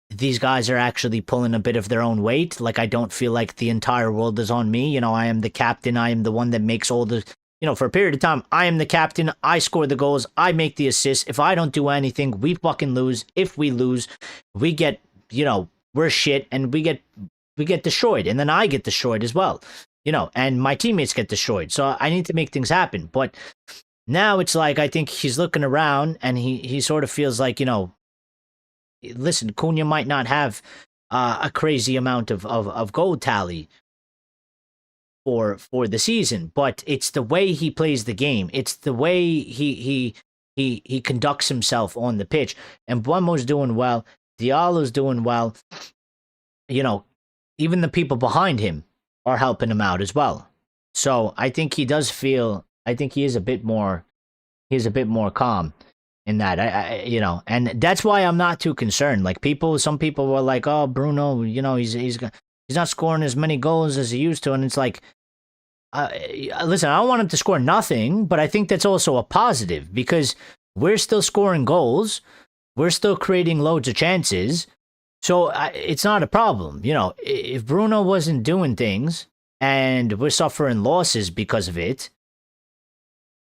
these guys are actually pulling a bit of their own weight. Like, I don't feel like the entire world is on me. You know, I am the captain. I am the one that makes all the, you know, for a period of time, I am the captain. I score the goals. I make the assists. If I don't do anything, we fucking lose. If we lose, we get, you know, we're shit, and we get destroyed. And then I get destroyed as well, you know, and my teammates get destroyed. So I need to make things happen. But now it's like, I think he's looking around, and he sort of feels like, you know, listen, Cunha might not have a crazy amount of goal tally for the season, but it's the way he plays the game. It's the way he conducts himself on the pitch. And Buemo's doing well. Diallo's doing well. You know, even the people behind him are helping him out as well. So I think he does feel. I think he is a bit more. He's a bit more calm in that, I you know, and that's why I'm not too concerned. Like, some people were like, "Oh, Bruno, you know, he's not scoring as many goals as he used to," and it's like, listen, I don't want him to score nothing, but I think that's also a positive because we're still scoring goals, we're still creating loads of chances, so it's not a problem. You know, if Bruno wasn't doing things and we're suffering losses because of it,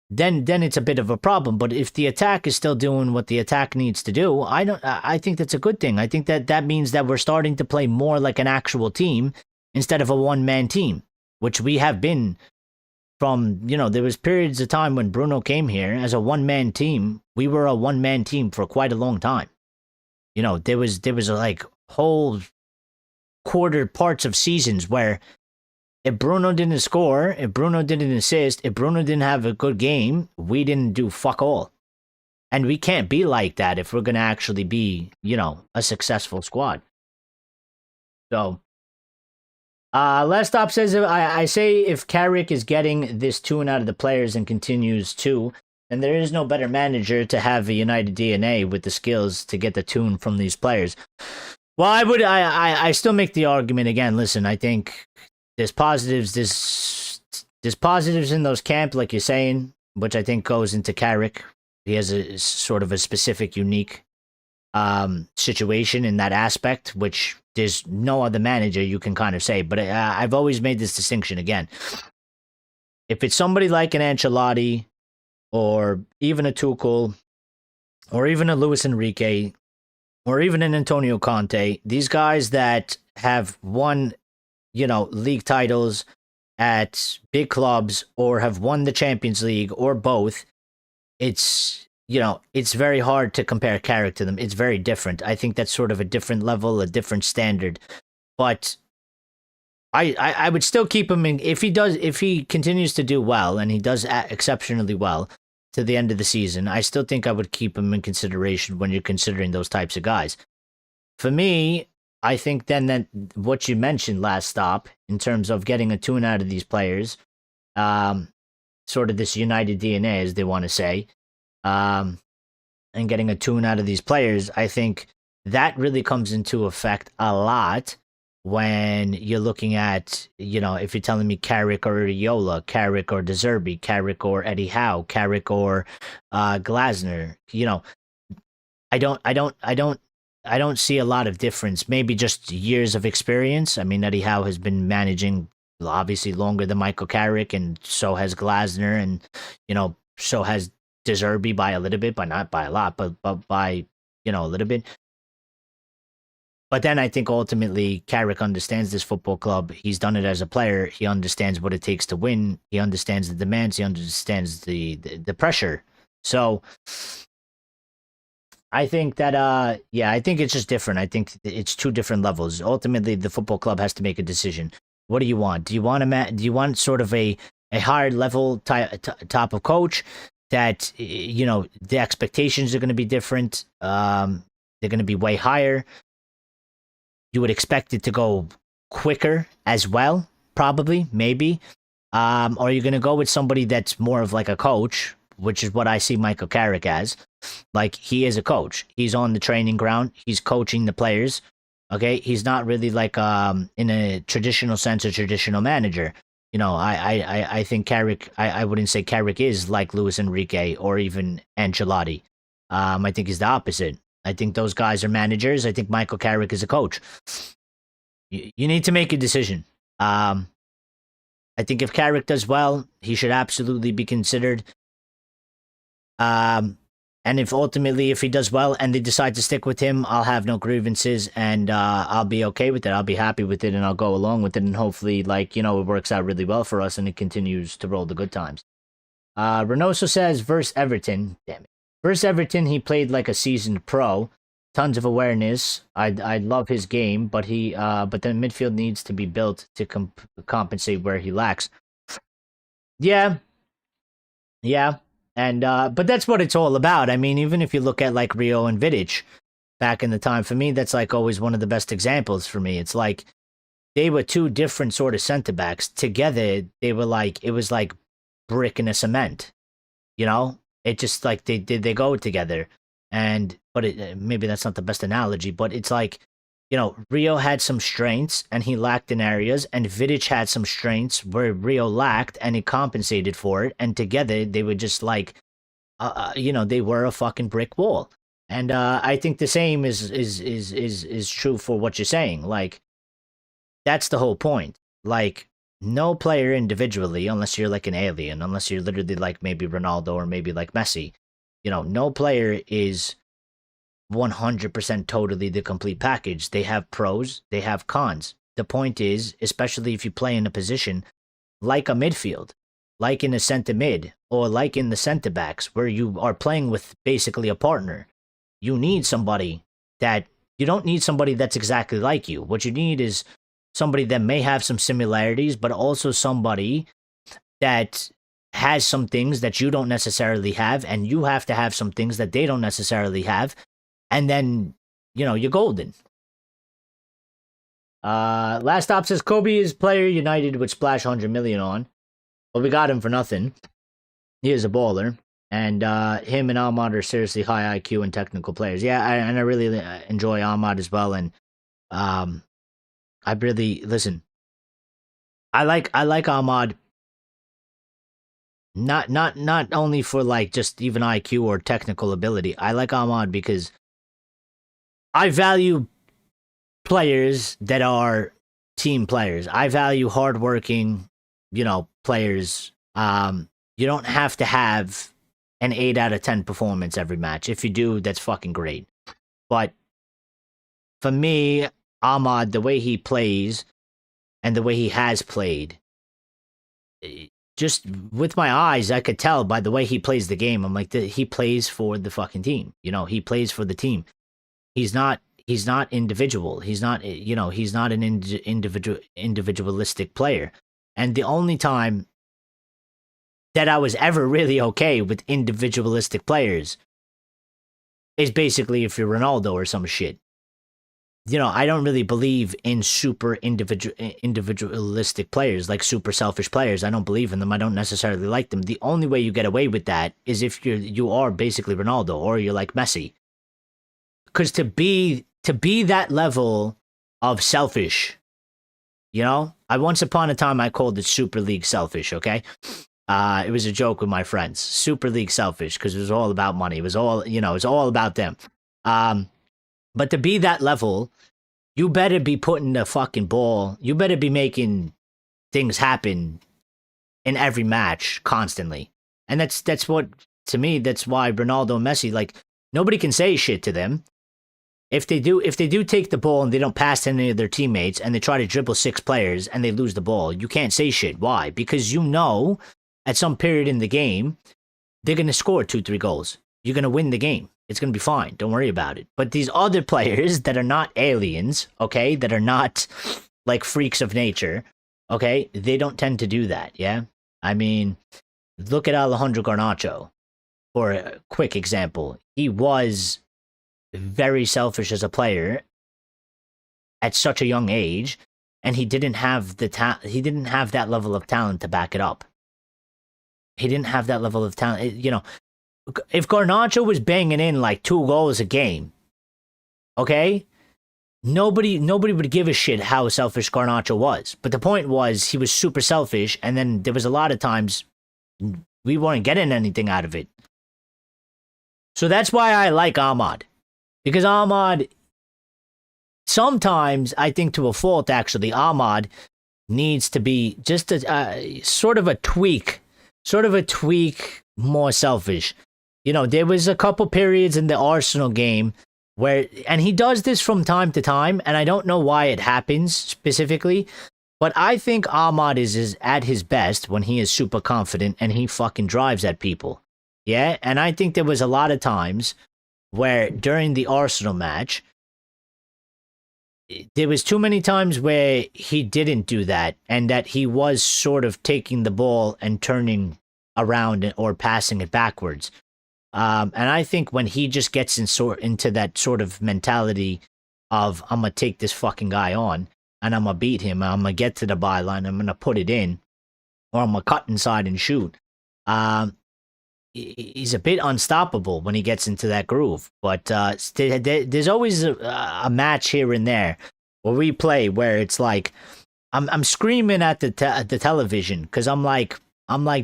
then it's a bit of a problem. But if the attack is still doing what the attack needs to do, I think that's a good thing. I think that means that we're starting to play more like an actual team instead of a one-man team, which we have been from, you know, there was periods of time when Bruno came here as a one-man team. We were a one-man team for quite a long time. You know, there was like whole quarter parts of seasons where if Bruno didn't score, if Bruno didn't assist, if Bruno didn't have a good game, we didn't do fuck all. And we can't be like that if we're going to actually be, you know, a successful squad. So, Last Stop says, I say if Carrick is getting this tune out of the players and continues to, then there is no better manager to have a United DNA with the skills to get the tune from these players. Well, I still make the argument again. Listen, I think there's positives, there's positives in those camp, like you're saying, which I think goes into Carrick. He has a sort of a specific, unique situation in that aspect, which there's no other manager you can kind of say. But I've always made this distinction again. If it's somebody like an Ancelotti, or even a Tuchel, or even a Luis Enrique, or even an Antonio Conte, these guys that have won, you know, league titles at big clubs or have won the Champions League or both, it's, you know, it's very hard to compare Carrick to them. It's very different. I think that's sort of a different level, a different standard. But I would still keep him in, if he continues to do well, and he does exceptionally well to the end of the season, I still think I would keep him in consideration when you're considering those types of guys. For me, I think then that what you mentioned, Last Stop, in terms of getting a tune out of these players, sort of this United DNA, as they want to say, and getting a tune out of these players, I think that really comes into effect a lot when you're looking at, you know, if you're telling me Carrick or Iola, Carrick or De Zerbi, Carrick or Eddie Howe, Carrick or Glasner, you know, I don't see a lot of difference. Maybe just years of experience. I mean, Eddie Howe has been managing obviously longer than Michael Carrick, and so has Glasner, and, you know, so has De Zerbi by a little bit, but not by a lot, but by, you know, a little bit. But then I think ultimately Carrick understands this football club. He's done it as a player. He understands what it takes to win. He understands the demands. He understands the pressure. So I think that, yeah, I think it's just different. I think it's two different levels. Ultimately, the football club has to make a decision. What do you want? Do you want sort of a higher level type of coach that, you know, the expectations are going to be different? They're going to be way higher. You would expect it to go quicker as well, probably, maybe. Or you're going to go with somebody that's more of like a coach, which is what I see Michael Carrick as. Like, he is a coach. He's on the training ground. He's coaching the players. Okay, he's not really like in a traditional sense a traditional manager. You know, I think Carrick. I wouldn't say Carrick is like Luis Enrique or even Ancelotti. I think he's the opposite. I think those guys are managers. I think Michael Carrick is a coach. You need to make a decision. I think if Carrick does well, he should absolutely be considered. And if ultimately, if he does well and they decide to stick with him, I'll have no grievances and I'll be okay with it. I'll be happy with it and I'll go along with it. And hopefully, like, you know, it works out really well for us and it continues to roll the good times. Reynoso says, versus Everton. Damn it. Versus Everton, he played like a seasoned pro. Tons of awareness. I love his game, but the midfield needs to be built to compensate where he lacks. Yeah. And but that's what it's all about. I mean, even if you look at like Rio and Vidic back in the time, for me, that's like always one of the best examples for me. It's like they were two different sort of center backs. Together, they were like, it was like brick and a cement. You know, it just like they go together. But maybe that's not the best analogy, but it's like, you know, Rio had some strengths and he lacked in areas, and Vidic had some strengths where Rio lacked and he compensated for it. And together they were just like, you know, they were a fucking brick wall. And I think the same is true for what you're saying. Like, that's the whole point. Like, no player individually, unless you're like an alien, unless you're literally like maybe Ronaldo or maybe like Messi, you know, no player is 100% totally the complete package. They have pros, they have cons. The point is, especially if you play in a position like a midfield, like in a center mid, or like in the center backs, where you are playing with basically a partner, you need somebody you don't need somebody that's exactly like you. What you need is somebody that may have some similarities, but also somebody that has some things that you don't necessarily have, and you have to have some things that they don't necessarily have. And then, you know, you're golden. Last stop says Kobe is player United would splash 100 million on. Well, we got him for nothing. He is a baller. And him and Ahmad are seriously high IQ and technical players. Yeah, and I really enjoy Ahmad as well. And I really, listen, I like Ahmad not only for like just even IQ or technical ability. I like Ahmad because I value players that are team players. I value hardworking, you know, players. You don't have to have an 8 out of 10 performance every match. If you do, that's fucking great. But for me, Ahmad, the way he plays and the way he has played, just with my eyes, I could tell by the way he plays the game. I'm like, he plays for the fucking team. You know, he plays for the team. He's not individual. He's not, you know, he's not an individualistic player. And the only time that I was ever really okay with individualistic players is basically if you're Ronaldo or some shit. You know, I don't really believe in super individualistic players, like super selfish players. I don't believe in them. I don't necessarily like them. The only way you get away with that is if you are basically Ronaldo or you're like Messi. Because to be that level of selfish, you know, once upon a time I called it Super League selfish. Okay, it was a joke with my friends. Super League selfish because it was all about money. It was all, you know, it was all about them. But to be that level, you better be putting the fucking ball. You better be making things happen in every match constantly. And that's what, to me, that's why Ronaldo and Messi, like, nobody can say shit to them. If they do take the ball and they don't pass to any of their teammates and they try to dribble 6 players and they lose the ball, you can't say shit. Why? Because you know at some period in the game, they're going to score 2-3 goals. You're going to win the game. It's going to be fine. Don't worry about it. But these other players that are not aliens, okay, that are not like freaks of nature, okay, they don't tend to do that, yeah? I mean, look at Alejandro Garnacho for a quick example. He was very selfish as a player at such a young age, and he didn't have the he didn't have that level of talent to back it up. he didn't have that level of talent. You know, if Garnacho was banging in like 2 goals a game, okay, nobody would give a shit how selfish Garnacho was. But the point was he was super selfish, and then there was a lot of times we weren't getting anything out of it. So that's why I like Ahmad. Because Ahmad, sometimes, I think to a fault actually, Ahmad needs to be just a sort of a tweak more selfish. You know, there was a couple periods in the Arsenal game where, and he does this from time to time, and I don't know why it happens specifically, but I think Ahmad is at his best when he is super confident and he fucking drives at people. Yeah, and I think there was a lot of times where during the Arsenal match, there was too many times where he didn't do that, and that he was sort of taking the ball and turning around or passing it backwards. And I think when he just gets into that sort of mentality of, I'm going to take this fucking guy on, and I'm going to beat him, I'm going to get to the byline, I'm going to put it in, or I'm going to cut inside and shoot. He's a bit unstoppable when he gets into that groove. But there's always a match here and there where we play where it's like I'm screaming at the television because I'm like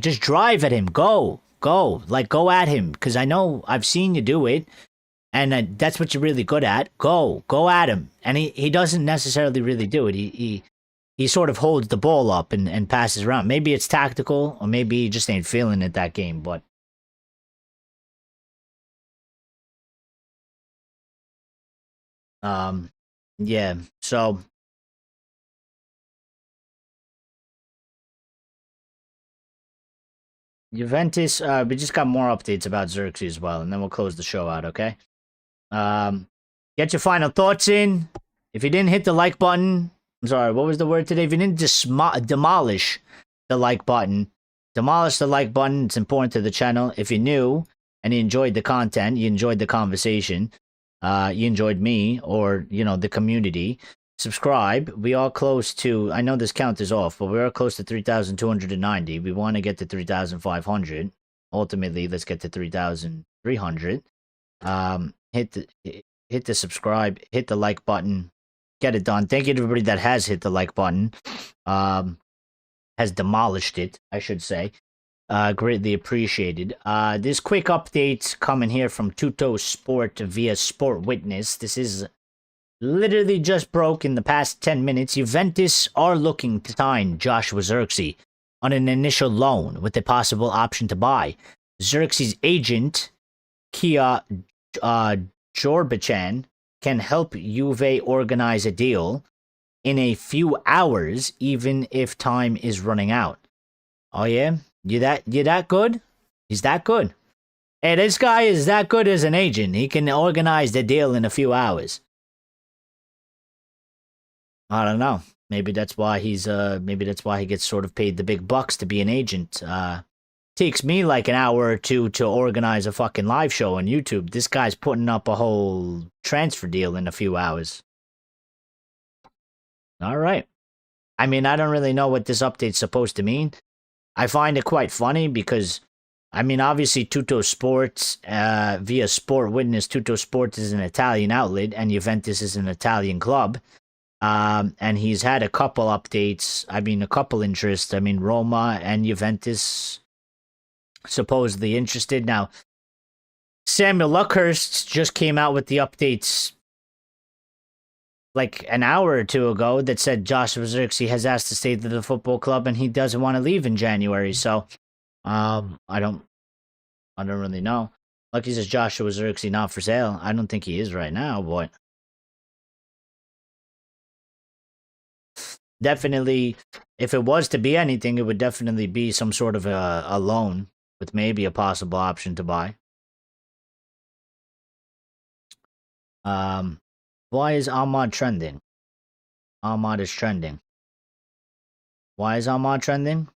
just drive at him, go at him, because I know I've seen you do it, and that's what you're really good at. Go at him, and he doesn't necessarily really do it. He sort of holds the ball up and passes around. Maybe it's tactical, or maybe he just ain't feeling it that game, but. Yeah, so Juventus, we just got more updates about Xerxes as well, and then we'll close the show out, okay? Get your final thoughts in. If you didn't hit the like button, I'm sorry, what was the word today? If you didn't demolish the like button, demolish the like button. It's important to the channel. If you're new and you enjoyed the content, you enjoyed the conversation, you enjoyed me, or, you know, the community, subscribe. We are close to, I know this count is off, but we are close to 3,290. We want to get to 3,500. Ultimately, let's get to 3,300. Hit the subscribe, hit the like button, get it done. Thank you to everybody that has hit the like button, has demolished it, I should say. Greatly appreciated. This quick update coming here from Tutto Sport via Sport Witness. This is literally just broke in the past 10 minutes. Juventus are looking to sign Joshua Xerxes on an initial loan with a possible option to buy. Xerxes' agent, Kia Jorbachan, can help Juve organize a deal in a few hours, even if time is running out. Oh yeah? You that good? He's that good. Hey, this guy is that good as an agent. He can organize the deal in a few hours. I don't know. Maybe that's why he gets sort of paid the big bucks to be an agent. Takes me like an hour or two to organize a fucking live show on YouTube. This guy's putting up a whole transfer deal in a few hours. All right. I mean, I don't really know what this update's supposed to mean. I find it quite funny because, I mean, obviously Tutto Sports, via Sport Witness, Tutto Sports is an Italian outlet and Juventus is an Italian club. And he's had a couple updates. I mean, a couple interests. I mean, Roma and Juventus supposedly interested. Now, Samuel Luckhurst just came out with the updates like an hour or two ago that said Joshua Xerxes has asked to stay to the football club and he doesn't want to leave in January. So, I don't really know. Lucky says Joshua Xerxes not for sale. I don't think he is right now, but definitely, if it was to be anything, it would definitely be some sort of a loan with maybe a possible option to buy. Why is Ahmad trending? Ahmad is trending. Why is Ahmad trending?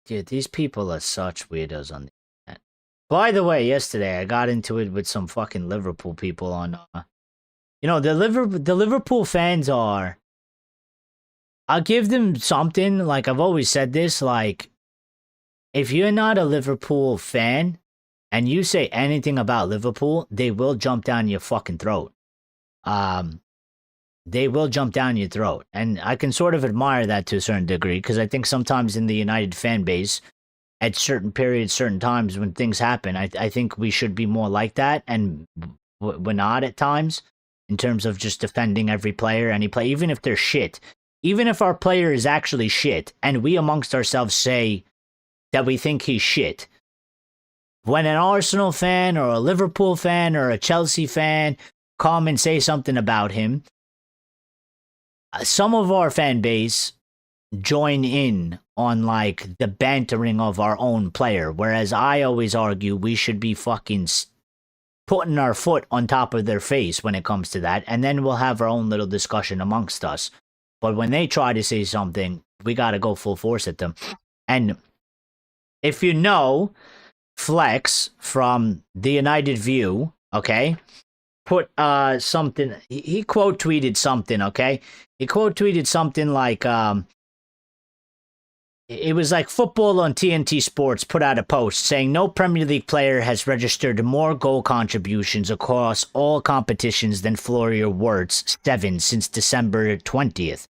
Dude, these people are such weirdos on the internet. By the way, yesterday I got into it with some fucking Liverpool people on, you know, the Liverpool fans are I'll give them something. Like, I've always said this, like, if you're not a Liverpool fan and you say anything about Liverpool, they will jump down your fucking throat. They will jump down your throat. And I can sort of admire that to a certain degree, because I think sometimes in the United fan base, at certain periods, certain times when things happen, I think we should be more like that, and we're not at times, in terms of just defending every player, any player, even if they're shit. Even if our player is actually shit, and we amongst ourselves say that we think he's shit, when an Arsenal fan or a Liverpool fan or a Chelsea fan come and say something about him, some of our fan base join in on, like, the bantering of our own player, whereas I always argue we should be fucking putting our foot on top of their face when it comes to that, and then we'll have our own little discussion amongst us. But when they try to say something, we gotta go full force at them. And if you know Flex from the United View, okay, put something, he quote tweeted something, okay? He quote tweeted something like, it was like Football on TNT Sports put out a post saying no Premier League player has registered more goal contributions across all competitions than Florian Wirtz, 7 since December 20th.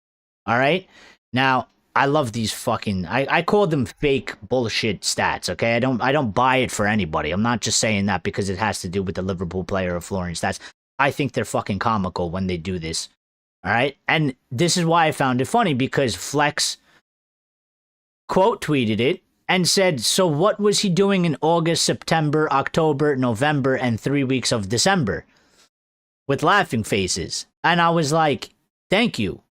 All right? Now, I love these fucking, I call them fake bullshit stats, okay? I don't buy it for anybody. I'm not just saying that because it has to do with the Liverpool player or Florian stats. I think they're fucking comical when they do this. All right? And this is why I found it funny, because Flex quote tweeted it and said, so what was he doing in August, September, October, November, and 3 weeks of December? With laughing faces. And I was like, thank you.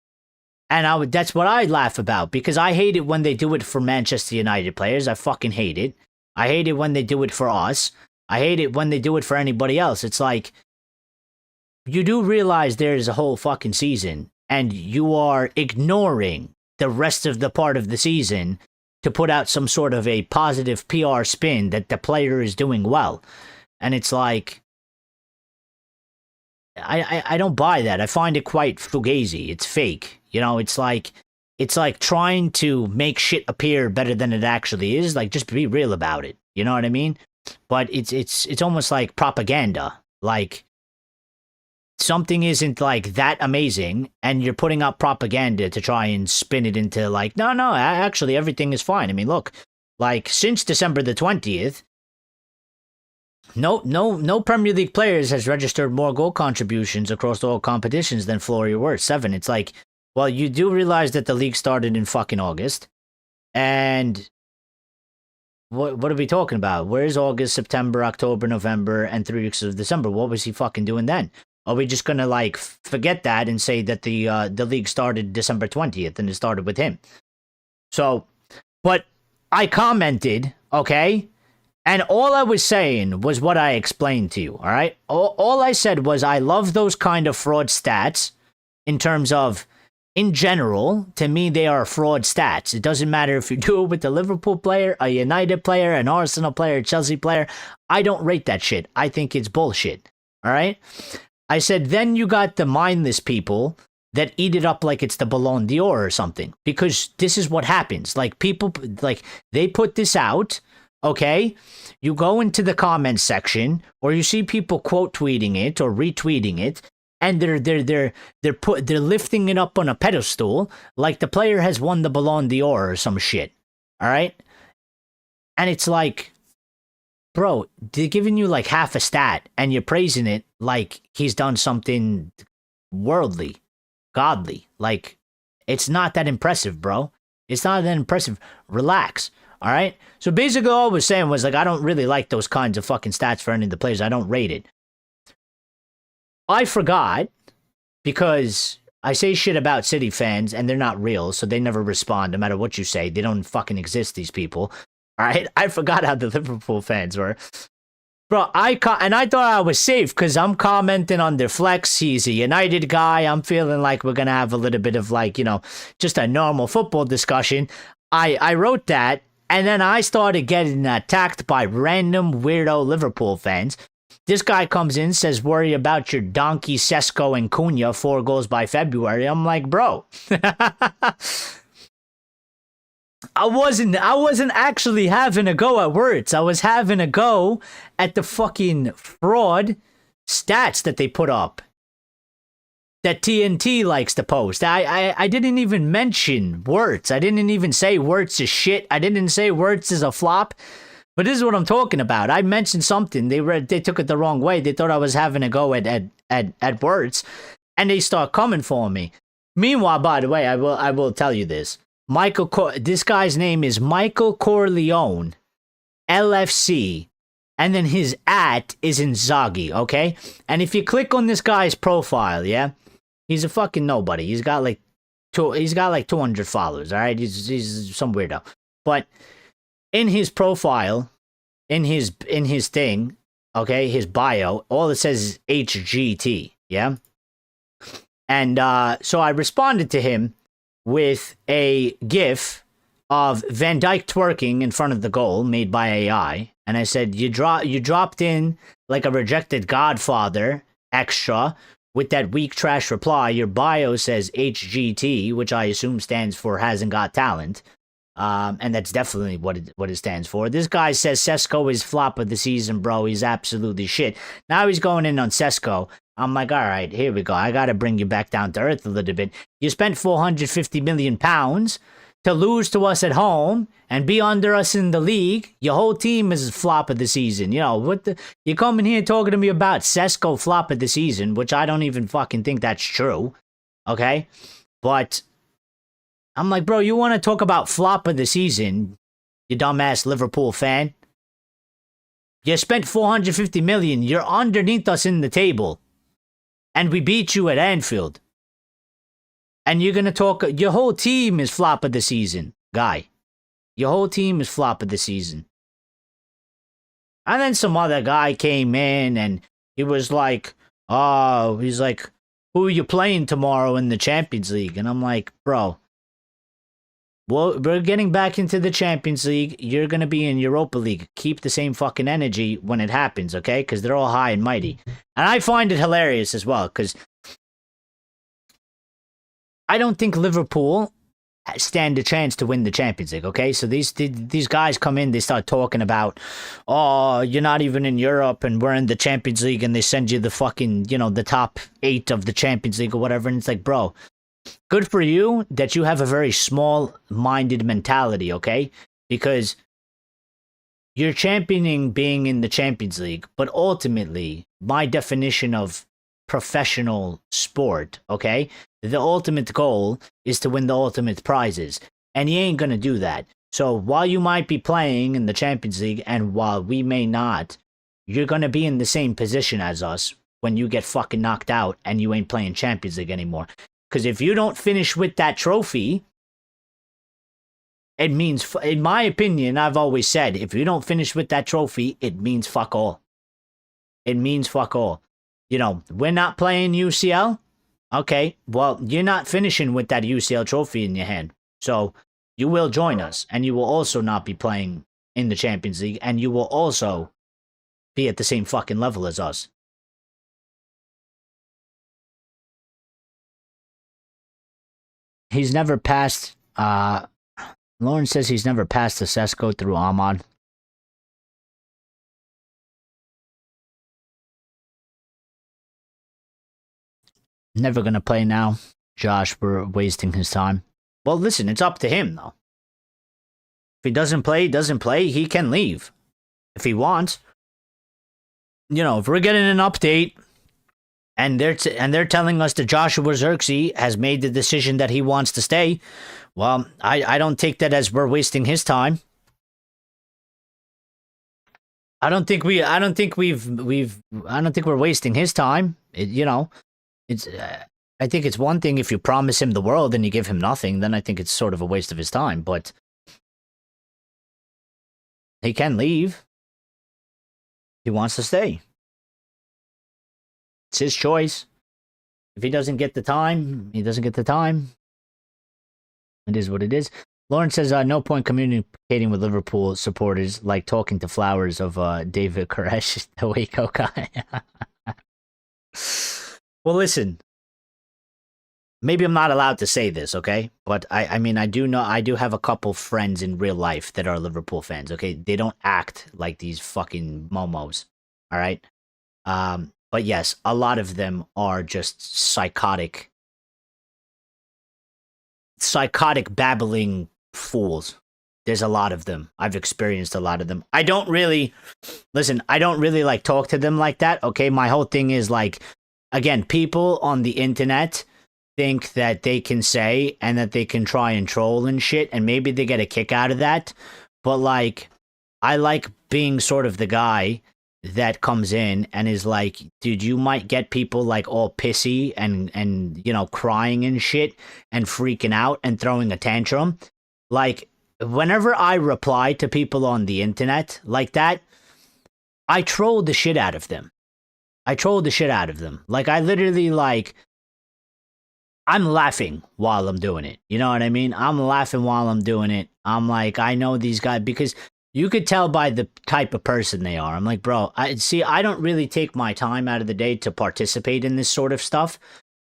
And that's what I laugh about, because I hate it when they do it for Manchester United players. I fucking hate it. I hate it when they do it for us. I hate it when they do it for anybody else. It's like, you do realize there's a whole fucking season, and you are ignoring the rest of the part of the season to put out some sort of a positive PR spin that the player is doing well. And it's like, I don't buy that. I find it quite fugazi. It's fake. You know, it's like trying to make shit appear better than it actually is. Like, just be real about it. You know what I mean? But it's almost like propaganda. Like, something isn't like that amazing, and you're putting out propaganda to try and spin it into like, no, actually everything is fine. I mean, look, like, since December the 20th, no Premier League players has registered more goal contributions across all competitions than Florian Wirtz, 7. It's like, well, you do realize that the league started in fucking August, and what are we talking about? Where's August, September, October, November, and 3 weeks of December? What was he fucking doing then? Are we just gonna, like, forget that and say that the league started December 20th and it started with him? So, but I commented, okay? And all I was saying was what I explained to you, all right? All I said was I love those kind of fraud stats in terms of, in general, to me, they are fraud stats. It doesn't matter if you do it with a Liverpool player, a United player, an Arsenal player, a Chelsea player. I don't rate that shit. I think it's bullshit, all right? I said, then you got the mindless people that eat it up like it's the Ballon d'Or or something. Because this is what happens. Like, people, like, they put this out, okay? You go into the comments section, or you see people quote tweeting it or retweeting it, and they're lifting it up on a pedestal like the player has won the Ballon d'Or or some shit. All right? And it's like, bro, they're giving you like half a stat and you're praising it like he's done something worldly, godly. Like, it's not that impressive, bro. It's not that impressive. Relax. All right? So basically all I was saying was, like, I don't really like those kinds of fucking stats for any of the players. I don't rate it. I forgot, because I say shit about City fans and they're not real, so they never respond no matter what you say. They don't fucking exist, these people. All right, I forgot how the Liverpool fans were. Bro, I thought I was safe because I'm commenting on their Flex. He's a United guy. I'm feeling like we're going to have a little bit of, like, you know, just a normal football discussion. I wrote that, and then I started getting attacked by random weirdo Liverpool fans. This guy comes in, says, worry about your donkey, Sesko, and Cunha, 4 goals by February. I'm like, bro. I wasn't actually having a go at words. I was having a go at the fucking fraud stats that they put up. That TNT likes to post. I didn't even mention Wirtz. I didn't even say Wirtz is shit. I didn't say Wirtz is a flop. But this is what I'm talking about. I mentioned something. They took it the wrong way. They thought I was having a go at Wirtz, and they start coming for me. Meanwhile, by the way, I will tell you this. This guy's name is Michael Corleone, LFC, and then his @ is Inzaghi, okay? And if you click on this guy's profile, yeah, he's a fucking nobody. He's got like 200 followers, all right? He's some weirdo. But in his profile, in his thing, okay, his bio, all it says is HGT, yeah? And so I responded to him with a GIF of Van Dijk twerking in front of the goal made by AI. And I said, you dropped in like a rejected Godfather extra with that weak trash reply. Your bio says HGT, which I assume stands for hasn't got talent. And that's definitely what it stands for. This guy says Sesko is flop of the season, bro. He's absolutely shit. Now he's going in on Sesko. I'm like, all right, here we go. I got to bring you back down to earth a little bit. You spent £450 million to lose to us at home and be under us in the league. Your whole team is flop of the season. You know, you're coming here talking to me about Sesko flop of the season, which I don't even fucking think that's true. Okay? But I'm like, bro, you want to talk about flop of the season, you dumbass Liverpool fan? You spent $450 million. You're underneath us in the table. And we beat you at Anfield. And you're going to talk... Your whole team is flop of the season, guy. Your whole team is flop of the season. And then some other guy came in and he was like, oh, he's like, who are you playing tomorrow in the Champions League? And I'm like, bro, well, we're getting back into the Champions League. You're going to be in Europa League. Keep the same fucking energy when it happens, okay? Because they're all high and mighty. And I find it hilarious as well, because I don't think Liverpool stand a chance to win the Champions League, okay? So these guys come in, they start talking about, oh, you're not even in Europe, and we're in the Champions League, and they send you the fucking, you know, the top 8 of the Champions League or whatever, and it's like, bro, good for you that you have a very small-minded mentality, okay? Because you're championing being in the Champions League, but ultimately, my definition of professional sport, okay? The ultimate goal is to win the ultimate prizes, and you ain't gonna do that. So while you might be playing in the Champions League, and while we may not, you're gonna be in the same position as us when you get fucking knocked out and you ain't playing Champions League anymore. Because if you don't finish with that trophy, it means, in my opinion, I've always said, if you don't finish with that trophy, it means fuck all. It means fuck all. You know, we're not playing UCL. Okay, well, you're not finishing with that UCL trophy in your hand. So you will join us, and you will also not be playing in the Champions League, and you will also be at the same fucking level as us. He's never passed, Lauren says he's never passed the Sesko through Ahmad. Never gonna play now. Josh, we're wasting his time. Well, listen, it's up to him, though. If he doesn't play, he doesn't play. He can leave if he wants. You know, if we're getting an update and they're telling us that Joshua Zirkzee has made the decision that he wants to stay, well, I don't take that as we're wasting his time. I don't think we're wasting his time. I think it's one thing if you promise him the world and you give him nothing, then I think it's sort of a waste of his time, but he can leave. He wants to stay. It's his choice. If he doesn't get the time, he doesn't get the time. It is what it is. Lauren says, no point communicating with Liverpool supporters like talking to flowers of David Koresh, the Waco guy. Well, listen. Maybe I'm not allowed to say this, okay? But I mean, I do have a couple friends in real life that are Liverpool fans, okay? They don't act like these fucking momos, all right? But yes, a lot of them are just psychotic babbling fools. There's a lot of them. I've experienced a lot of them. I don't really like talk to them like that, okay? My whole thing is like, again, people on the internet think that they can say and that they can try and troll and shit, and maybe they get a kick out of that. But like, I like being sort of the guy that comes in and is like, dude, you might get people like all pissy and you know, crying and shit and freaking out and throwing a tantrum. Like, whenever I reply to people on the internet like that, I troll the shit out of them. Like, I literally, like, I'm laughing while I'm doing it. You know what I mean? I'm laughing while I'm doing it. I'm like, I know these guys, because you could tell by the type of person they are. I'm like, bro, I don't really take my time out of the day to participate in this sort of stuff.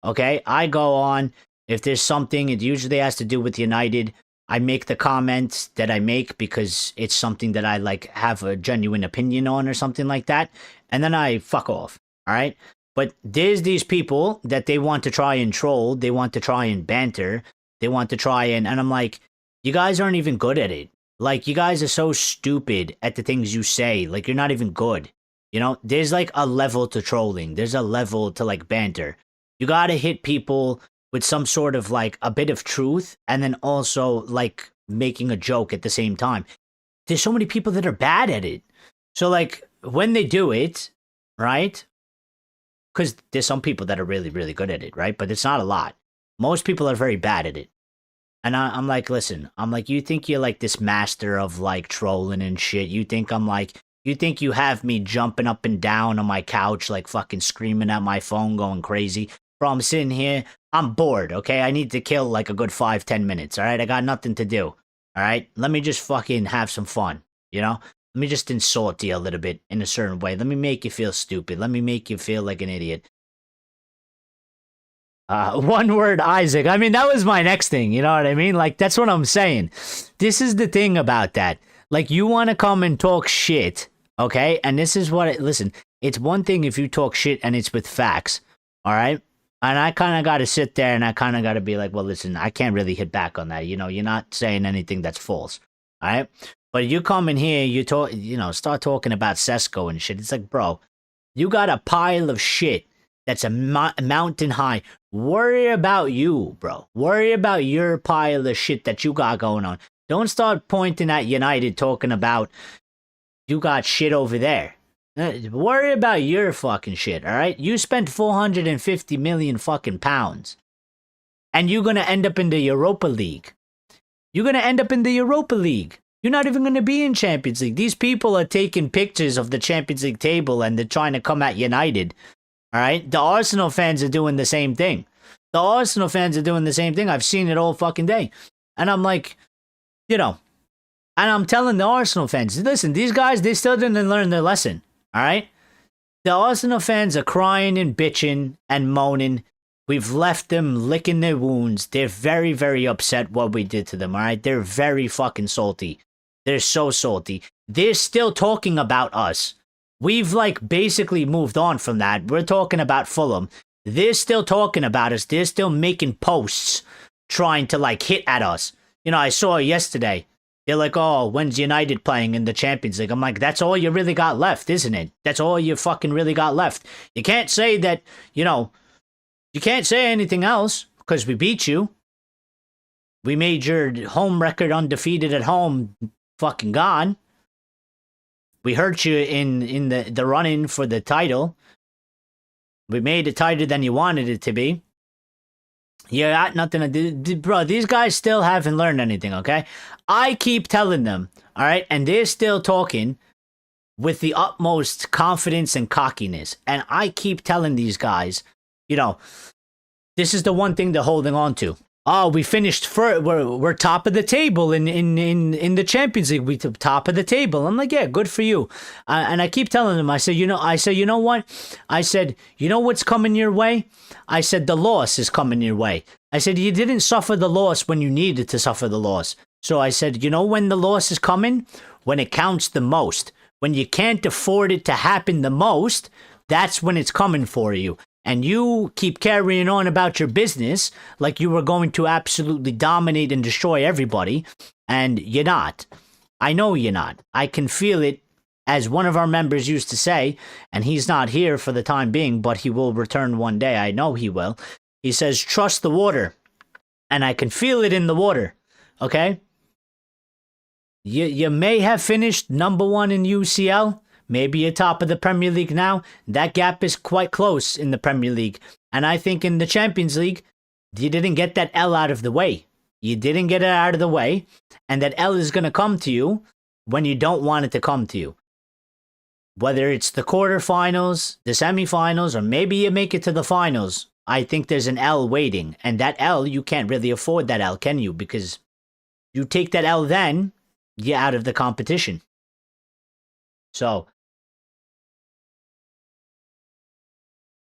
Okay? I go on. If there's something, it usually has to do with United. I make the comments that I make because it's something that I like have a genuine opinion on or something like that. And then I fuck off. All right? But there's these people that they want to try and troll. They want to try and banter. They want to try and I'm like, you guys aren't even good at it. Like, you guys are so stupid at the things you say. Like, you're not even good. You know, there's like a level to trolling. There's a level to like banter. You got to hit people with some sort of like a bit of truth and then also like making a joke at the same time. There's so many people that are bad at it. So like when they do it, right? Because there's some people that are really, really good at it, right? But it's not a lot. Most people are very bad at it. And I'm like, listen, I'm like, you think you're like this master of like trolling and shit. You think you have me jumping up and down on my couch, like fucking screaming at my phone, going crazy. Bro, I'm sitting here, I'm bored, okay? I need to kill like a good 5-10 minutes, all right? I got nothing to do, all right? Let me just fucking have some fun, you know? Let me just insult you a little bit in a certain way. Let me make you feel stupid. Let me make you feel like an idiot. One word, Isaac. I mean, that was my next thing. You know what I mean? Like, that's what I'm saying. This is the thing about that. Like, you want to come and talk shit, okay? And this is what listen, it's one thing if you talk shit and it's with facts, all right? And I kind of got to sit there and I kind of got to be like, well, listen, I can't really hit back on that. You know, you're not saying anything that's false, all right? But you come in here, you talk, you know, start talking about Sesko and shit. It's like, bro, you got a pile of shit that's a mountain high. Worry about you, bro. Worry about your pile of shit that you got going on. Don't start pointing at United talking about you got shit over there. Worry about your fucking shit, all right? You spent 450 million fucking pounds. And you're going to end up in the Europa League. You're going to end up in the Europa League. You're not even going to be in Champions League. These people are taking pictures of the Champions League table and they're trying to come at United. All right? The Arsenal fans are doing the same thing. I've seen it all fucking day. And I'm like, you know, and I'm telling the Arsenal fans, listen, these guys, they still didn't learn their lesson. All right? The Arsenal fans are crying and bitching and moaning. We've left them licking their wounds. They're very, very upset what we did to them, all right? They're very fucking salty. They're so salty. They're still talking about us. We've, like, basically moved on from that. We're talking about Fulham. They're still talking about us. They're still making posts trying to, like, hit at us. You know, I saw yesterday. They're like, oh, when's United playing in the Champions League? I'm like, that's all you really got left, isn't it? That's all you fucking really got left. You can't say that, you know, you can't say anything else because we beat you. We made your home record undefeated at home fucking gone. We hurt you in the run-in for the title. We made it tighter than you wanted it to be. You got nothing to do. Bro, these guys still haven't learned anything, okay? I keep telling them, all right? And they're still talking with the utmost confidence and cockiness. And I keep telling these guys, you know, this is the one thing they're holding on to. Oh, we finished first. We're top of the table in the Champions League. We top of the table. I'm like, yeah, good for you. And I keep telling him, I said, you know what? I said, you know what's coming your way? I said, the loss is coming your way. I said, you didn't suffer the loss when you needed to suffer the loss. So I said, you know when the loss is coming? When it counts the most. When you can't afford it to happen the most, that's when it's coming for you. And you keep carrying on about your business like you were going to absolutely dominate and destroy everybody, and you're not. I know you're not. I can feel it, as one of our members used to say, and he's not here for the time being, but he will return one day. I know he will. He says, trust the water. And I can feel it in the water, okay? You may have finished number one in UCL. Maybe you're top of the Premier League now. That gap is quite close in the Premier League. And I think in the Champions League, you didn't get that L out of the way. You didn't get it out of the way. And that L is going to come to you when you don't want it to come to you. Whether it's the quarterfinals, the semifinals, or maybe you make it to the finals, I think there's an L waiting. And that L, you can't really afford that L, can you? Because you take that L then, you're out of the competition. So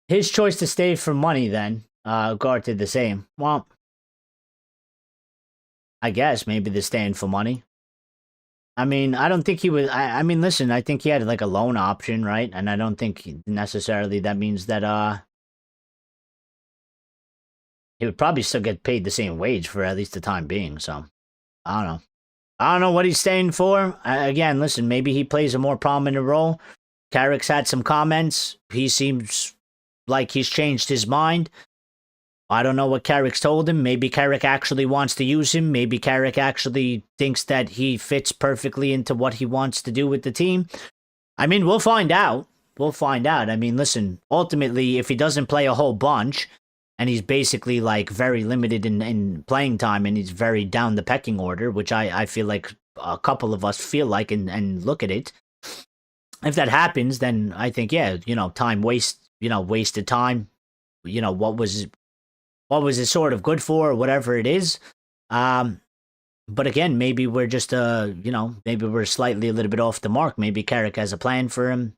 his choice to stay for money then, Gart did the same. Well, I guess maybe they're staying for money. I mean, I don't think he was, I mean, listen, I think he had like a loan option, right? And I don't think necessarily that means that, he would probably still get paid the same wage for at least the time being. So, I don't know. I don't know what he's staying for. Again, listen, maybe he plays a more prominent role. Carrick's had some comments. He seems like he's changed his mind. I don't know what Carrick's told him. Maybe Carrick actually wants to use him. Maybe Carrick actually thinks that he fits perfectly into what he wants to do with the team. I mean, we'll find out. We'll find out. I mean, listen, ultimately, if he doesn't play a whole bunch, and he's basically like very limited in playing time, and he's very down the pecking order, which I feel like a couple of us feel like and look at it. If that happens, then I think, yeah, wasted time. What was it sort of good for, or whatever it is. But again, maybe we're just maybe we're slightly a little bit off the mark. Maybe Carrick has a plan for him.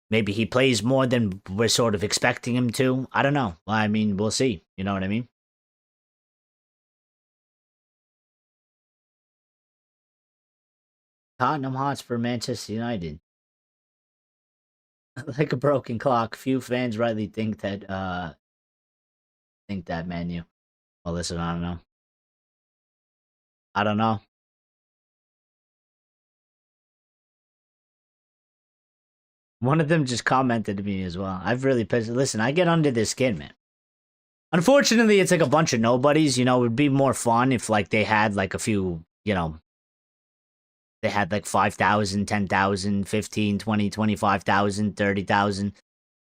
Maybe he plays more than we're sort of expecting him to. I don't know. I mean, we'll see. You know what I mean? Tottenham Hotspur, Manchester United. Like a broken clock. Few fans rightly think that Man U. Well, listen, I don't know. I don't know. One of them just commented to me as well. I've really pissed. Listen, I get under their skin, man. Unfortunately, it's like a bunch of nobodies. It would be more fun if like they had like a few, they had like 5,000, 10,000, 15, 20, 25,000, 30,000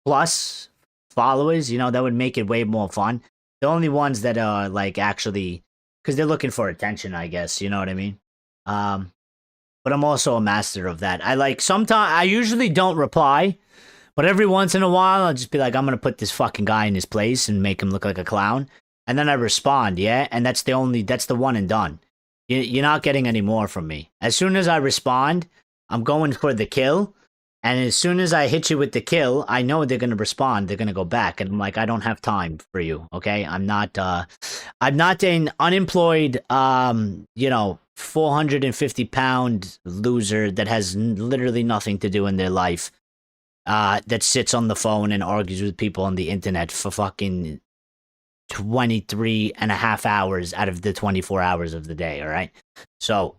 plus followers. That would make it way more fun. The only ones that are like actually, because they're looking for attention, I guess. You know what I mean? But I'm also a master of that. I usually don't reply, but every once in a while, I'll just be like, I'm going to put this fucking guy in his place and make him look like a clown. And then I respond, yeah? And that's the one and done. You're not getting any more from me. As soon as I respond, I'm going for the kill. And as soon as I hit you with the kill, I know they're going to respond. They're going to go back. And I'm like, I don't have time for you, okay? I'm not an unemployed, 450-pound loser that has literally nothing to do in their life, that sits on the phone and argues with people on the internet for fucking 23 and a half hours out of the 24 hours of the day, all right? So,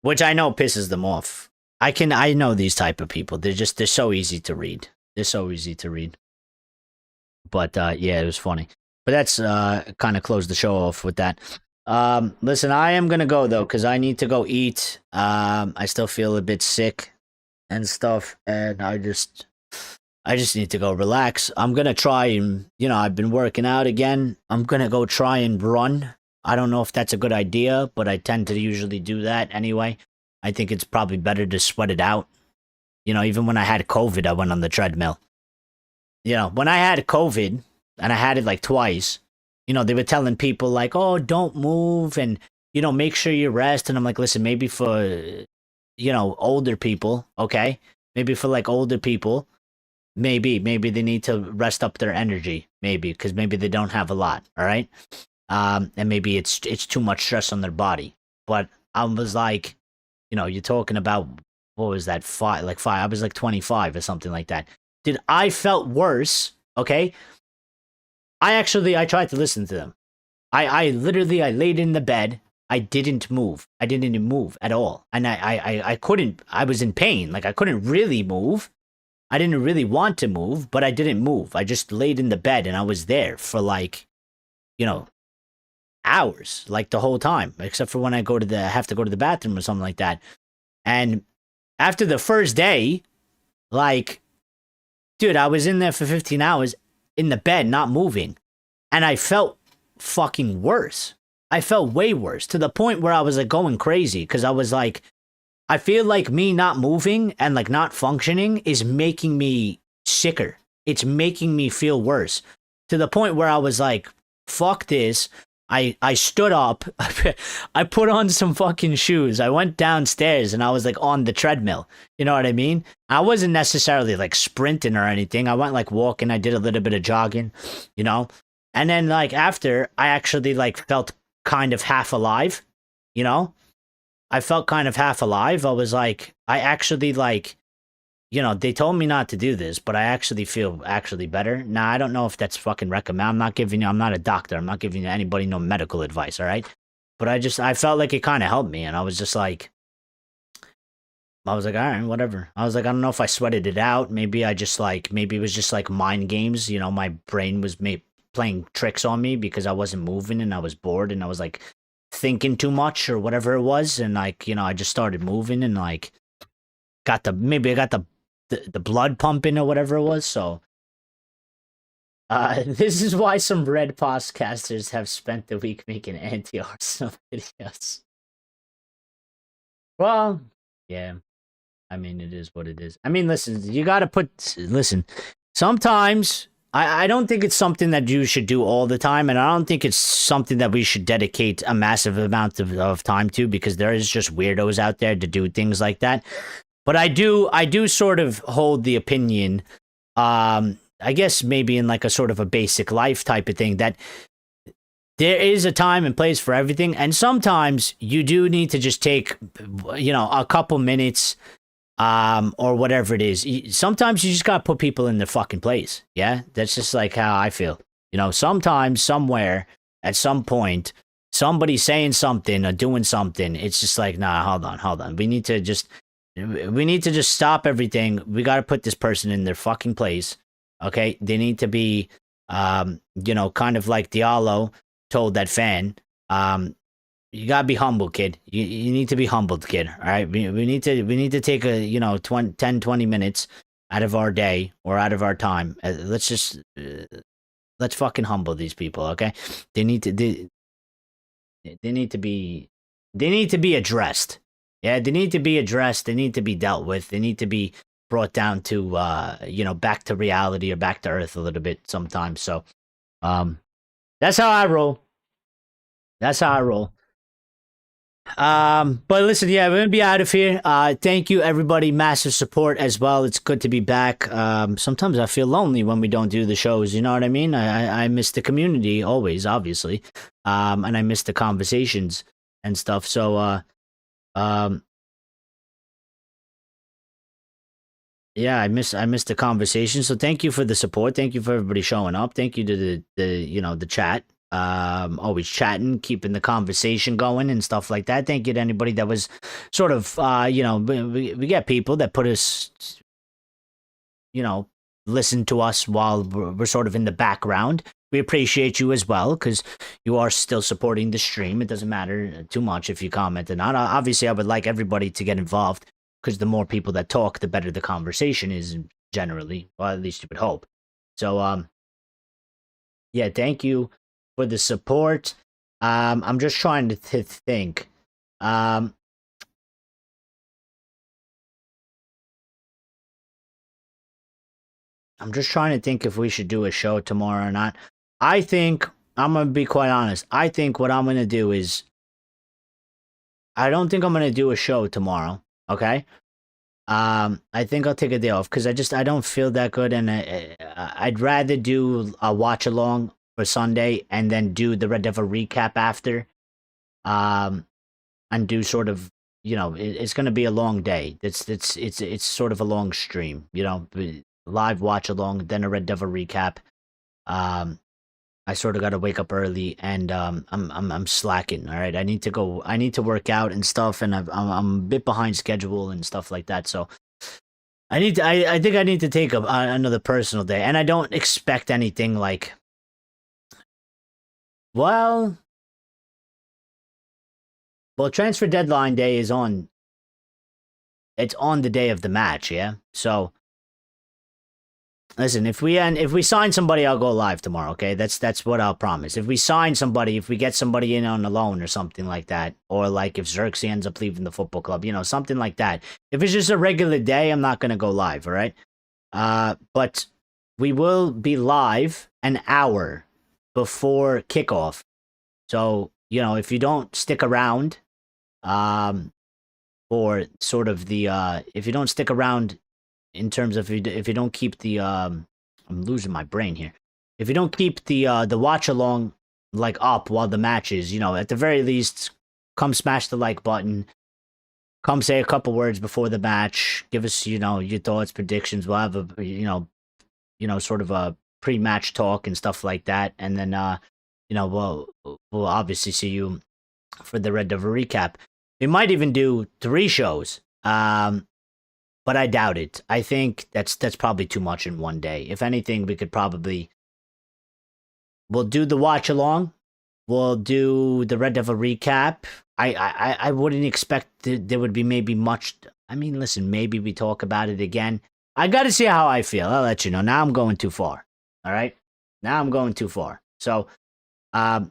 which I know pisses them off. I know these type of people. They're so easy to read. They're so easy to read. But, yeah, it was funny. But that's, kind of closed the show off with that. Listen, I am gonna go though, because I need to go eat. I still feel a bit sick and stuff, and I just need to go relax. I'm gonna try and, I've been working out again. I'm gonna go try and run. I don't know if that's a good idea, but I tend to usually do that anyway. I think it's probably better to sweat it out. Even when I had COVID, I went on the treadmill. When I had COVID, and I had it like twice, they were telling people like, oh, don't move and, make sure you rest. And I'm like, listen, maybe for, older people, okay? Maybe for like older people, maybe they need to rest up their energy, maybe, because maybe they don't have a lot, all right? And maybe it's too much stress on their body. But I was like, you're talking about, what was that, five, I was like 25 or something like that. Dude, I felt worse, okay? I tried to listen to them. I literally, I laid in the bed. I didn't move. I didn't move at all. And I couldn't, I was in pain. Like, I couldn't really move. I didn't really want to move, but I didn't move. I just laid in the bed and I was there for like, hours, like the whole time, except for when I have to go to the bathroom or something like that. And after the first day, like, dude, I was in there for 15 hours in the bed, not moving. And I felt fucking worse. I felt way worse, to the point where I was like going crazy, because I was like, I feel like me not moving and like not functioning is making me sicker. It's making me feel worse, to the point where I was like, fuck this. I stood up. I put on some fucking shoes. I went downstairs and I was like on the treadmill. You know what I mean? I wasn't necessarily like sprinting or anything. I went like walking. I did a little bit of jogging, And then like after, I actually like felt kind of half alive, I felt kind of half alive. I was like, I actually like, they told me not to do this, but I actually feel actually better. Now, I don't know if that's fucking recommend. I'm not a doctor. I'm not giving anybody no medical advice, all right? But I felt like it kind of helped me. And I was like, all right, whatever. I was like, I don't know if I sweated it out. Maybe it was just like mind games. My brain was playing tricks on me because I wasn't moving and I was bored and I was like thinking too much or whatever it was. And like, I just started moving and like I got the blood pumping or whatever it was. So this is why some red podcasters have spent the week making anti-Arsenal videos. Well, yeah. I mean, it is what it is. I mean, listen, you got to sometimes I don't think it's something that you should do all the time. And I don't think it's something that we should dedicate a massive amount of time to, because there is just weirdos out there to do things like that. But I do sort of hold the opinion, I guess maybe in like a sort of a basic life type of thing, that there is a time and place for everything. And sometimes you do need to just take, a couple minutes, or whatever it is. Sometimes you just gotta put people in their fucking place. Yeah, that's just like how I feel. Sometimes, somewhere, at some point, somebody's saying something or doing something. It's just like, nah, hold on. We need to just stop everything. We gotta put this person in their fucking place. Okay, they need to be, kind of like Diallo told that fan, you gotta be humble, kid. You need to be humbled, kid. All right. We need to take a 20 minutes out of our day or out of our time. Let's fucking humble these people, okay? They need to be addressed. Yeah, they need to be addressed. They need to be dealt with. They need to be brought down to back to reality or back to earth a little bit sometimes. So that's how I roll. But listen, yeah, we're gonna be out of here. Thank you, everybody. Massive support as well. It's good to be back. Sometimes I feel lonely when we don't do the shows. You know what I mean? I miss the community always, obviously. And I miss the conversations and stuff. So, yeah, I miss the conversation. So thank you for the support. Thank you for everybody showing up. Thank you to the chat. Always chatting, keeping the conversation going and stuff like that. Thank you to anybody that was sort of we get people that put us, listen to us while we're sort of in the background. We appreciate you as well, because you are still supporting the stream. It doesn't matter too much if you comment or not. Obviously, I would like everybody to get involved, because the more people that talk, the better the conversation is generally. Well, at least you would hope. So, yeah, thank you for the support. I'm just trying to think. I'm just trying to think if we should do a show tomorrow or not. I think I'm gonna be quite honest. I think what I'm gonna do is I don't think I'm gonna do a show tomorrow. Okay. I think I'll take a day off because I don't feel that good, and I'd rather do a watch along for Sunday and then do the Red Devil recap after. Um, and do sort of, it's going to be a long day. It's sort of a long stream, live watch along, then a Red Devil recap. I sort of got to wake up early, and I'm slacking. All right, I need to work out and stuff, and I'm a bit behind schedule and stuff like that. So I think I need to take another personal day, and I don't expect anything like, well, transfer deadline day is on. It's on the day of the match, yeah. So listen, if we sign somebody, I'll go live tomorrow. Okay, that's what I'll promise. If we sign somebody, if we get somebody in on a loan or something like that, or like if Xerxes ends up leaving the football club, something like that. If it's just a regular day, I'm not gonna go live. All right. But we will be live an hour before kickoff. So if you don't stick around, or sort of the if you don't stick around in terms of if you don't keep the I'm losing my brain here. If you don't keep the watch along like up while the match is, at the very least, come smash the like button. Come say a couple words before the match. Give us, your thoughts, predictions. We'll have a sort of a pre-match talk and stuff like that, and then we'll obviously see you for the Red Devil recap. We might even do 3 shows, but I doubt it. I think that's probably too much in one day. If anything, we'll do the watch along. We'll do the Red Devil recap. I wouldn't expect there would be maybe much. I mean, listen, maybe we talk about it again. I got to see how I feel. I'll let you know. Now I'm going too far. All right. Now I'm going too far. So, I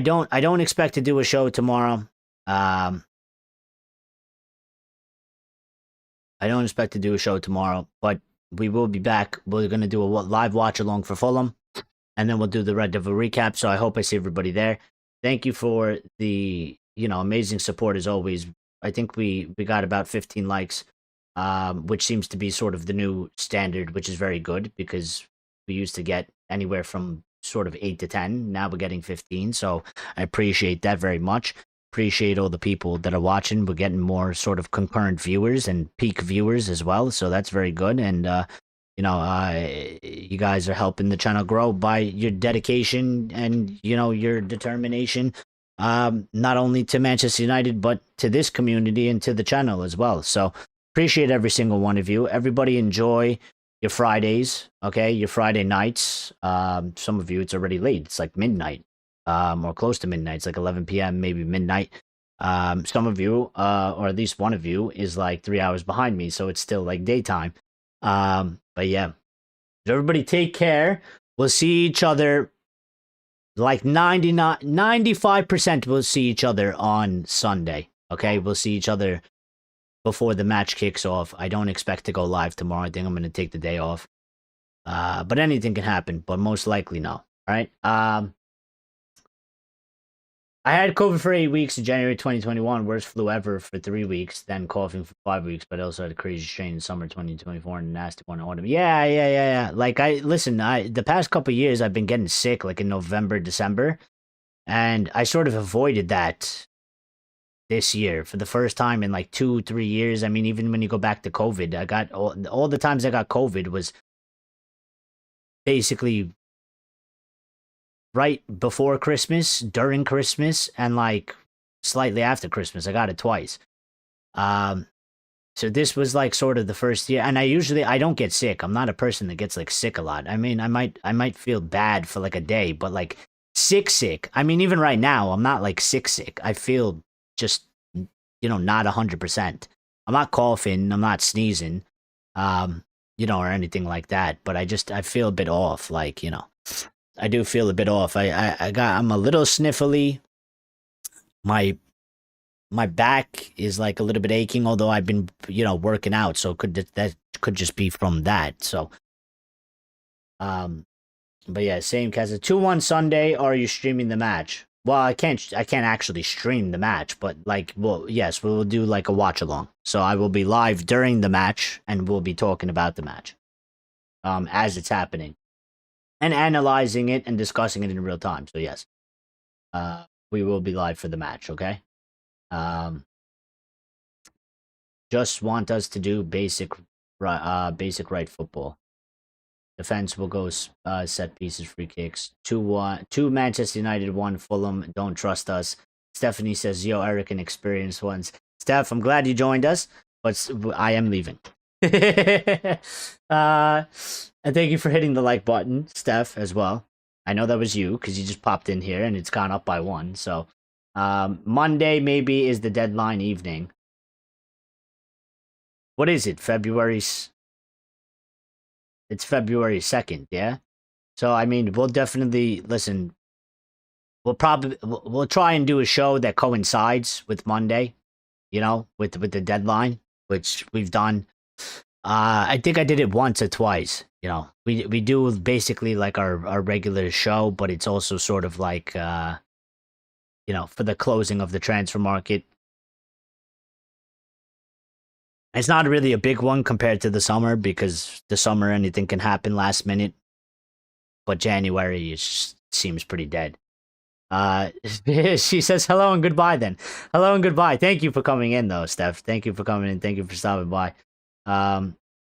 don't expect to do a show tomorrow. I don't expect to do a show tomorrow, but we will be back. We're going to do a live watch along for Fulham, and then we'll do the Red Devil recap. So I hope I see everybody there. Thank you for the, amazing support as always. I think we got about 15 likes, which seems to be sort of the new standard, which is very good because we used to get anywhere from sort of 8 to 10. Now we're getting 15. So I appreciate that very much. Appreciate all the people that are watching. We're getting more sort of concurrent viewers and peak viewers as well, so that's very good. And you guys are helping the channel grow by your dedication and your determination, not only to Manchester United but to this community and to the channel as well. So appreciate every single one of you. Everybody enjoy your Fridays, okay? Your Friday nights. Some of you, it's already late. It's like midnight. Or close to midnight. It's like 11 p.m., maybe midnight. Some of you, or at least one of you, is like 3 hours behind me, so it's still like daytime. But yeah, everybody take care. We'll see each other like 95% we'll see each other on Sunday. Okay, we'll see each other before the match kicks off. I don't expect to go live tomorrow. I think I'm going to take the day off. But anything can happen, but most likely no. All right. I had COVID for 8 weeks in January 2021, worst flu ever for 3 weeks, then coughing for 5 weeks, but I also had a crazy strain in summer 2024 and a nasty one in autumn. Yeah. Like, the past couple of years, I've been getting sick, like in November, December, and I sort of avoided that this year for the first time in like 2-3 years. I mean, even when you go back to COVID, I got all the times I got COVID was basically right before Christmas, during Christmas, and like slightly after Christmas. I got it twice. So this was like sort of the first year, and I don't get sick. I'm not a person that gets like sick a lot. I mean, I might feel bad for like a day, but like sick. I mean, even right now, I'm not like sick. I feel just not 100%. I'm not coughing. I'm not sneezing, or anything like that. But I feel a bit off. Like I do feel a bit off. I'm a little sniffly. My back is like a little bit aching, although I've been, working out, so that could just be from that. So But yeah, same cast. 2-1 Sunday. Are you streaming the match? Well, I can't actually stream the match, but like, well, yes, we will do like a watch along. So I will be live during the match, and we'll be talking about the match, as it's happening, and analyzing it and discussing it in real time. So yes, we will be live for the match. Okay. Just want us to do basic right football. Defense will go set pieces, free kicks. 2-1, 2 Manchester United, 1 Fulham. Don't trust us. Stephanie says, yo, Eric, an experienced ones. Steph, I'm glad you joined us, but I am leaving. And thank you for hitting the like button, Steph, as well. I know that was you because you just popped in here and it's gone up by 1. So Monday maybe is the deadline evening. What is it? It's February 2nd, yeah? So, I mean, we'll definitely, listen, we'll try and do a show that coincides with Monday, you know, with the deadline, which we've done. I think I did it once or twice, you know. We do basically like our regular show, but it's also sort of like, you know, for the closing of the transfer market. It's not really a big one compared to the summer because the summer anything can happen last minute. But January seems pretty dead. She says hello and goodbye then. Hello and goodbye. Thank you for coming in though, Steph. Thank you for coming in. Thank you for stopping by.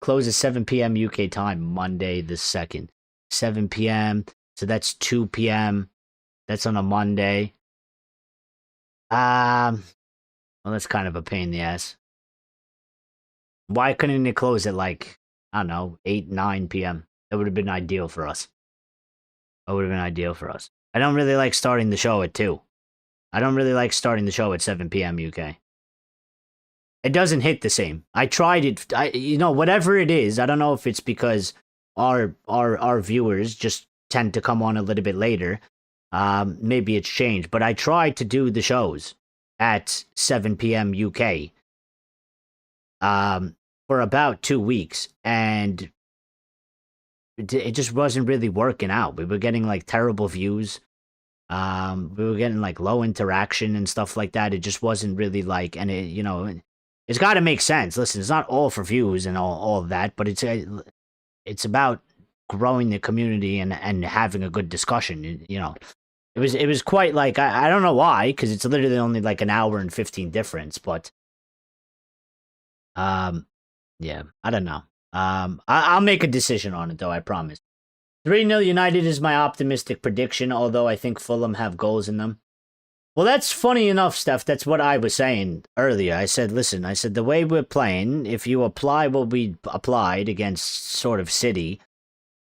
Closes 7 p.m. UK time, Monday the 2nd. 7 p.m. So that's 2 p.m. That's on a Monday. Well, that's kind of a pain in the ass. Why couldn't it close at like, I don't know, 8, 9 p.m.? That would have been ideal for us. I don't really like starting the show at 2. I don't really like starting the show at 7 p.m. UK. It doesn't hit the same. I tried it. You know, whatever it is, I don't know if it's because our viewers just tend to come on a little bit later. Maybe it's changed, but I tried to do the shows at 7 p.m. UK. For about 2 weeks, and it just wasn't really working out. We were getting like terrible views. We were getting like low interaction and stuff like that. It just wasn't really like, and it, you know, it's got to make sense. Listen, it's not all for views and all of that, but it's about growing the community and having a good discussion. You know, it was quite like, I don't know why, because it's literally only like an hour and 15 difference, but yeah, I don't know. I'll make a decision on it though, I promise. 3-0 United is my optimistic prediction, although I think Fulham have goals in them. Well, that's funny enough, Steph. That's what I was saying earlier. I said, listen, the way we're playing, if you apply what we applied against sort of City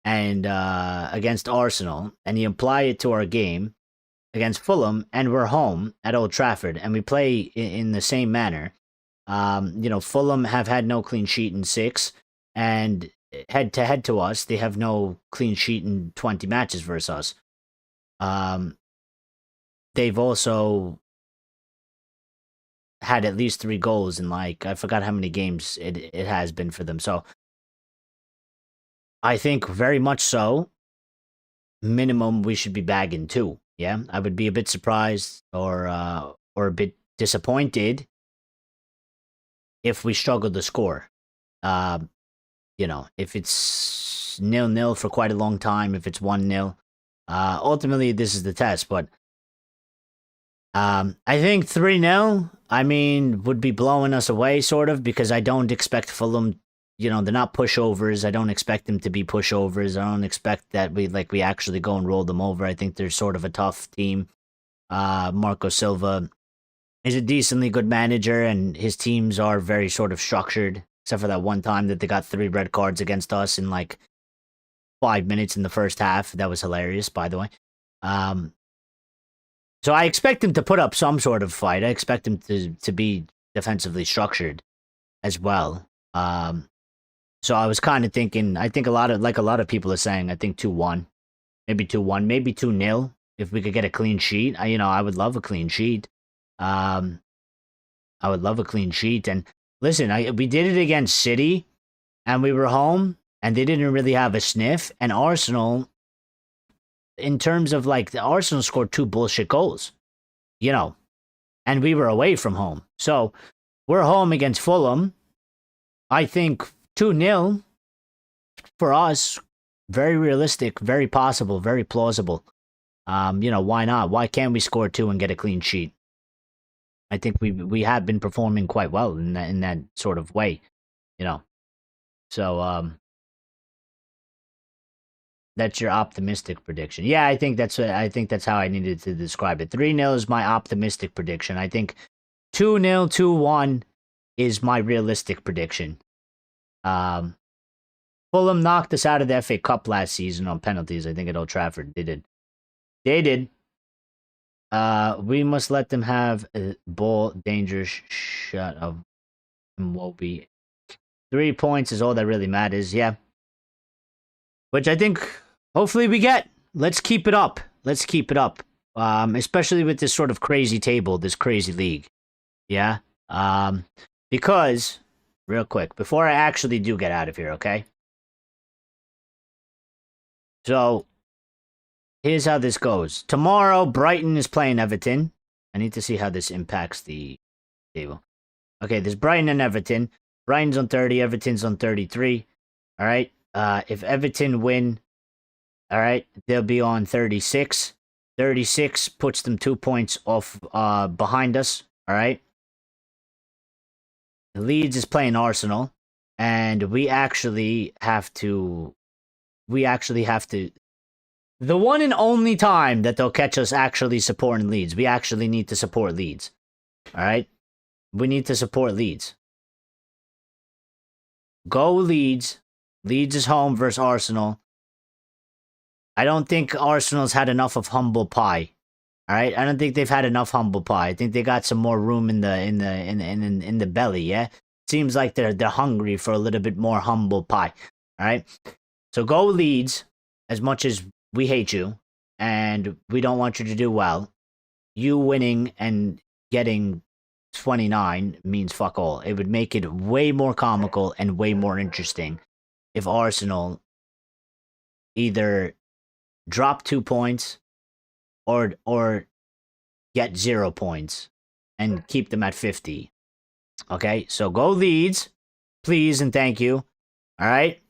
and against Arsenal, and you apply it to our game against Fulham, and we're home at Old Trafford, and we play in the same manner. You know, Fulham have had no clean sheet in 6, and head to head to us, they have no clean sheet in 20 matches versus us. They've also had at least 3 goals in like, I forgot how many games it has been for them. So I think very much so, minimum we should be bagging 2. Yeah, I would be a bit surprised or a bit disappointed if we struggle to score. You know, if it's 0-0 for quite a long time, if it's 1-0, ultimately this is the test. But I think 3-0, I mean, would be blowing us away, sort of, because I don't expect Fulham, you know, they're not pushovers. I don't expect them to be pushovers. I don't expect that we actually go and roll them over. I think they're sort of a tough team. Marco Silva is a decently good manager, and his teams are very sort of structured, except for that one time that they got 3 red cards against us in like 5 minutes in the first half. That was hilarious, by the way. So I expect him to put up some sort of fight. I expect him to be defensively structured as well. So I was kind of thinking, I think a lot of people are saying, I think 2-1, maybe 2-1, maybe 2-0. If we could get a clean sheet, I would love a clean sheet. I would love a clean sheet. And listen, we did it against City, and we were home, and they didn't really have a sniff. And Arsenal, in terms of like the Arsenal scored 2 bullshit goals, you know, and we were away from home. So we're home against Fulham. I think 2-0 for us, very realistic, very possible, very plausible. Why not? Why can't we score 2 and get a clean sheet? I think we have been performing quite well in that sort of way, you know. So that's your optimistic prediction. Yeah, I think that's how I needed to describe it. 3-0 is my optimistic prediction. I think 2-0, 2-1 is my realistic prediction. Fulham knocked us out of the FA Cup last season on penalties, I think, at Old Trafford. They did. We must let them have a ball dangerous shot of Mwobi. 3 points is all that really matters, yeah. Which I think, hopefully we get. Let's keep it up. Especially with this sort of crazy table, this crazy league. Yeah? Because, real quick, before I actually do get out of here, okay? So, here's how this goes. Tomorrow, Brighton is playing Everton. I need to see how this impacts the table. Okay, there's Brighton and Everton. Brighton's on 30, Everton's on 33. All right? If Everton win, all right, they'll be on 36. 36 puts them 2 points off behind us, all right? Leeds is playing Arsenal, and we actually have to... The one and only time that they'll catch us actually supporting Leeds, we actually need to support Leeds, all right? We need to support Leeds. Go Leeds. Leeds is home versus Arsenal. I don't think Arsenal's had enough of humble pie. All right, I don't think they've had enough humble pie. I think they got some more room in the belly. Yeah, seems like they're hungry for a little bit more humble pie. All right, so go Leeds. As much as we hate you and we don't want you to do well, you winning and getting 29 means fuck all. It would make it way more comical and way more interesting if Arsenal either drop 2 points or get 0 points and keep them at 50. Okay, so go Leeds, please and thank you. All right.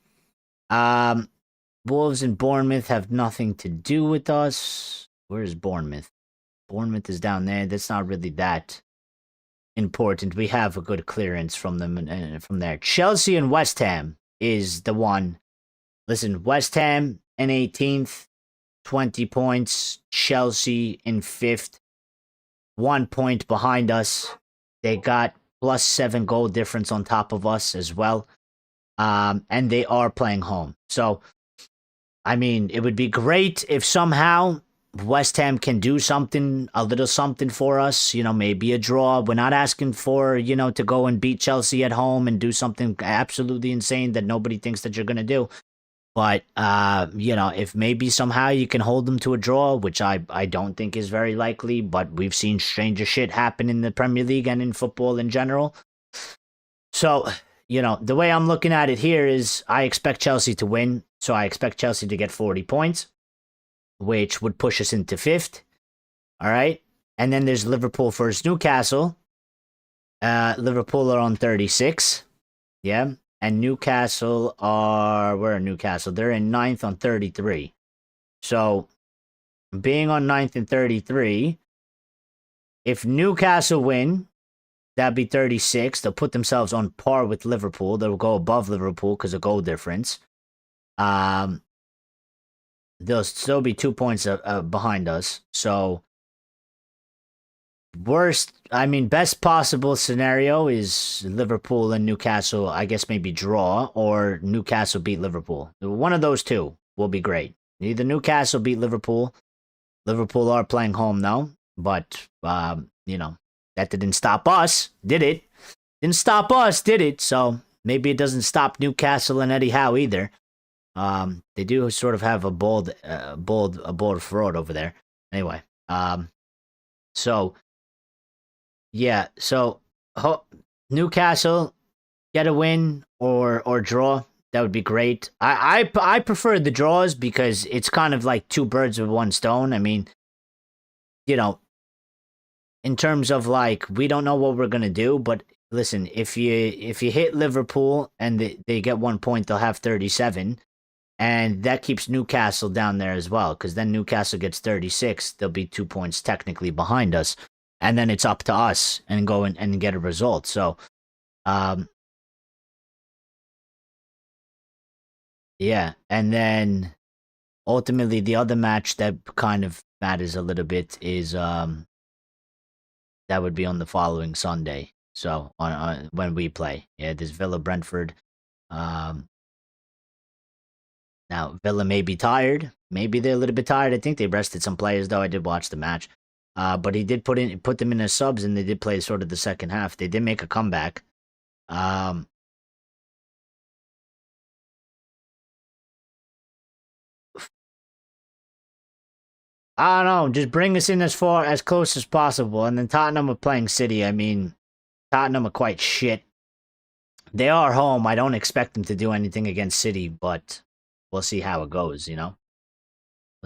Wolves and Bournemouth have nothing to do with us. Where's Bournemouth? Bournemouth is down there. That's not really that important. We have a good clearance from them and from there. Chelsea and West Ham is the one. Listen, West Ham in 18th, 20 points. Chelsea in 5th, 1 point behind us. They got +7 goal difference on top of us as well. And they are playing home. So, I mean, it would be great if somehow West Ham can do something, a little something for us, maybe a draw. We're not asking for, to go and beat Chelsea at home and do something absolutely insane that nobody thinks that you're going to do. But, if maybe somehow you can hold them to a draw, which I don't think is very likely, but we've seen stranger shit happen in the Premier League and in football in general. So, the way I'm looking at it here is I expect Chelsea to win. So I expect Chelsea to get 40 points, which would push us into 5th. All right. And then there's Liverpool versus Newcastle. Liverpool are on 36. Yeah. And Newcastle where are Newcastle? They're in 9th on 33. So being on 9th and 33, if Newcastle win, that'd be 36. They'll put themselves on par with Liverpool. They'll go above Liverpool because of goal difference. They'll still be 2 points behind us. So, best possible scenario is Liverpool and Newcastle, I guess maybe draw, or Newcastle beat Liverpool. One of those two will be great. Either Newcastle beat Liverpool. Liverpool are playing home now, but, that didn't stop us, did it? Didn't stop us, did it? So, maybe it doesn't stop Newcastle and Eddie Howe either. They do sort of have a bold fraud over there. Anyway, so yeah, so Newcastle get a win or draw. That would be great. I prefer the draws because it's kind of like two birds with one stone. I mean, you know, in terms of like we don't know what we're gonna do, but listen, if you hit Liverpool and they get 1 point, they'll have 37, and that keeps Newcastle down there as well. Because then Newcastle gets 36, they'll be 2 points technically behind us, and then it's up to us and go and get a result. So, um, yeah, and then ultimately the other match that kind of matters a little bit is that would be on the following Sunday. So on when we play, yeah, there's Villa Brentford. Um, Now Villa may be tired. Maybe they're a little bit tired. I think they rested some players though. I did watch the match. But he did put them in as subs, and they did play sort of the second half. They did make a comeback. Um, I don't know. Just bring us in as close as possible. And then Tottenham are playing City. I mean, Tottenham are quite shit. They are home. I don't expect them to do anything against City, but we'll see how it goes. We'll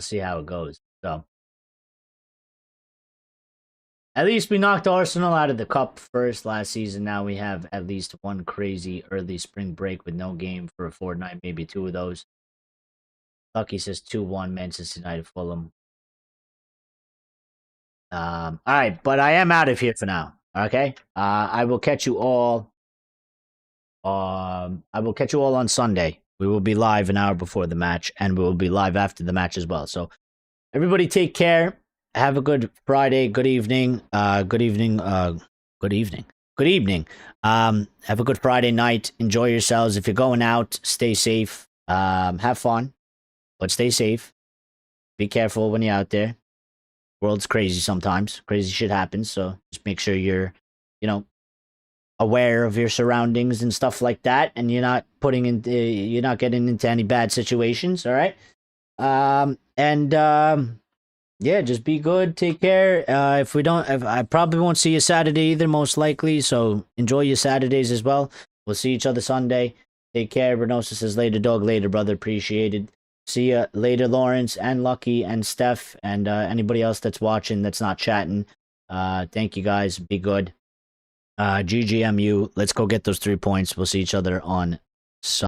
see how it goes. So at least we knocked Arsenal out of the cup first last season. Now we have at least one crazy early spring break with no game for a fortnight, maybe two of those. Lucky says 2-1 Manchester United Fulham. All right, but I am out of here for now. Okay. I will catch you all. I will catch you all on Sunday. We will be live an hour before the match, and we will be live after the match as well. So everybody take care. Have a good Friday. Good evening. Good evening. Good evening. Good evening. Have a good Friday night. Enjoy yourselves. If you're going out, stay safe. Have fun, but stay safe. Be careful when you're out there. World's crazy sometimes. Crazy shit happens. So just make sure you're, aware of your surroundings and stuff like that, and you're not you're not getting into any bad situations. All right. Yeah, just be good. Take care. If I probably won't see you Saturday either, most likely. So enjoy your Saturdays as well. We'll see each other Sunday. Take care. Renosa says later, dog. Later, brother. Appreciated. See ya later, Lawrence and Lucky and Steph and anybody else that's watching that's not chatting. Thank you guys. Be good. GGMU. Let's go get those 3 points. We'll see each other on Sunday.